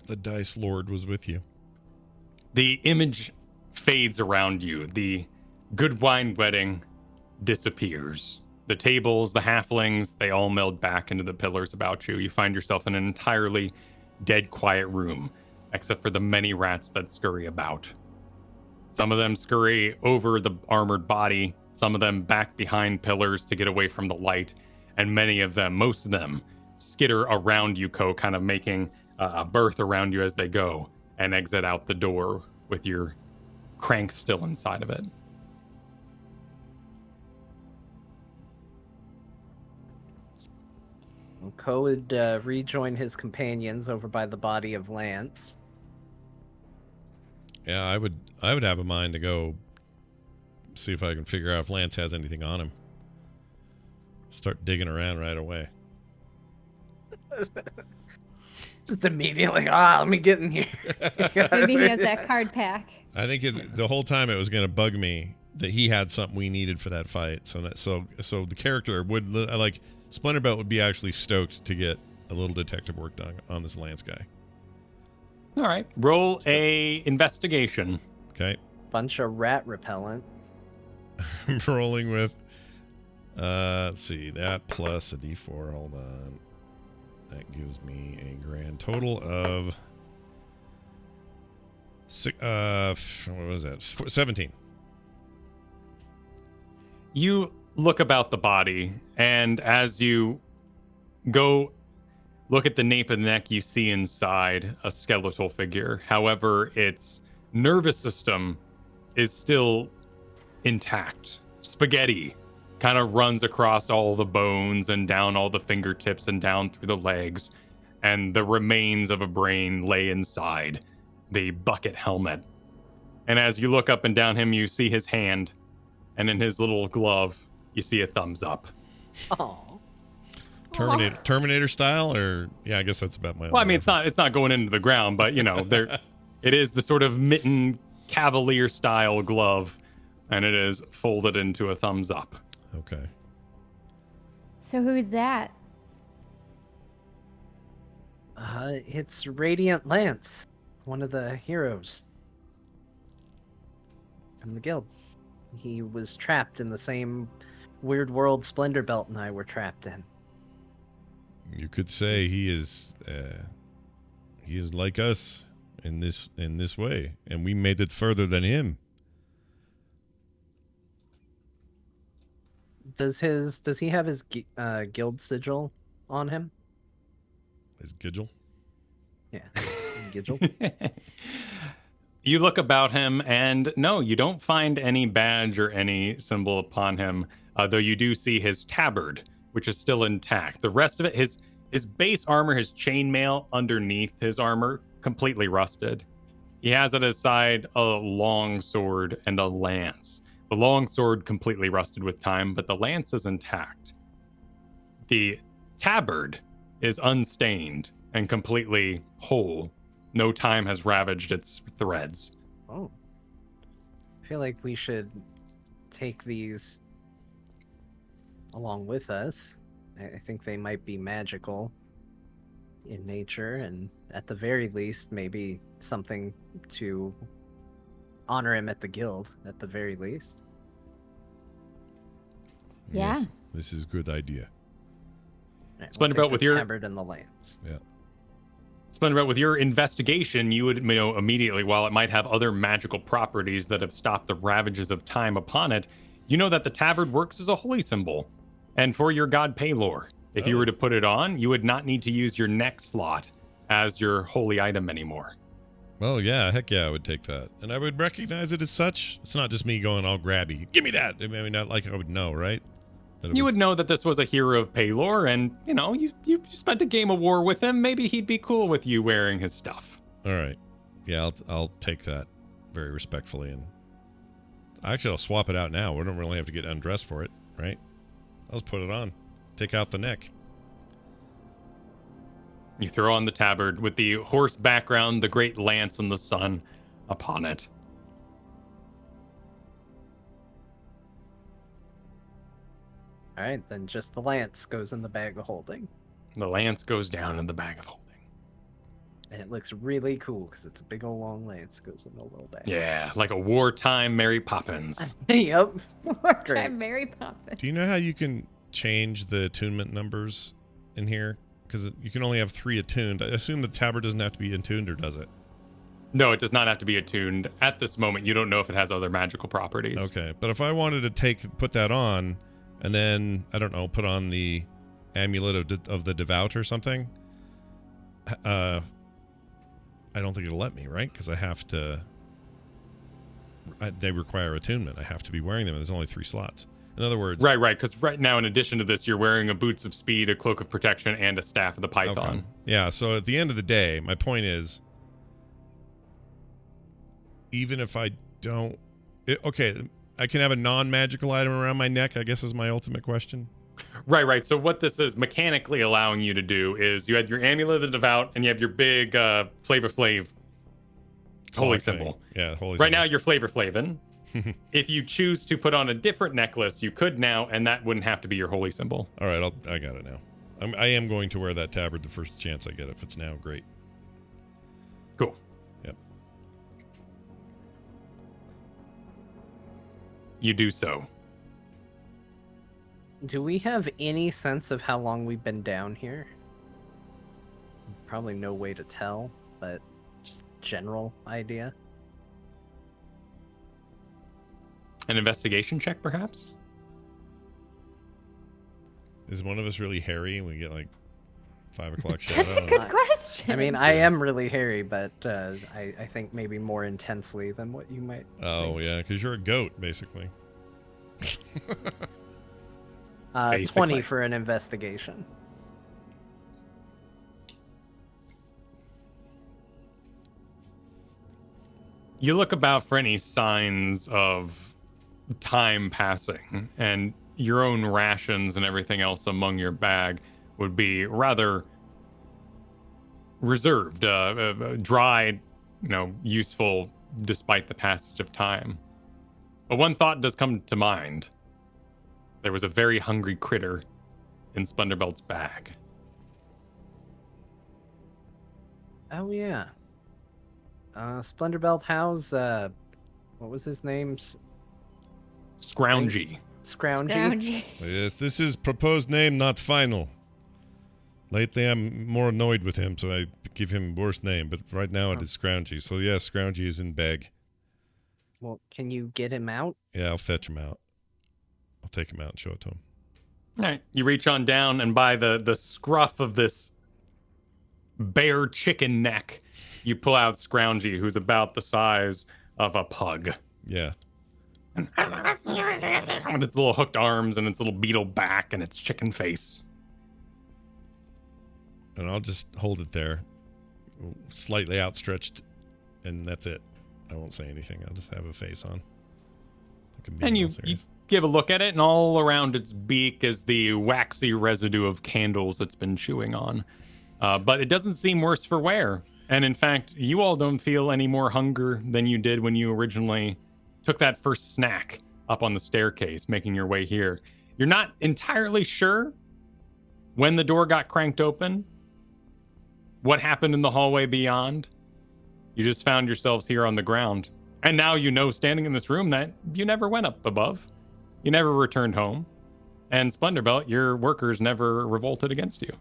[SPEAKER 1] The Dice Lord was with you.
[SPEAKER 2] The image fades around you. The good wine wedding disappears. The tables, the halflings, they all meld back into the pillars about you. You find yourself in an entirely dead quiet room, except for the many rats that scurry about. Some of them scurry over the armored body, some of them back behind pillars to get away from the light, and many of them, most of them, skitter around you, Ko, kind of making a berth around you as they go, and exit out the door with your crank still inside of it.
[SPEAKER 3] Ko would rejoin his companions over by the body of Lance.
[SPEAKER 1] Yeah, I would have a mind to go see if I can figure out if Lance has anything on him. Start digging around right away.
[SPEAKER 3] Just immediately, let me get in here.
[SPEAKER 4] Maybe he has that card pack.
[SPEAKER 1] I think the whole time it was going to bug me that he had something we needed for that fight. So the character would like Splinterbelt would be actually stoked to get a little detective work done on this Lance guy.
[SPEAKER 2] All right, roll a investigation.
[SPEAKER 1] Okay.
[SPEAKER 3] Bunch of rat repellent.
[SPEAKER 1] I'm rolling with let's see, that plus a d4. Hold on. That gives me a grand total of what was that? 17.
[SPEAKER 2] You look about the body, and as you go look at the nape of the neck, you see inside a skeletal figure. However, its nervous system is still intact. Spaghetti kind of runs across all the bones and down all the fingertips and down through the legs, and the remains of a brain lay inside the bucket helmet. And as you look up and down him, you see his hand, and in his little glove, you see a thumbs up.
[SPEAKER 3] Oh.
[SPEAKER 1] Terminator style, or yeah, I guess that's about my.
[SPEAKER 2] Well, I mean, it's not going into the ground, but there, it is the sort of mitten cavalier style glove, and it is folded into a thumbs up.
[SPEAKER 1] Okay.
[SPEAKER 4] So who's that?
[SPEAKER 3] It's Radiant Lance, one of the heroes from the guild. He was trapped in the same weird world Splendor Belt and I were trapped in.
[SPEAKER 1] You could say he is like us in this way, and we made it further than him.
[SPEAKER 3] Does he have his guild sigil on him?
[SPEAKER 1] His giggle.
[SPEAKER 3] Yeah, sigil.
[SPEAKER 2] You look about him, and no, you don't find any badge or any symbol upon him, though you do see his tabard, which is still intact. The rest of it, his base armor, his chainmail underneath his armor, completely rusted. He has at his side a long sword and a lance. The long sword completely rusted with time, but the lance is intact. The tabard is unstained and completely whole. No time has ravaged its threads.
[SPEAKER 3] Oh. I feel like we should take these along with us. I think they might be magical in nature, and at the very least, maybe something to honor him at the guild, at the very least.
[SPEAKER 4] Yeah.
[SPEAKER 1] Yes, this is a good idea.
[SPEAKER 3] Right,
[SPEAKER 2] Splendor
[SPEAKER 3] take
[SPEAKER 2] Belt with
[SPEAKER 3] the
[SPEAKER 2] your-
[SPEAKER 3] tabard and the lance.
[SPEAKER 1] Yeah.
[SPEAKER 2] Splendor, with your investigation, you would know immediately, while it might have other magical properties that have stopped the ravages of time upon it, you know that the tabard works as a holy symbol. And for your god Paylor, if you were to put it on, you would not need to use your neck slot as your holy item anymore.
[SPEAKER 1] Well, yeah, heck yeah, I would take that. And I would recognize it as such. It's not just me going all grabby. Give me that. I mean, not like I would know, right? That it
[SPEAKER 2] You
[SPEAKER 1] was-
[SPEAKER 2] would know that this was a hero of Paylor, and, you know, you spent a game of war with him. Maybe he'd be cool with you wearing his stuff.
[SPEAKER 1] All right. Yeah, I'll take that very respectfully. And actually, I'll swap it out now. We don't really have to get undressed for it, right? I'll just put it on. Take out the neck.
[SPEAKER 2] You throw on the tabard with the horse background, the great lance and the sun upon it.
[SPEAKER 3] All right, then just the lance goes in the bag of holding.
[SPEAKER 2] The lance goes down in the bag of holding.
[SPEAKER 3] And it looks really cool because it's a big old long lance goes in the little bag.
[SPEAKER 2] Yeah, like a wartime Mary Poppins.
[SPEAKER 3] Yep.
[SPEAKER 4] What
[SPEAKER 3] Great.
[SPEAKER 4] time Mary Poppins?
[SPEAKER 1] Do you know how you can change the attunement numbers in here? Because you can only have 3 attuned. I assume the tabard doesn't have to be attuned, or does it?
[SPEAKER 2] No, it does not have to be attuned. At this moment, you don't know if it has other magical properties.
[SPEAKER 1] Okay, but if I wanted to put that on, and then, I don't know, put on the amulet of the devout or something, I don't think it'll let me, right? Because I have to... they require attunement. I have to be wearing them, and there's only 3 slots. In other words...
[SPEAKER 2] Right, because right now, in addition to this, you're wearing a boots of speed, a cloak of protection, and a staff of the python.
[SPEAKER 1] Okay. Yeah, so at the end of the day, my point is, even if I don't... okay, I can have a non-magical item around my neck, I guess is my ultimate question.
[SPEAKER 2] Right. So what this is mechanically allowing you to do is you have your amulet of the devout, and you have your big Flavor Flav holy
[SPEAKER 1] thing.
[SPEAKER 2] symbol.
[SPEAKER 1] Yeah, holy
[SPEAKER 2] Right
[SPEAKER 1] symbol.
[SPEAKER 2] now, you're Flavor Flavin. If you choose to put on a different necklace, you could now, and that wouldn't have to be your holy symbol.
[SPEAKER 1] All right, I got it now. I am going to wear that tabard the first chance I get. If it's now, great.
[SPEAKER 2] Cool.
[SPEAKER 1] Yep.
[SPEAKER 2] You do so.
[SPEAKER 3] Do we have any sense of how long we've been down here? Probably no way to tell, but just general idea.
[SPEAKER 2] An investigation check, perhaps?
[SPEAKER 1] Is one of us really hairy and we get like 5 o'clock
[SPEAKER 4] That's a
[SPEAKER 1] shadow?
[SPEAKER 4] good question.
[SPEAKER 3] I mean, I am really hairy, but I think maybe more intensely than what you might.
[SPEAKER 1] Oh,
[SPEAKER 3] think.
[SPEAKER 1] yeah, because you're a goat, basically.
[SPEAKER 3] 20
[SPEAKER 2] Basically.
[SPEAKER 3] for an investigation.
[SPEAKER 2] You look about for any signs of time passing, and your own rations and everything else among your bag would be rather reserved, dried, useful despite the passage of time. But one thought does come to mind. There was a very hungry critter in Splendor Belt's bag.
[SPEAKER 3] Oh yeah. Splendorbelt, how's what was his name?
[SPEAKER 2] Scroungy.
[SPEAKER 3] Scroungy.
[SPEAKER 4] Scroungy.
[SPEAKER 1] Yes, this is proposed name, not final. Lately, I'm more annoyed with him, so I give him worse name. But right now, it is Scroungy. So yes, Scroungy is in beg.
[SPEAKER 3] Well, can you get him out?
[SPEAKER 1] Yeah, I'll fetch him out. I'll take him out and show it to him.
[SPEAKER 2] All right, you reach on down, and by the scruff of this bare chicken neck, you pull out Scroungy, who's about the size of a pug.
[SPEAKER 1] Yeah.
[SPEAKER 2] With its little hooked arms and its little beetle back and its chicken face.
[SPEAKER 1] And I'll just hold it there, slightly outstretched, and that's it. I won't say anything. I'll just have a face on.
[SPEAKER 2] And you give a look at it, and all around its beak is the waxy residue of candles it's been chewing on. But it doesn't seem worse for wear. And in fact, you all don't feel any more hunger than you did when you originally took that first snack up on the staircase, making your way here. You're not entirely sure when the door got cranked open, what happened in the hallway beyond. You just found yourselves here on the ground. And now you know, standing in this room, that you never went up above. You never returned home. And Splendorbelt, your workers never revolted against you.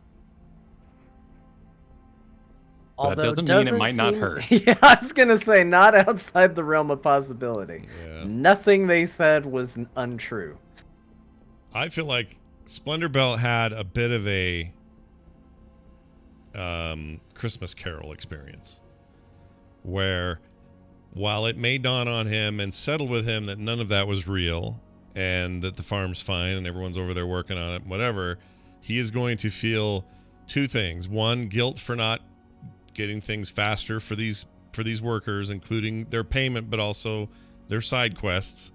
[SPEAKER 2] But that doesn't mean it might not hurt.
[SPEAKER 3] Yeah, I was going to say, not outside the realm of possibility.
[SPEAKER 1] Yeah.
[SPEAKER 3] Nothing they said was untrue.
[SPEAKER 1] I feel like Splendorbelt had a bit of a Christmas Carol experience, where while it may dawn on him and settle with him that none of that was real and that the farm's fine and everyone's over there working on it, whatever, he is going to feel two things. One, guilt for not getting things faster for these workers, including their payment, but also their side quests.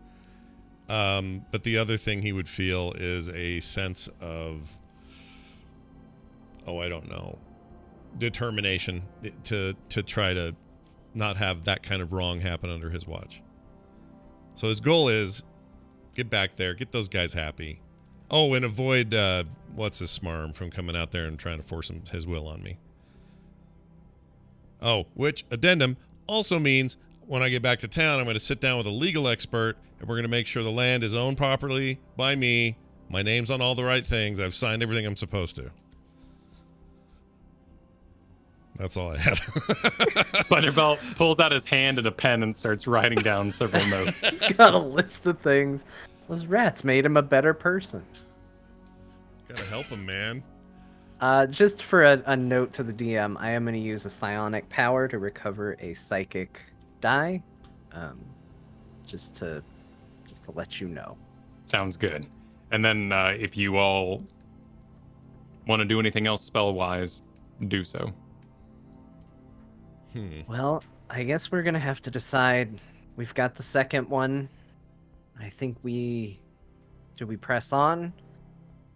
[SPEAKER 1] But the other thing he would feel is a sense of, I don't know, determination to try to not have that kind of wrong happen under his watch. So his goal is get back there, get those guys happy. Oh, and avoid what's his smarm from coming out there and trying to force his will on me. Oh, which addendum also means when I get back to town, I'm going to sit down with a legal expert and we're going to make sure the land is owned properly by me. My name's on all the right things. I've signed everything I'm supposed to. That's all I had.
[SPEAKER 2] Splendorbelt pulls out his hand and a pen and starts writing down several notes.
[SPEAKER 3] He's got a list of things. Those rats made him a better person.
[SPEAKER 1] Gotta help him, man.
[SPEAKER 3] Just for a note to the DM, I am going to use a psionic power to recover a psychic die. Just to let you know.
[SPEAKER 2] Sounds good. And then if you all want to do anything else spell-wise, do so.
[SPEAKER 3] Well, I guess we're going to have to decide. We've got the second one. I think do we press on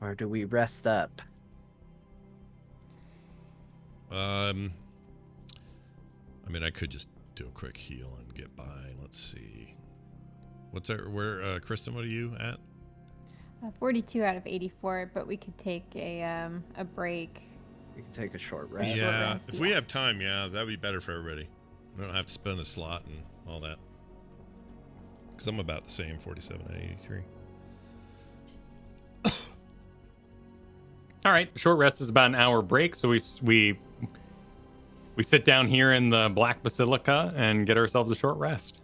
[SPEAKER 3] or do we rest up?
[SPEAKER 1] I mean, I could just do a quick heal and get by. Let's see. Kristen, what are you at?
[SPEAKER 4] 42 out of 84, but we could take a break.
[SPEAKER 3] We can take a short rest.
[SPEAKER 1] Yeah,
[SPEAKER 4] rest,
[SPEAKER 1] if we have time, that'd be better for everybody. We don't have to spend a slot and all that. Because I'm about the same, 47 out of 83.
[SPEAKER 2] All right, short rest is about an hour break, so we sit down here in the Black Basilica and get ourselves a short rest.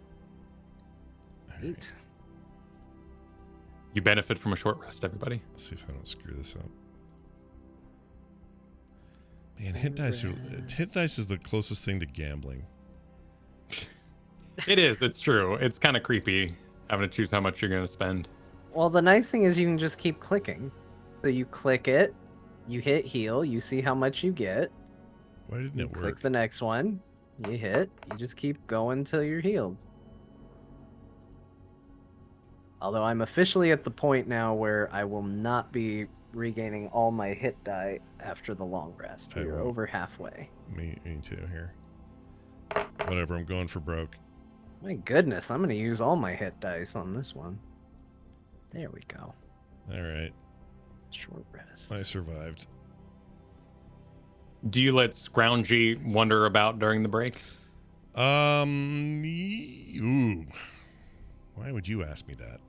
[SPEAKER 3] Right.
[SPEAKER 2] You benefit from a short rest, everybody.
[SPEAKER 1] Let's see if I don't screw this up. Man, hit dice is the closest thing to gambling.
[SPEAKER 2] It is, it's true. It's kind of creepy having to choose how much you're going to spend.
[SPEAKER 3] Well, the nice thing is you can just keep clicking. So you click it, you hit heal, you see how much you get.
[SPEAKER 1] Why didn't
[SPEAKER 3] You
[SPEAKER 1] it
[SPEAKER 3] click
[SPEAKER 1] work?
[SPEAKER 3] the next one, you hit, you just keep going until you're healed. Although I'm officially at the point now where I will not be regaining all my hit die after the long rest.
[SPEAKER 1] I
[SPEAKER 3] We're
[SPEAKER 1] won't.
[SPEAKER 3] over halfway.
[SPEAKER 1] Me too here. Whatever, I'm going for broke.
[SPEAKER 3] My goodness, I'm going to use all my hit dice on this one. There we go.
[SPEAKER 1] All right.
[SPEAKER 3] Short rest.
[SPEAKER 1] I survived.
[SPEAKER 2] do you let Scroungy wander about during the break?
[SPEAKER 1] Ooh. Why would you ask me that?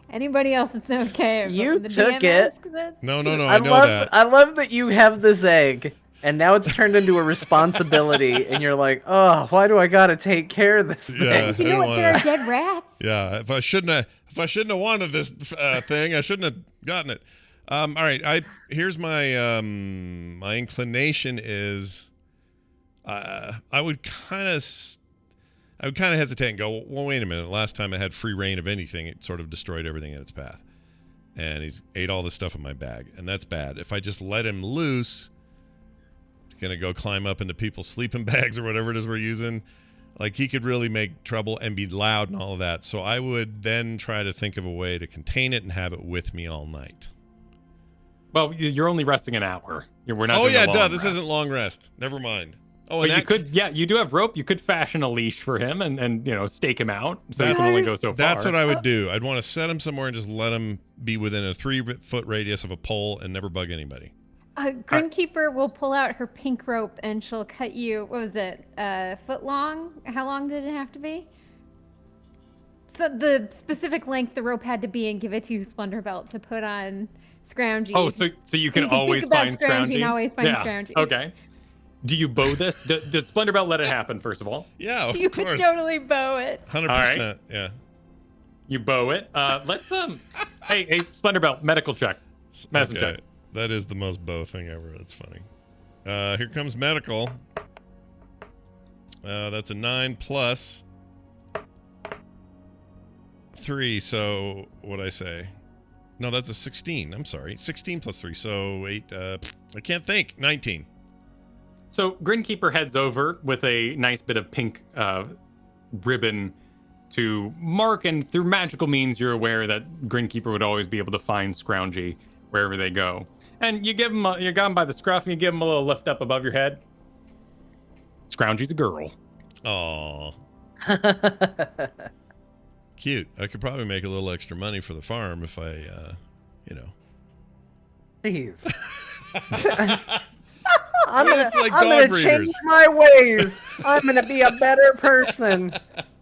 [SPEAKER 4] Anybody else, it's okay. But
[SPEAKER 3] You
[SPEAKER 4] when the
[SPEAKER 3] took
[SPEAKER 4] DM
[SPEAKER 3] it.
[SPEAKER 4] asks it.
[SPEAKER 1] No, I know that.
[SPEAKER 3] I love that you have this egg, and now it's turned into a responsibility, and you're like, oh, why do I gotta take care of this
[SPEAKER 1] Yeah.
[SPEAKER 3] thing?
[SPEAKER 4] You know
[SPEAKER 1] I
[SPEAKER 4] what?
[SPEAKER 1] don't
[SPEAKER 4] There are
[SPEAKER 1] wanna-
[SPEAKER 4] dead rats.
[SPEAKER 1] Yeah, if I shouldn't have wanted this thing, I shouldn't have gotten it. All right, here's my my inclination is, I would kind of hesitate and go, well, wait a minute. Last time I had free reign of anything, it sort of destroyed everything in its path, and he's ate all the stuff in my bag, and that's bad. If I just let him loose, he's gonna go climb up into people's sleeping bags or whatever it is we're using. Like, he could really make trouble and be loud and all of that. So I would then try to think of a way to contain it and have it with me all night.
[SPEAKER 2] Well, you're only resting an hour. We're not.
[SPEAKER 1] Oh,
[SPEAKER 2] doing
[SPEAKER 1] yeah,
[SPEAKER 2] a long
[SPEAKER 1] duh. This
[SPEAKER 2] rest.
[SPEAKER 1] isn't long rest. Never mind. Oh,
[SPEAKER 2] But
[SPEAKER 1] and
[SPEAKER 2] you could, you do have rope. You could fashion a leash for him and stake him out so he can only go so far.
[SPEAKER 1] that's what I would do. I'd want to set him somewhere and just let him be within a 3-foot radius of a pole and never bug anybody.
[SPEAKER 4] Grinkeeper will pull out her pink rope and she'll cut you. What was it? A foot long? How long did it have to be? So the specific length the rope had to be, and give it to Splendor Belt to put on Scroungy.
[SPEAKER 2] Oh, so you can
[SPEAKER 4] you can
[SPEAKER 2] always
[SPEAKER 4] think about
[SPEAKER 2] find
[SPEAKER 4] Scroungy
[SPEAKER 2] Scroungy?
[SPEAKER 4] and always find
[SPEAKER 2] yeah.
[SPEAKER 4] Scroungy.
[SPEAKER 2] Okay. Do you bow this? Does Splendor Belt let it happen, first of all?
[SPEAKER 1] Yeah, of
[SPEAKER 4] You
[SPEAKER 1] course.
[SPEAKER 4] could totally bow it.
[SPEAKER 1] 100%.
[SPEAKER 2] right.
[SPEAKER 1] Yeah.
[SPEAKER 2] You bow it. Let's hey, Splendor Belt, medical check. Medicine check.
[SPEAKER 1] That is the most bow thing ever. That's funny. Here comes medical. That's a 9 plus 3. So what'd I say? No, that's a 16. I'm sorry. 16 plus 3. So 8. I can't think. 19.
[SPEAKER 2] So Grinkeeper heads over with a nice bit of pink ribbon to mark, and through magical means, you're aware that Grinkeeper would always be able to find Scroungy wherever they go. And you give him, you got him by the scruff, and you give him a little lift up above your head. Scroungy's a girl.
[SPEAKER 1] Aw. Cute. I could probably make a little extra money for the farm if I,
[SPEAKER 3] Jeez.
[SPEAKER 1] It's like
[SPEAKER 3] I'm
[SPEAKER 1] dog
[SPEAKER 3] gonna
[SPEAKER 1] breeders.
[SPEAKER 3] change my ways. I'm gonna be a better person.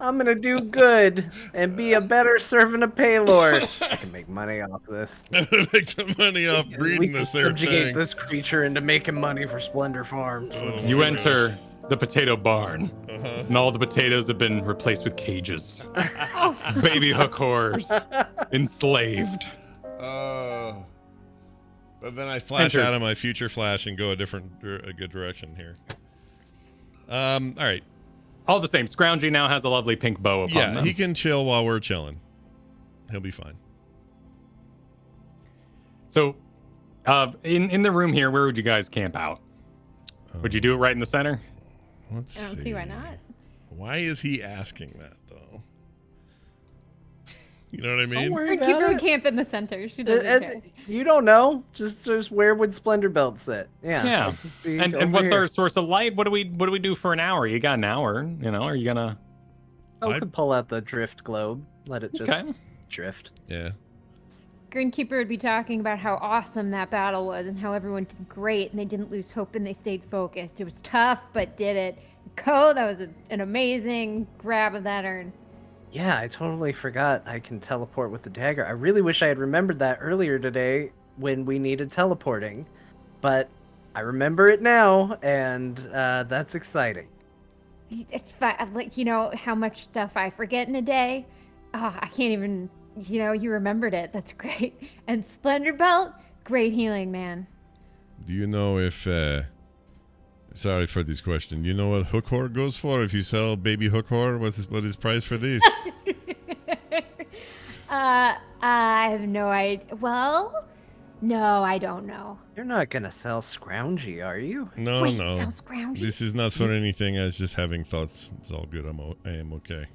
[SPEAKER 3] I'm gonna do good and be a better servant of Paylor. I can make money off this.
[SPEAKER 1] Make some money off
[SPEAKER 3] We
[SPEAKER 1] breeding
[SPEAKER 3] can
[SPEAKER 1] this there
[SPEAKER 3] subjugate
[SPEAKER 1] thing.
[SPEAKER 3] this creature into making money for Splendor Farms.
[SPEAKER 1] Oh,
[SPEAKER 2] You
[SPEAKER 1] goodness.
[SPEAKER 2] enter the potato barn,
[SPEAKER 1] Uh-huh.
[SPEAKER 2] and all the potatoes have been replaced with cages. Baby hook whores, enslaved.
[SPEAKER 1] But then I flash
[SPEAKER 2] Enter.
[SPEAKER 1] out of my future flash and go a good direction here. All right.
[SPEAKER 2] All the same, Scroungy now has a lovely pink bow upon
[SPEAKER 1] Yeah,
[SPEAKER 2] them.
[SPEAKER 1] he can chill while we're chilling. He'll be fine.
[SPEAKER 2] So, in the room here, where would you guys camp out? Would you do it right in the center?
[SPEAKER 1] Let's
[SPEAKER 4] I don't
[SPEAKER 1] see.
[SPEAKER 4] see why not.
[SPEAKER 1] Why is he asking that, though? You know what I mean?
[SPEAKER 4] Grinkeeper would camp in the center. She doesn't care.
[SPEAKER 3] You don't know. Just where would Splendor Belt sit? Yeah.
[SPEAKER 2] Yeah.
[SPEAKER 3] it'll just be
[SPEAKER 2] And
[SPEAKER 3] over
[SPEAKER 2] what's
[SPEAKER 3] here.
[SPEAKER 2] our source of light? What do we do for an hour? You got an hour, Are you gonna?
[SPEAKER 3] I could pull out the drift globe. Let it just
[SPEAKER 2] Okay.
[SPEAKER 3] drift.
[SPEAKER 1] Yeah.
[SPEAKER 4] Grinkeeper would be talking about how awesome that battle was and how everyone did great and they didn't lose hope and they stayed focused. It was tough, but did it. Ko, that was an amazing grab of that urn.
[SPEAKER 3] Yeah, I totally forgot I can teleport with the dagger. I really wish I had remembered that earlier today when we needed teleporting. But I remember it now, and that's exciting.
[SPEAKER 4] It's fine. Like, how much stuff I forget in a day. Oh, I can't even, you remembered it. That's great. And Splendor Belt, great healing, man.
[SPEAKER 1] Do you know if... Sorry for this question. Do you know what hook whore goes for? If you sell baby hook whore, what is price for these?
[SPEAKER 4] I have no idea. Well, no, I don't know.
[SPEAKER 3] You're not gonna sell Scroungy, are you?
[SPEAKER 1] No,
[SPEAKER 4] Wait,
[SPEAKER 1] no.
[SPEAKER 4] sell Scroungy?
[SPEAKER 1] This is not for anything. I was just having thoughts. It's all good. I am okay.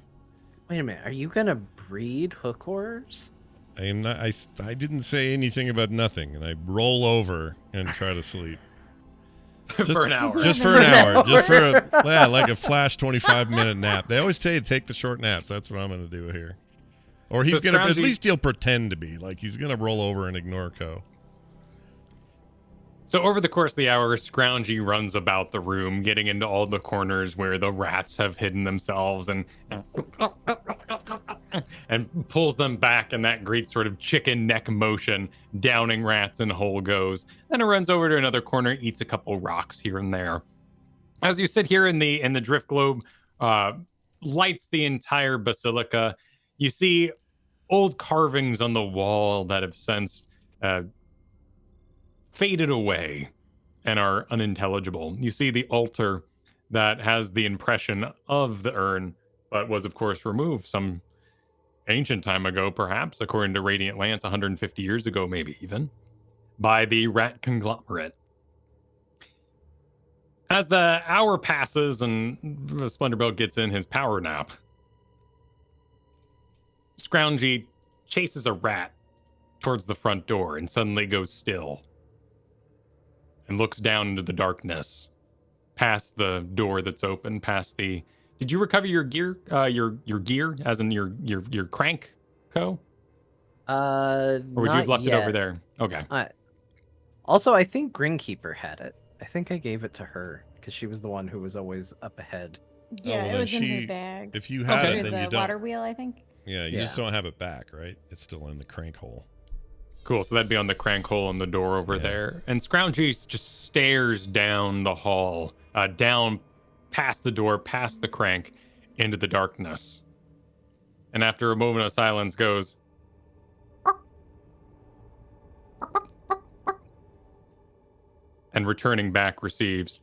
[SPEAKER 3] Wait a minute. Are you gonna breed hook horrors?
[SPEAKER 1] I am not. I didn't say anything about nothing, and I roll over and try to sleep.
[SPEAKER 2] For an hour.
[SPEAKER 1] Just for an hour. Just for like a flash 25-minute nap. They always say take the short naps. That's what I'm going to do here. Or he's
[SPEAKER 2] So
[SPEAKER 1] going to, at
[SPEAKER 2] Scroungy-
[SPEAKER 1] least he'll pretend to be. Like, he's going to roll over and ignore Ko.
[SPEAKER 2] So over the course of the hour, Scroungy runs about the room, getting into all the corners where the rats have hidden themselves and pulls them back in that great sort of chicken neck motion, downing rats and hole goes. Then it runs over to another corner, eats a couple rocks here and there. As you sit here in the drift globe, lights the entire basilica. You see old carvings on the wall that have since faded away and are unintelligible. You see the altar that has the impression of the urn, but was, of course, removed some ancient time ago, perhaps, according to Radiant Lance, 150 years ago, maybe even, by the rat conglomerate. As the hour passes and Splendorbelt gets in his power nap, Scroungy chases a rat towards the front door and suddenly goes still and looks down into the darkness, past the door that's open, past the... Did you recover your gear? Your gear, as in your crank, Co? Or would you have left it over there? Okay.
[SPEAKER 3] Also, I think Grinkeeper had it. I think I gave it to her because she was the one who was always up ahead.
[SPEAKER 4] Yeah,
[SPEAKER 1] well,
[SPEAKER 4] it
[SPEAKER 1] then
[SPEAKER 4] was in her bag.
[SPEAKER 1] If you had it, then
[SPEAKER 4] the
[SPEAKER 1] you don't.
[SPEAKER 4] water wheel, I think.
[SPEAKER 1] Yeah, you just don't have it back, right? It's still in the crank hole.
[SPEAKER 2] Cool, so that'd be on the crank hole on the door over there. And Scroungy just stares down the hall, down past the door, past the crank, into the darkness. And after a moment of silence goes... and returning back receives...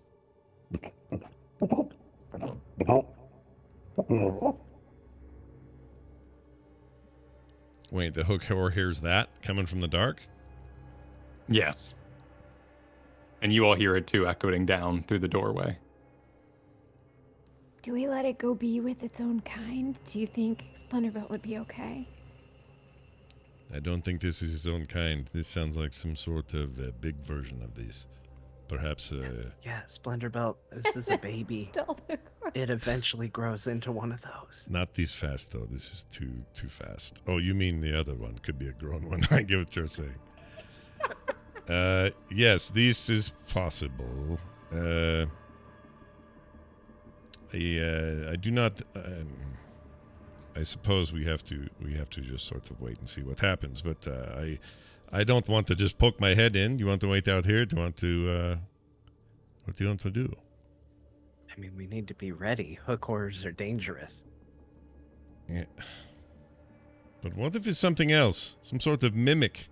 [SPEAKER 1] Wait, the hook horror hears that coming from the dark?
[SPEAKER 2] Yes. And you all hear it too, echoing down through the doorway.
[SPEAKER 4] Do we let it go be with its own kind? Do you think Splendorbelt would be okay?
[SPEAKER 1] I don't think this is his own kind. This sounds like some sort of big version of these. Perhaps...
[SPEAKER 3] Yeah, Splendorbelt, this is a baby. It eventually grows into one of those.
[SPEAKER 1] Not these fast, though. This is too fast. Oh, you mean the other one. Could be a grown one. I get what you're saying. Yes, this is possible. I do not... I suppose we have to just sort of wait and see what happens. But I don't want to just poke my head in. You want to wait out here? Do you want to... what do you want to do?
[SPEAKER 3] I mean, we need to be ready. Hook horrors are dangerous.
[SPEAKER 1] Yeah. But what if it's something else? Some sort of mimic.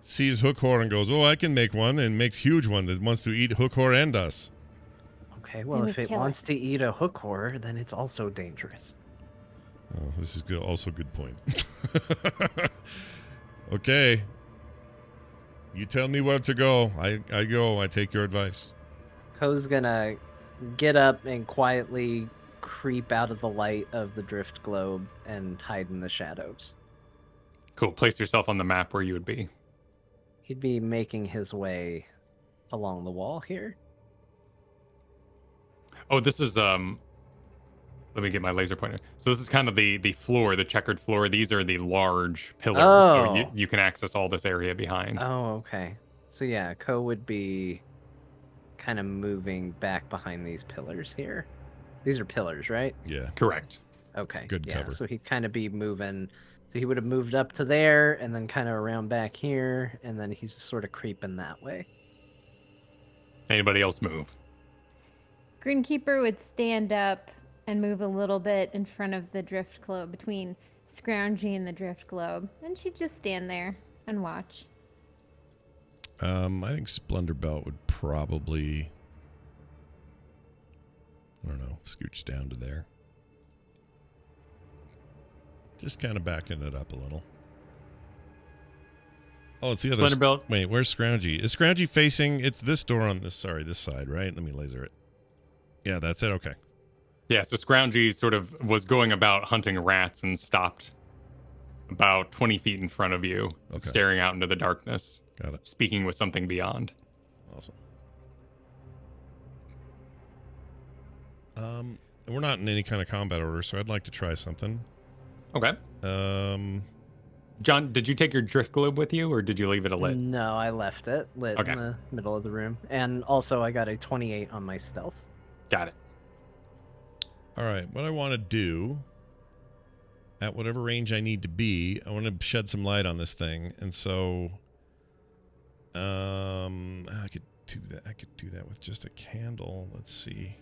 [SPEAKER 1] Sees hook horror and goes, oh, I can make one, and makes huge one that wants to eat hook horror and us.
[SPEAKER 3] Okay, well, if it wants to eat a hook horror, then it's also dangerous.
[SPEAKER 1] Oh, this is good. Also good point. Okay. You tell me where to go. I go. I take your advice.
[SPEAKER 3] Ko's gonna get up and quietly creep out of the light of the drift globe and hide in the shadows.
[SPEAKER 2] Cool. Place yourself on the map where you would be.
[SPEAKER 3] He'd be making his way along the wall here.
[SPEAKER 2] Oh, this is let me get my laser pointer. So this is kind of the floor, the checkered floor. These are the large pillars.
[SPEAKER 3] Oh.
[SPEAKER 2] So you can access all this area behind.
[SPEAKER 3] Oh, okay. So yeah, Ko would be kind of moving back behind these pillars here. These are pillars, right?
[SPEAKER 1] Yeah.
[SPEAKER 2] Correct.
[SPEAKER 3] Okay.
[SPEAKER 1] It's good cover.
[SPEAKER 3] So he'd kind of be moving. So he would have moved up to there and then kind of around back here, and then he's just sort of creeping that way.
[SPEAKER 2] Anybody else move?
[SPEAKER 4] Greenkeeper would stand up and move a little bit in front of the drift globe, between Scroungy and the drift globe, and she'd just stand there and watch.
[SPEAKER 1] I think Splendorbelt would probably, I don't know, scooch down to there. Just kind of backing it up a little. Oh, it's the other.
[SPEAKER 2] Splendorbelt.
[SPEAKER 1] Wait, where's Scroungy? Is Scroungy facing? It's this door on this. Sorry, this side, right? Let me laser it. Yeah, that's it. Okay.
[SPEAKER 2] Yeah, so Scroungy sort of was going about hunting rats and stopped about 20 feet in front of you, staring out into the darkness.
[SPEAKER 1] Got it.
[SPEAKER 2] Speaking with something beyond.
[SPEAKER 1] Awesome. We're not in any kind of combat order, so I'd like to try something.
[SPEAKER 2] Okay. John, did you take your drift globe with you, or did you leave it lit?
[SPEAKER 3] No, I left it lit
[SPEAKER 2] Okay.
[SPEAKER 3] in the middle of the room. And also, I got a 28 on my stealth.
[SPEAKER 2] Got it.
[SPEAKER 1] All right, what I want to do, at whatever range I need to be, I want to shed some light on this thing, and so, I could do that. I could do that with just a candle. Let's see.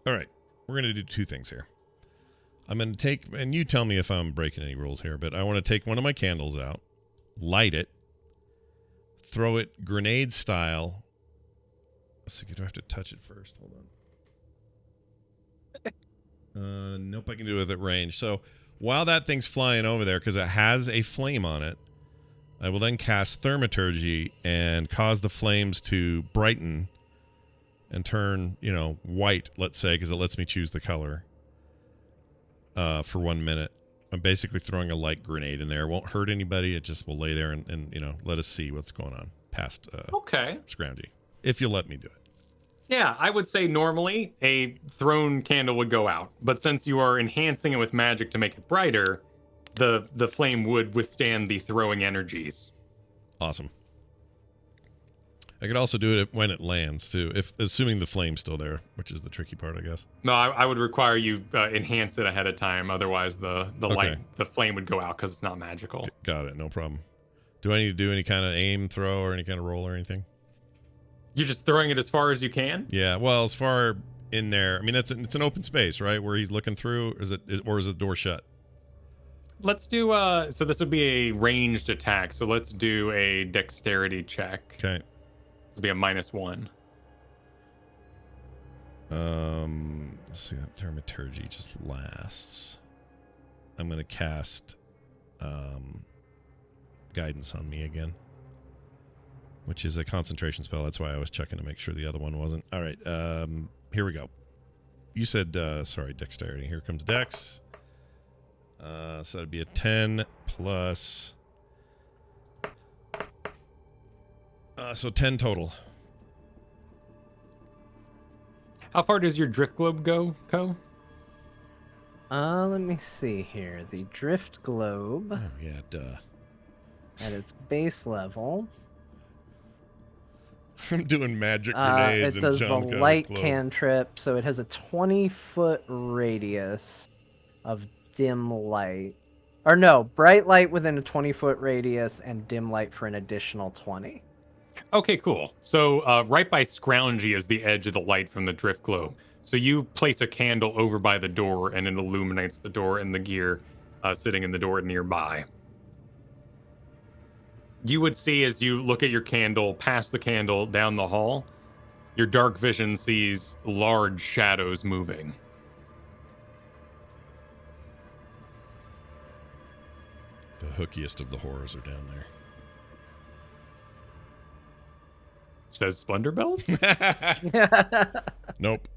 [SPEAKER 1] All right, we're going to do two things here. I'm going to take, and you tell me if I'm breaking any rules here, but I want to take one of my candles out, light it, throw it grenade style. Let's see, do I have to touch it first? Hold on. Nope, I can do it at range. So while that thing's flying over there, because it has a flame on it, I will then cast Thaumaturgy and cause the flames to brighten and turn, white, let's say, because it lets me choose the color for 1 minute. I'm basically throwing a light grenade in there. It won't hurt anybody. It just will lay there and let us see what's going on past
[SPEAKER 2] Okay.
[SPEAKER 1] Scroungy, if you'll let me do it.
[SPEAKER 2] Yeah, I would say normally a thrown candle would go out, but since you are enhancing it with magic to make it brighter, the flame would withstand the throwing energies.
[SPEAKER 1] Awesome. I could also do it when it lands too, assuming the flame's still there, which is the tricky part, I guess.
[SPEAKER 2] No, I would require you enhance it ahead of time. Otherwise, the light, the flame would go out because it's not magical.
[SPEAKER 1] Got it. No problem. Do I need to do any kind of aim, throw, or any kind of roll or anything?
[SPEAKER 2] You're just throwing it as far as you can?
[SPEAKER 1] Yeah. Well, as far in there, I mean, it's an open space, right, where he's looking through. Or is the door shut?
[SPEAKER 2] Let's do so this would be a ranged attack. So let's do a dexterity check.
[SPEAKER 1] Okay.
[SPEAKER 2] This would be a -1.
[SPEAKER 1] Let's see, that Thaumaturgy just lasts. I'm gonna cast guidance on me again, which is a concentration spell. That's why I was checking to make sure the other one wasn't. All right, here we go. You said dexterity. Here comes dex. So that'd be a 10 plus. So 10 total.
[SPEAKER 2] How far does your drift globe go, Ko?
[SPEAKER 3] Let me see here. The drift globe
[SPEAKER 1] Oh yeah, duh.
[SPEAKER 3] at its base level.
[SPEAKER 1] I'm doing magic
[SPEAKER 3] It
[SPEAKER 1] grenades and
[SPEAKER 3] does
[SPEAKER 1] John's
[SPEAKER 3] the
[SPEAKER 1] got a
[SPEAKER 3] light
[SPEAKER 1] globe.
[SPEAKER 3] cantrip, so it has a 20-foot radius of dim light. Or no, bright light within a 20-foot radius and dim light for an additional 20.
[SPEAKER 2] Okay, cool. So right by Scroungy is the edge of the light from the drift globe. So you place a candle over by the door and it illuminates the door and the gear sitting in the door nearby. You would see as you look at your candle, past the candle, down the hall, your dark vision sees large shadows moving.
[SPEAKER 1] The hookiest of the horrors are down there.
[SPEAKER 2] Says Splendorbelt?
[SPEAKER 1] Nope.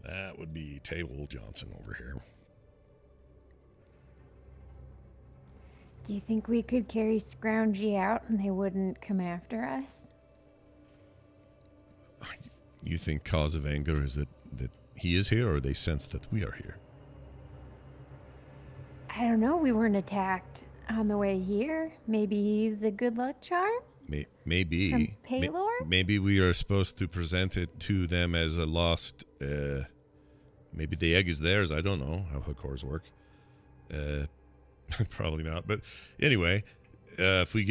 [SPEAKER 1] That would be Table Johnson over here.
[SPEAKER 4] Do you think we could carry Scroungy out and they wouldn't come after us?
[SPEAKER 1] You think cause of anger is that he is here, or they sense that we are here?
[SPEAKER 4] I don't know. We weren't attacked on the way here. Maybe he's a good luck charm?
[SPEAKER 1] Maybe.
[SPEAKER 4] From Paylor?
[SPEAKER 1] Maybe we are supposed to present it to them as a lost. Maybe the egg is theirs. I don't know how hook whores work. Probably not. But anyway, we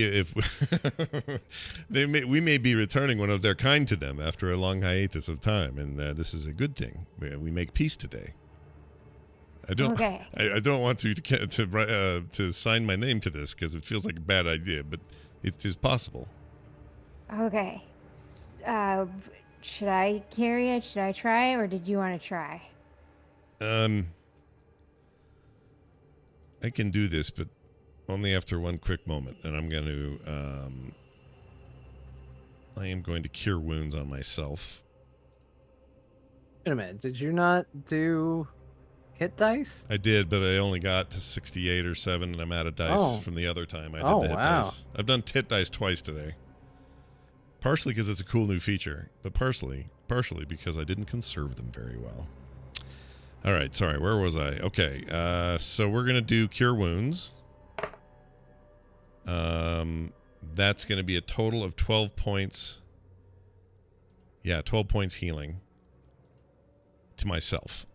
[SPEAKER 1] may be returning one of their kind to them after a long hiatus of time, and this is a good thing. We make peace today. I don't.
[SPEAKER 4] Okay.
[SPEAKER 1] I don't want to sign my name to this because it feels like a bad idea, but it is possible.
[SPEAKER 4] Okay. Should I carry it? Should I try, or did you want to try?
[SPEAKER 1] I can do this, but only after one quick moment, and I'm going to. I am going to cure wounds on myself.
[SPEAKER 3] Wait a minute. Did you not do hit dice?
[SPEAKER 1] I did, but I only got to 68 or 7, and I'm out of dice from the other time I did the hit dice. I've done hit dice twice today. Partially because it's a cool new feature, but partially because I didn't conserve them very well. All right, sorry, where was I? Okay, so we're going to do Cure Wounds. That's going to be a total of 12 points. Yeah, 12 points healing to myself.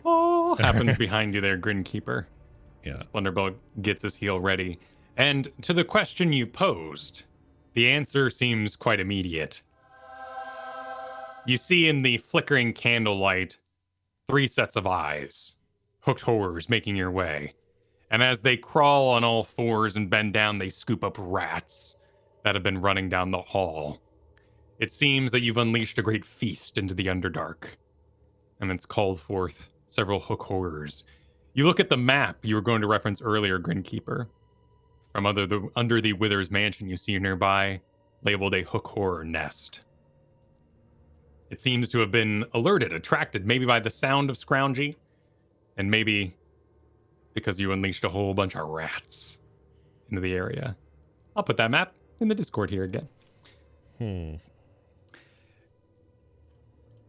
[SPEAKER 2] Oh, happens behind you there, Grinkeeper.
[SPEAKER 1] Yeah.
[SPEAKER 2] Splenderbolt gets his heal ready. And to the question you posed, the answer seems quite immediate. You see in the flickering candlelight 3 sets of eyes, hooked horrors making your way. And as they crawl on all fours and bend down, they scoop up rats that have been running down the hall. It seems that you've unleashed a great feast into the Underdark, and it's called forth several hook horrors. You look at the map you were going to reference earlier, Grinkeeper. From under the Wither's Mansion, you see nearby, labeled a hook horror nest. It seems to have been attracted, maybe by the sound of Scroungy, and maybe because you unleashed a whole bunch of rats into the area. I'll put that map in the Discord here again.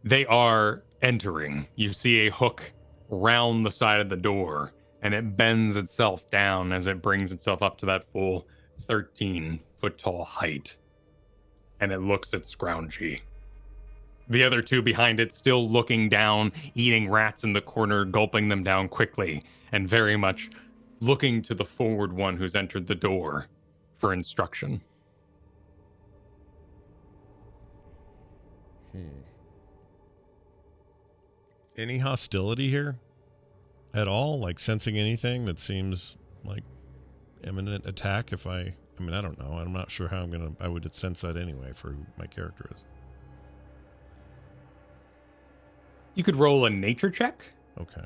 [SPEAKER 2] They are entering. You see a hook round the side of the door, and it bends itself down as it brings itself up to that full 13-foot tall height. And it looks at Scroungy. The other 2 behind it still looking down, eating rats in the corner, gulping them down quickly, and very much looking to the forward one who's entered the door for instruction.
[SPEAKER 1] Any hostility here at all? Like sensing anything that seems like imminent attack? I don't know. I'm not sure how I would sense that anyway for who my character is.
[SPEAKER 2] You could roll a nature check.
[SPEAKER 1] Okay.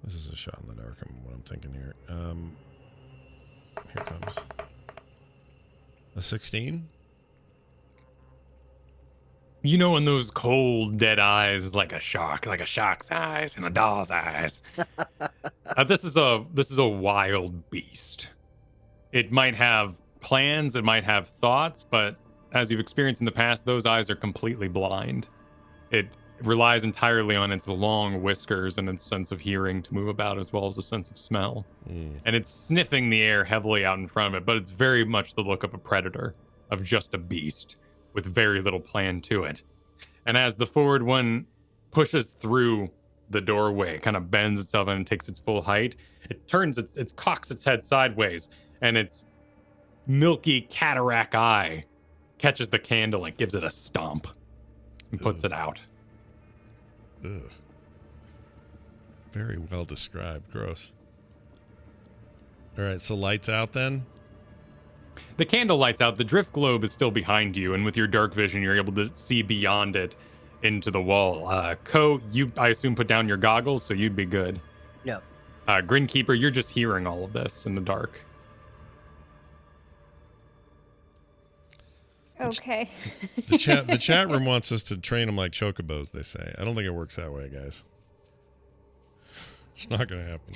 [SPEAKER 1] This is a shot in the dark. What I'm thinking here. Here comes a 16.
[SPEAKER 2] You know, in those cold, dead eyes, like a shark's eyes and a doll's eyes. This is a wild beast. It might have plans, it might have thoughts, but as you've experienced in the past, those eyes are completely blind. It relies entirely on its long whiskers and its sense of hearing to move about, as well as a sense of smell. And it's sniffing the air heavily out in front of it, but it's very much the look of a predator, of just a beast, with very little plan to it. And as the forward one pushes through the doorway, kind of bends itself and takes its full height, it cocks its head sideways, and its milky cataract eye catches the candle and gives it a stomp and puts it out.
[SPEAKER 1] Ugh. Very well described. Gross. All right, so lights out then?
[SPEAKER 2] The candle lights out. The drift globe is still behind you, and with your dark vision, you're able to see beyond it into the wall. Ko, you, I assume, put down your goggles, so you'd be good.
[SPEAKER 3] Yep.
[SPEAKER 2] Grinkeeper, you're just hearing all of this in the dark.
[SPEAKER 4] Okay.
[SPEAKER 1] The chat room wants us to train them like chocobos, they say. I don't think it works that way, guys. It's not going to happen.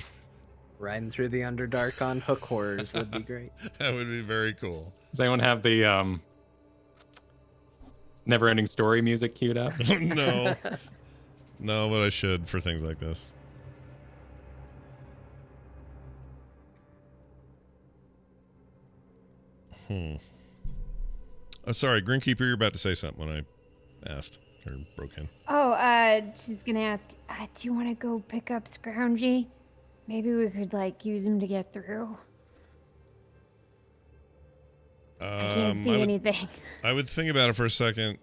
[SPEAKER 3] Riding through the Underdark on hook horrors. That'd be great.
[SPEAKER 1] That would be very cool.
[SPEAKER 2] Does anyone have the Never-Ending Story music queued up?
[SPEAKER 1] No. No, but I should for things like this. Oh, sorry, Grinkeeper, you're about to say something when I asked or broke in.
[SPEAKER 4] Oh, she's gonna ask, do you want to go pick up Scroungy? Maybe we could, use him to get through. I can't see anything.
[SPEAKER 1] I would think about it for a second,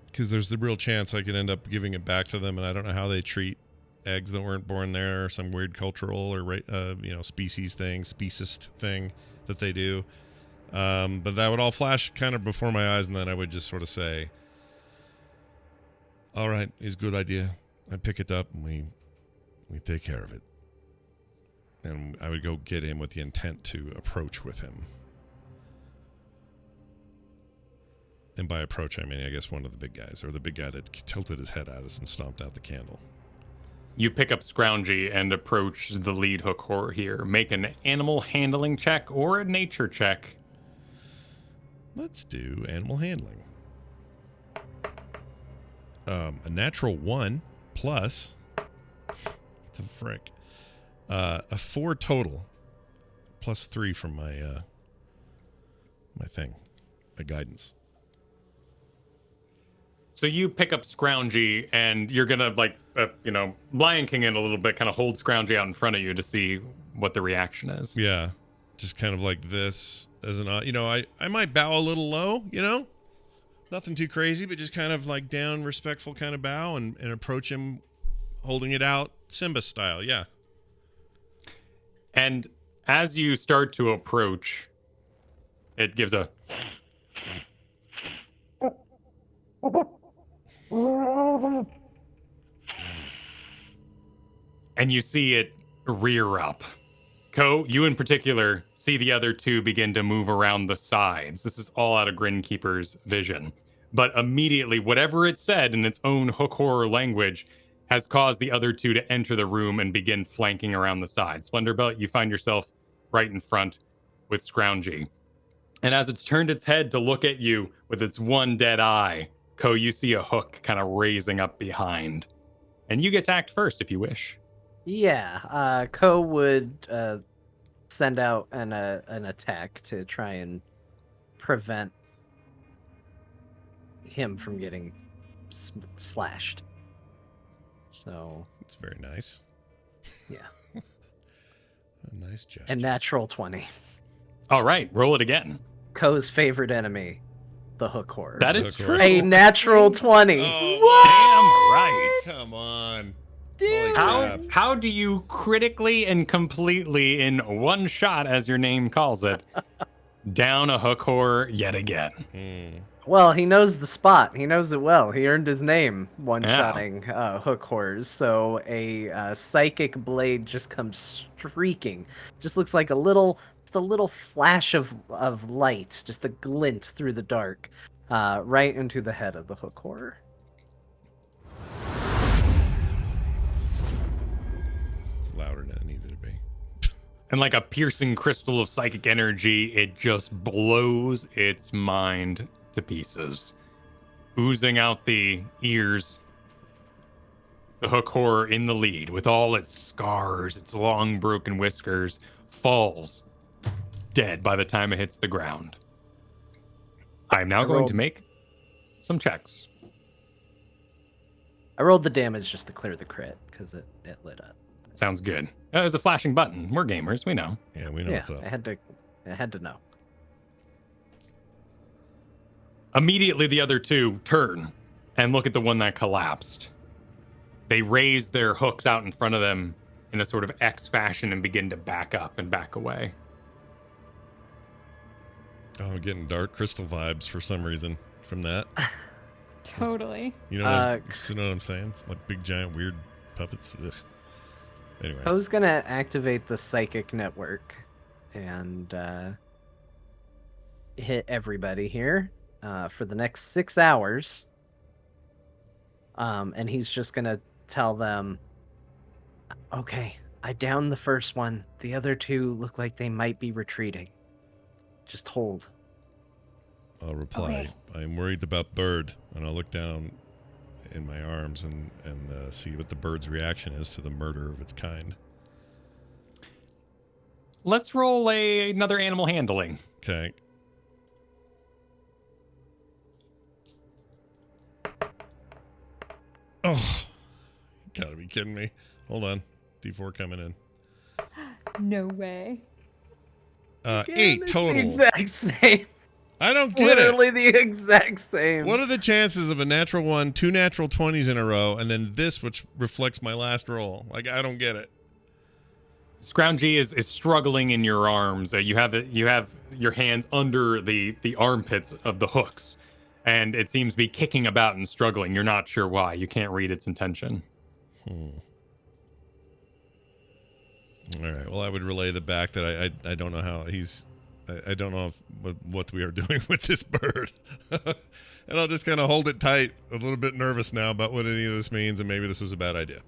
[SPEAKER 1] because there's the real chance I could end up giving it back to them, and I don't know how they treat eggs that weren't born there, or some weird cultural or speciesist thing that they do. But that would all flash kind of before my eyes, and then I would just sort of say, all right, it's a good idea. I pick it up and we take care of it. And I would go get him with the intent to approach with him. And by approach, I mean, I guess one of the big guys, or the big guy that tilted his head at us and stomped out the candle.
[SPEAKER 2] You pick up Scroungy and approach the lead hook horror here. Make an animal handling check or a nature check.
[SPEAKER 1] Let's do animal handling. A natural 1 plus the frick. A 4 total. Plus 3 from my my guidance.
[SPEAKER 2] So you pick up Scroungy, and you're gonna Lion King it a little bit, kind of hold Scroungy out in front of you to see what the reaction is.
[SPEAKER 1] Yeah, just kind of like this as an, I might bow a little low, nothing too crazy, but just kind of like down, respectful kind of bow and approach him, holding it out, Simba style. Yeah.
[SPEAKER 2] And as you start to approach, it gives a. And you see it rear up. Ko, you in particular, see the other two begin to move around the sides. This is all out of Grinkeeper's vision. But immediately, whatever it said in its own hook horror language has caused the other two to enter the room and begin flanking around the sides. Splendorbelt, you find yourself right in front with Scroungy. And as it's turned its head to look at you with its one dead eye, Ko, you see a hook kind of raising up behind. And you get to act first if you wish.
[SPEAKER 3] Yeah, Ko would send out an attack to try and prevent him from getting slashed. So
[SPEAKER 1] it's very nice.
[SPEAKER 3] Yeah.
[SPEAKER 1] A nice gesture.
[SPEAKER 3] A natural 20.
[SPEAKER 2] All right, roll it again.
[SPEAKER 3] Ko's favorite enemy, the hook horror.
[SPEAKER 2] That is true.
[SPEAKER 3] A natural 20.
[SPEAKER 2] Oh, damn right.
[SPEAKER 1] Come on.
[SPEAKER 4] Dude.
[SPEAKER 2] How do you critically and completely in one shot, as your name calls it, down a hook horror yet again?
[SPEAKER 3] Well, he knows the spot. He knows it well. He earned his name one-shotting hook horrors. So a psychic blade just comes streaking. Just looks like a little flash of light, just a glint through the dark, right into the head of the hook horror.
[SPEAKER 1] Louder than it needed to be.
[SPEAKER 2] And like a piercing crystal of psychic energy, it just blows its mind to pieces. Oozing out the ears, the hook horror in the lead, with all its scars, its long broken whiskers, falls dead by the time it hits the ground. I'm now going to make some checks.
[SPEAKER 3] I rolled the damage just to clear the crit, because it lit up.
[SPEAKER 2] Sounds good. It's a flashing button. We're gamers. We know.
[SPEAKER 1] Yeah, we know what's up.
[SPEAKER 3] I had to know.
[SPEAKER 2] Immediately, the other two turn and look at the one that collapsed. They raise their hooks out in front of them in a sort of X fashion and begin to back up and back away.
[SPEAKER 1] Oh, I'm getting Dark Crystal vibes for some reason from that.
[SPEAKER 4] Totally.
[SPEAKER 1] You know what I'm saying? It's like big, giant, weird puppets. Ugh. Anyway.
[SPEAKER 3] I was gonna activate the psychic network and hit everybody here for the next 6 hours. And he's just gonna tell them, okay, I downed the first one. The other two look like they might be retreating. Just hold.
[SPEAKER 1] I'll reply.
[SPEAKER 4] Okay.
[SPEAKER 1] I'm worried about Bird, and I'll look down in my arms and see what the bird's reaction is to the murder of its kind.
[SPEAKER 2] Let's roll another animal handling.
[SPEAKER 1] Okay. Oh, you gotta be kidding me. Hold on. D4 coming in.
[SPEAKER 4] No way.
[SPEAKER 1] 8 total.
[SPEAKER 3] The exact same.
[SPEAKER 1] I don't get
[SPEAKER 3] Literally
[SPEAKER 1] it.
[SPEAKER 3] the exact same.
[SPEAKER 1] What are the chances of a natural 1, 2 natural 20s in a row, and then this, which reflects my last roll? Like, I don't get it.
[SPEAKER 2] Scroungy is struggling in your arms. You have your hands under the armpits of the hooks, and it seems to be kicking about and struggling. You're not sure why. You can't read its intention.
[SPEAKER 1] All right. Well, I would relay the back that I don't know how he's. I don't know what we are doing with this bird. And I'll just kind of hold it tight, a little bit nervous now about what any of this means, and maybe this was a bad idea.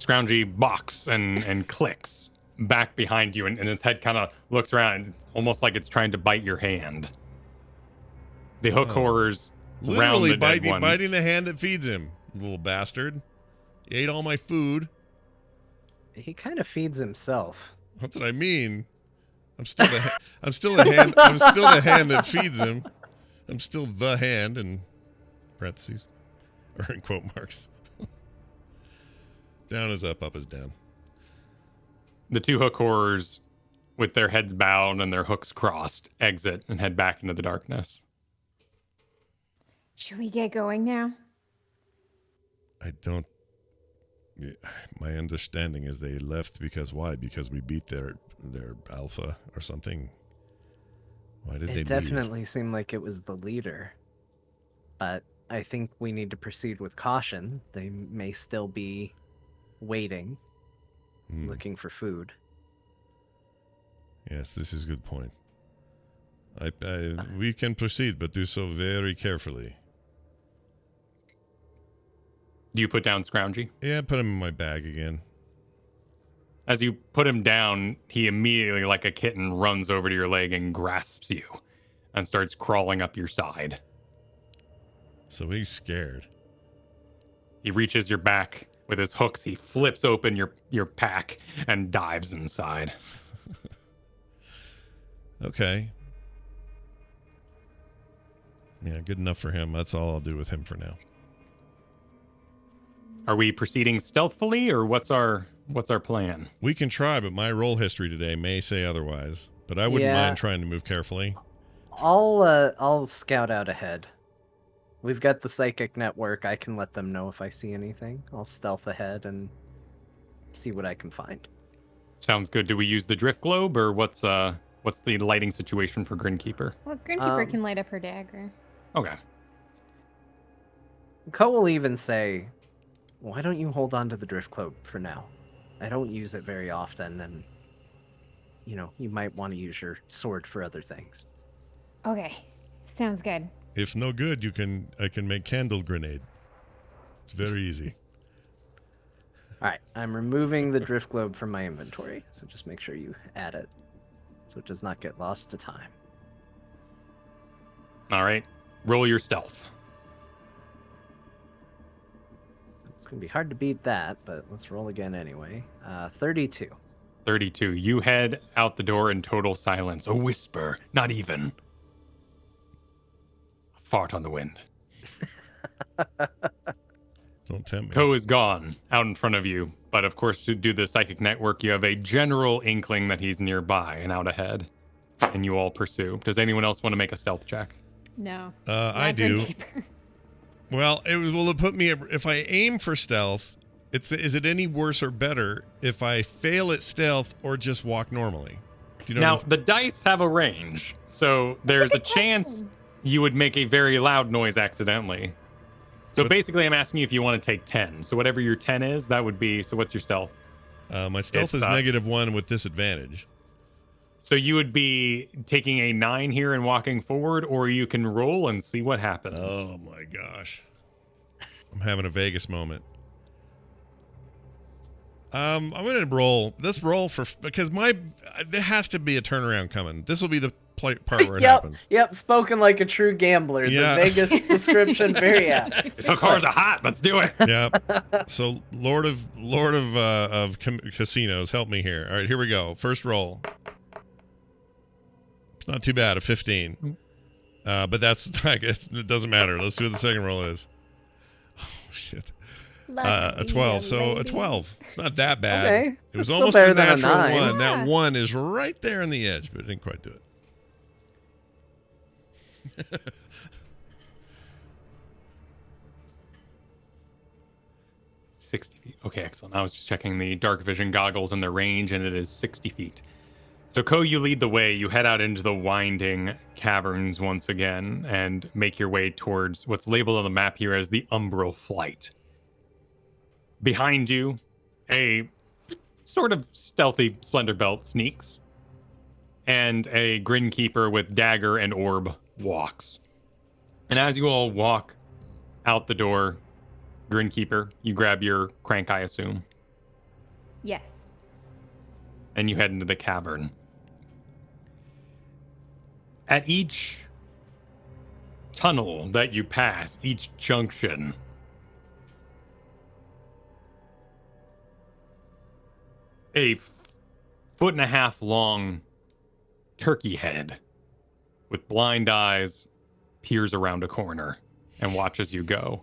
[SPEAKER 2] Scroungy box and clicks back behind you, and its head kind of looks around, almost like it's trying to bite your hand. The hook horrors round
[SPEAKER 1] Literally
[SPEAKER 2] the dead one.
[SPEAKER 1] biting the hand that feeds him, little bastard. He ate all my food.
[SPEAKER 3] He kind of feeds himself.
[SPEAKER 1] That's what I mean. I'm still the hand. I'm still the hand that feeds him. I'm still the hand in parentheses or in quote marks. Down is up is down.
[SPEAKER 2] The two hook horrors, with their heads bowed and their hooks crossed, exit and head back into the darkness.
[SPEAKER 4] Should we get going now?
[SPEAKER 1] I don't. My understanding is they left because why? Because we beat their alpha or something. Why did they leave?
[SPEAKER 3] It definitely seemed like it was the leader. But I think we need to proceed with caution. They may still be waiting, looking for food.
[SPEAKER 1] Yes, this is a good point. We can proceed, but do so very carefully.
[SPEAKER 2] Do you put down Scroungy?
[SPEAKER 1] Yeah, put him in my bag again.
[SPEAKER 2] As you put him down, he immediately, like a kitten, runs over to your leg and grasps you and starts crawling up your side.
[SPEAKER 1] So he's scared.
[SPEAKER 2] He reaches your back with his hooks. He flips open your pack and dives inside.
[SPEAKER 1] Okay. Yeah, good enough for him. That's all I'll do with him for now.
[SPEAKER 2] Are we proceeding stealthily, or what's our plan?
[SPEAKER 1] We can try, but my roll history today may say otherwise. But I wouldn't mind trying to move carefully.
[SPEAKER 3] I'll scout out ahead. We've got the psychic network. I can let them know if I see anything. I'll stealth ahead and see what I can find.
[SPEAKER 2] Sounds good. Do we use the drift globe, or what's the lighting situation for Grinkeeper?
[SPEAKER 4] Well, Grinkeeper can light up her dagger.
[SPEAKER 2] Okay.
[SPEAKER 3] Ko will even say, why don't you hold on to the drift globe for now? I don't use it very often, and you might want to use your sword for other things.
[SPEAKER 4] Okay, sounds good.
[SPEAKER 1] If no good, I can make candle grenade. It's very easy.
[SPEAKER 3] All right, I'm removing the drift globe from my inventory, so just make sure you add it so it does not get lost to time.
[SPEAKER 2] All right. Roll your stealth.
[SPEAKER 3] It's going to be hard to beat that, but let's roll again anyway. 32.
[SPEAKER 2] 32. You head out the door in total silence. A whisper, not even. A fart on the wind.
[SPEAKER 1] Don't tempt me.
[SPEAKER 2] Ko is gone out in front of you, but of course, to do the psychic network, you have a general inkling that he's nearby and out ahead, and you all pursue. Does anyone else want to make a stealth check?
[SPEAKER 4] No.
[SPEAKER 1] I do. Well, will it put me if I aim for stealth? Is it any worse or better if I fail at stealth or just walk normally? Do you know?
[SPEAKER 2] Now the dice have a range, so there's a chance you would make a very loud noise accidentally. So basically, I'm asking you if you want to take 10. So whatever your 10 is, that would be. So what's your stealth?
[SPEAKER 1] My stealth is -1 with disadvantage.
[SPEAKER 2] So you would be taking a 9 here and walking forward, or you can roll and see what happens.
[SPEAKER 1] Oh my gosh. I'm having a Vegas moment. I'm going to roll. Let's roll because there has to be a turnaround coming. This will be the part where it happens.
[SPEAKER 3] Yep, spoken like a true gambler.
[SPEAKER 1] Yeah.
[SPEAKER 3] The Vegas description, very apt.
[SPEAKER 2] The cars are hot. Let's do it.
[SPEAKER 1] Yeah. So Lord of casinos, help me here. All right, here we go. First roll. It's not too bad, a 15. But that's it doesn't matter. Let's see what the second roll is. Oh shit. A 12. So a 12. It's not that bad.
[SPEAKER 3] Okay.
[SPEAKER 1] It was
[SPEAKER 3] Still
[SPEAKER 1] almost
[SPEAKER 3] better
[SPEAKER 1] a
[SPEAKER 3] than a
[SPEAKER 1] natural
[SPEAKER 3] 9.
[SPEAKER 1] one.
[SPEAKER 4] Yeah.
[SPEAKER 1] That 1 is right there on the edge, but it didn't quite do it.
[SPEAKER 2] 60 feet. Okay, excellent. I was just checking the dark vision goggles and the range, and it is 60 feet. So, Ko, you lead the way. You head out into the winding caverns once again and make your way towards what's labeled on the map here as the Umbral Flight. Behind you, a sort of stealthy Splendor Belt sneaks, and a Grinkeeper with dagger and orb walks. And as you all walk out the door, Grinkeeper, you grab your crank, I assume.
[SPEAKER 4] Yes.
[SPEAKER 2] And you head into the cavern. At each tunnel that you pass, each junction, a 1.5 foot long turkey head with blind eyes peers around a corner and watches you go.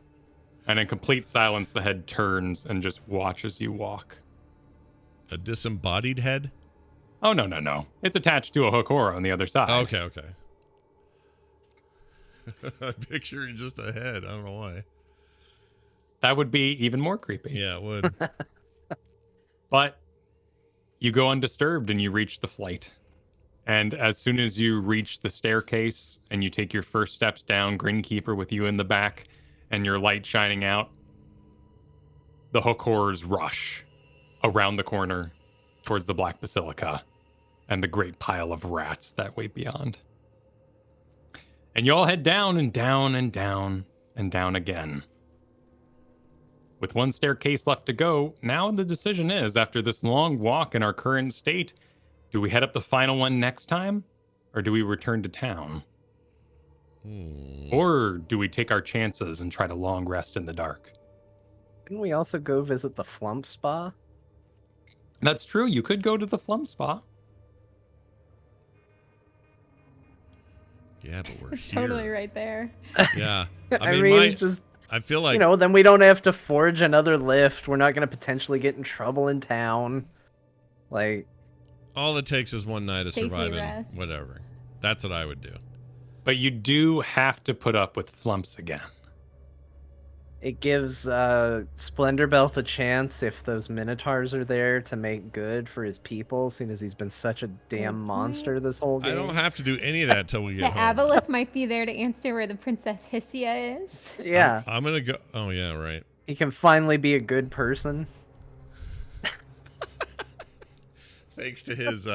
[SPEAKER 2] And in complete silence, the head turns and just watches you walk.
[SPEAKER 1] A disembodied head?
[SPEAKER 2] Oh, no. It's attached to a Hokora on the other side.
[SPEAKER 1] Okay. I picture just a head. I don't know why.
[SPEAKER 2] That would be even more creepy.
[SPEAKER 1] Yeah, it would.
[SPEAKER 2] But you go undisturbed and you reach the flight. And as soon as you reach the staircase and you take your first steps down, Grinkeeper with you in the back and your light shining out, the Hokoras rush around the corner towards the Black Basilica and the great pile of rats that wait beyond. And you all head down and down and down and down again. With one staircase left to go, now the decision is, after this long walk in our current state, do we head up the final one next time? Or do we return to town? Or do we take our chances and try to long rest in the dark?
[SPEAKER 3] Didn't we also go visit the Flump Spa?
[SPEAKER 2] That's true. You could go to the Flum Spa.
[SPEAKER 1] Yeah, but we're here.
[SPEAKER 4] Totally right there.
[SPEAKER 1] Yeah.
[SPEAKER 3] I mean, just,
[SPEAKER 1] I feel like,
[SPEAKER 3] then we don't have to forge another lift. We're not going to potentially get in trouble in town. Like,
[SPEAKER 1] all it takes is one night of
[SPEAKER 4] Safely
[SPEAKER 1] surviving.
[SPEAKER 4] rest.
[SPEAKER 1] Whatever. That's what I would do.
[SPEAKER 2] But you do have to put up with Flumps again.
[SPEAKER 3] it gives Splendor Belt a chance if those Minotaurs are there to make good for his people, seeing as he's been such a damn monster this whole game.
[SPEAKER 1] I don't have to do any of that till we
[SPEAKER 4] The
[SPEAKER 1] get home.
[SPEAKER 4] Aboleth might be there to answer where the Princess Hisia is.
[SPEAKER 3] Yeah.
[SPEAKER 1] I'm gonna go. Oh yeah, right.
[SPEAKER 3] He can finally be a good person.
[SPEAKER 1] Thanks to his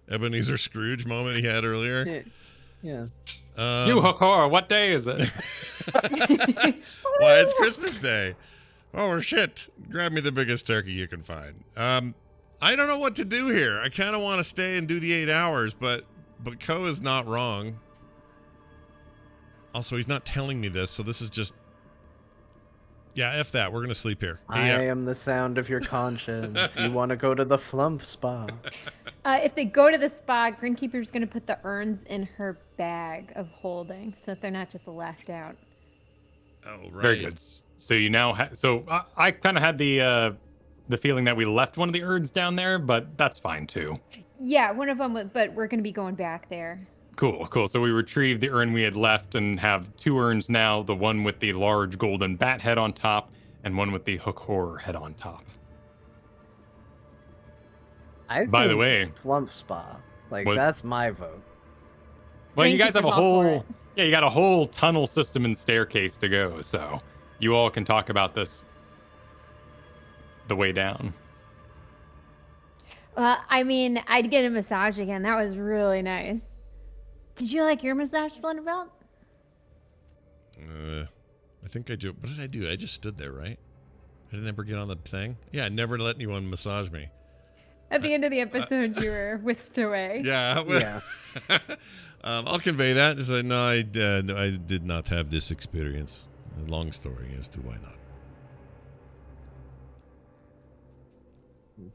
[SPEAKER 1] Ebenezer Scrooge moment he had earlier.
[SPEAKER 3] Yeah.
[SPEAKER 2] You Hakor, what day is it?
[SPEAKER 1] Why, it's Christmas Day. Oh shit! Grab me the biggest turkey you can find. I don't know what to do here. I kind of want to stay and do the 8 hours, but Ko is not wrong. Also, he's not telling me this, so this is just. Yeah, F that. We're gonna sleep here.
[SPEAKER 3] I am the sound of your conscience. You want to go to the Flump Spa.
[SPEAKER 4] If they go to the spa, Grinkeeper's going to put the urns in her bag of holding so that they're not just left out.
[SPEAKER 1] Oh, right.
[SPEAKER 2] Very good. So you now I kind of had the feeling that we left one of the urns down there, but that's fine too.
[SPEAKER 4] Yeah, one of them, but we're going to be going back there.
[SPEAKER 2] Cool. So we retrieved the urn we had left and have 2 urns now, the one with the large golden bat head on top and one with the Hakor head on top. By the way,
[SPEAKER 3] Flump Spa. Like,
[SPEAKER 2] what?
[SPEAKER 3] that's my vote.
[SPEAKER 2] Well, you guys have a
[SPEAKER 4] Greenkeeper's all for
[SPEAKER 2] whole you got a whole tunnel system and staircase to go, so you all can talk about this the way down.
[SPEAKER 4] I mean, I'd get a massage again. That was really nice. Did you like your massage, Splendor Belt?
[SPEAKER 1] I think I do. What did I do? I just stood there, right? I didn't ever get on the thing. Yeah, I never let anyone massage me.
[SPEAKER 4] At the end of the episode, you were whisked away.
[SPEAKER 1] Yeah.
[SPEAKER 3] Yeah.
[SPEAKER 1] I'll convey that. Just no, I did not have this experience. A long story as to why not.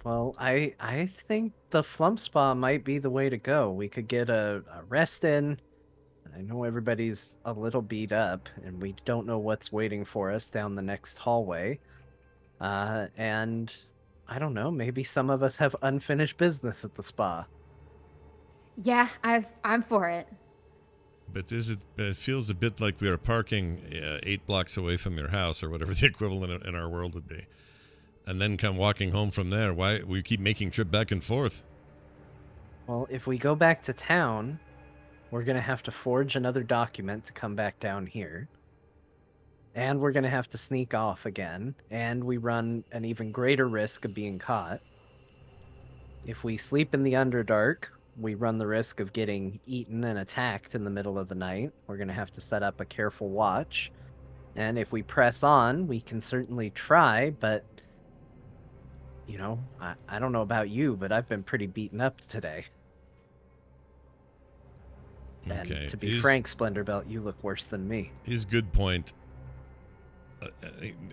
[SPEAKER 3] Well, I think the Flump Spa might be the way to go. We could get a rest in. I know everybody's a little beat up, and we don't know what's waiting for us down the next hallway. And I don't know, maybe some of us have unfinished business at the spa.
[SPEAKER 4] Yeah, I'm for it.
[SPEAKER 1] But it feels a bit like we are parking 8 blocks away from your house, or whatever the equivalent in our world would be, and then come walking home from there. Why we keep making trip back and forth?
[SPEAKER 3] Well, if we go back to town, we're going to have to forge another document to come back down here. And we're going to have to sneak off again, and we run an even greater risk of being caught. If we sleep in the Underdark, we run the risk of getting eaten and attacked in the middle of the night. We're going to have to set up a careful watch. And if we press on, we can certainly try, but I don't know about you, but I've been pretty beaten up today.
[SPEAKER 1] Okay.
[SPEAKER 3] And to be frank, Splendorbelt, you look worse than me.
[SPEAKER 1] His good point.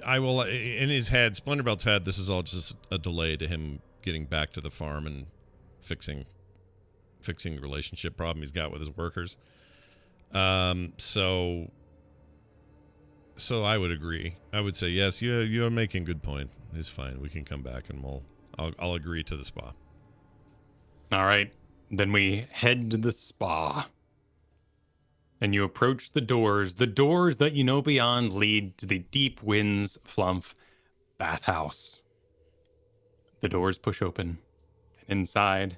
[SPEAKER 1] I will, in his head, Splendorbelt's head, this is all just a delay to him getting back to the farm and fixing the relationship problem he's got with his workers. So I would agree. I would say yes. You're making a good point. It's fine. We can come back and I'll agree to the spa.
[SPEAKER 2] All right. Then we head to the spa. And you approach the doors. The doors that you know beyond lead to the Deep Winds Flumph bathhouse. The doors push open. And inside.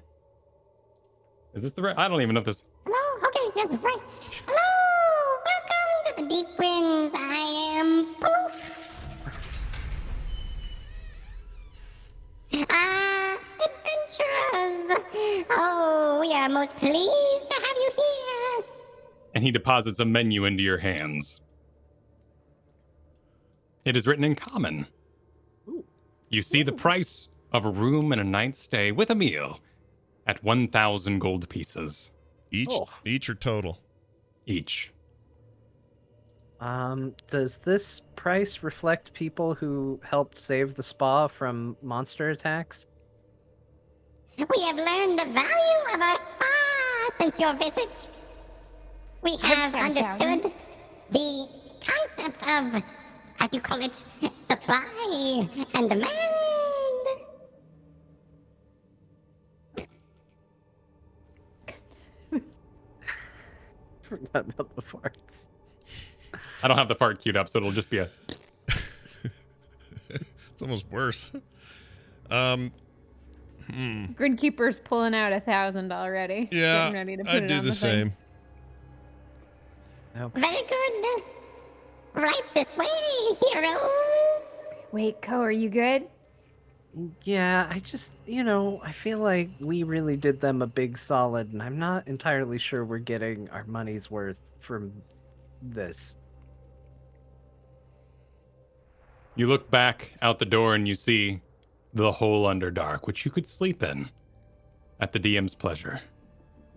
[SPEAKER 2] Is this the right? I don't even know if this.
[SPEAKER 8] Hello? Okay, yes, that's right. Hello! Welcome to the Deep Winds. I am Poof. Adventurers. Oh, we are most pleased to have you here.
[SPEAKER 2] And he deposits a menu into your hands. It is written in common. You see the price of a room and a night's stay with a meal at 1,000 gold pieces.
[SPEAKER 1] Each or total?
[SPEAKER 2] Each.
[SPEAKER 3] Does this price reflect people who helped save the spa from monster attacks?
[SPEAKER 8] We have learned the value of our spa since your visit. We have understood the concept of, as you call it, supply and demand.
[SPEAKER 3] Forgot about the farts.
[SPEAKER 2] I don't have the fart queued up, so it'll just be a...
[SPEAKER 1] It's almost worse.
[SPEAKER 4] Grinkeeper's pulling out 1,000 already.
[SPEAKER 1] Yeah,
[SPEAKER 4] Getting ready to put
[SPEAKER 1] I'd
[SPEAKER 4] it
[SPEAKER 1] do
[SPEAKER 4] on
[SPEAKER 1] the
[SPEAKER 4] thing.
[SPEAKER 1] same.
[SPEAKER 3] Okay.
[SPEAKER 8] Very good. Right this way, heroes.
[SPEAKER 4] Wait, Ko, are you good?
[SPEAKER 3] Yeah, I just, I feel like we really did them a big solid, and I'm not entirely sure we're getting our money's worth from this.
[SPEAKER 2] You look back out the door and you see the whole Underdark, which you could sleep in at the DM's pleasure.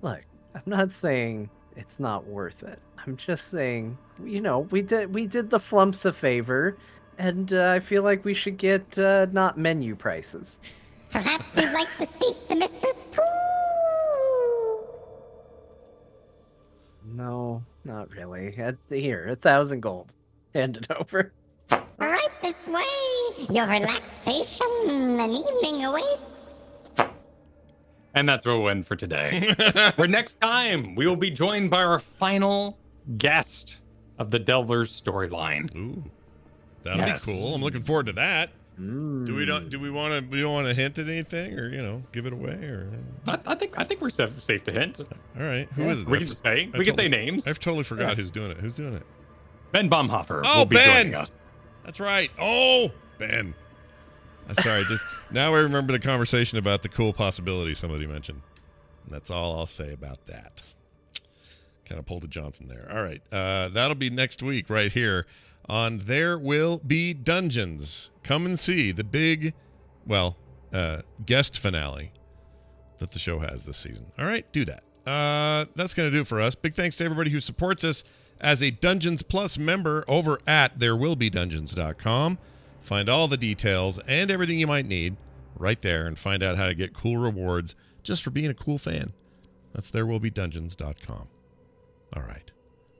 [SPEAKER 3] Look, I'm not saying it's not worth it. I'm just saying, we did the flumps a favor, and I feel like we should get not menu prices.
[SPEAKER 8] Perhaps you'd like to speak to Mistress Pooh.
[SPEAKER 3] No, not really. Here, 1,000 gold. Hand it over.
[SPEAKER 8] Right this way. Your relaxation and evening awaits.
[SPEAKER 2] And that's where we'll end for today. Where next time we will be joined by our final guest of the Delver's storyline.
[SPEAKER 1] Ooh, that'll
[SPEAKER 2] Yes.
[SPEAKER 1] be cool. I'm looking forward to that.
[SPEAKER 3] Mm.
[SPEAKER 1] Do we want to hint at anything, or give it away, or?
[SPEAKER 2] I think we're safe to hint.
[SPEAKER 1] All right, who is it?
[SPEAKER 2] We can just say names.
[SPEAKER 1] I've totally forgot who's doing it. Who's doing it?
[SPEAKER 2] Ben Baumhofer
[SPEAKER 1] Oh,
[SPEAKER 2] will be
[SPEAKER 1] Ben!
[SPEAKER 2] joining us.
[SPEAKER 1] That's right. Oh, Ben. Sorry, just now I remember the conversation about the cool possibility somebody mentioned. And that's all I'll say about that. Kind of pulled a Johnson there. All right, that'll be next week right here on There Will Be Dungeons. Come and see the big, guest finale that the show has this season. All right, do that. That's going to do it for us. Big thanks to everybody who supports us as a Dungeons Plus member over at therewillbedungeons.com. Find all the details and everything you might need right there, and find out how to get cool rewards just for being a cool fan. That's therewillbedungeons.com. All right.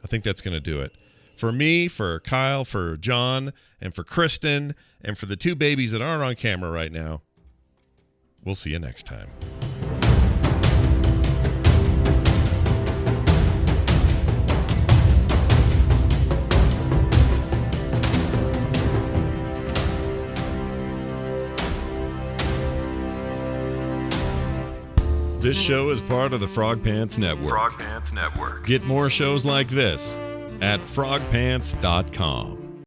[SPEAKER 1] I think that's going to do it. For me, for Kyle, for John, and for Kristen, and for the two babies that aren't on camera right now, we'll see you next time. This show is part of the Frog Pants Network. Frog Pants Network. Get more shows like this at frogpants.com.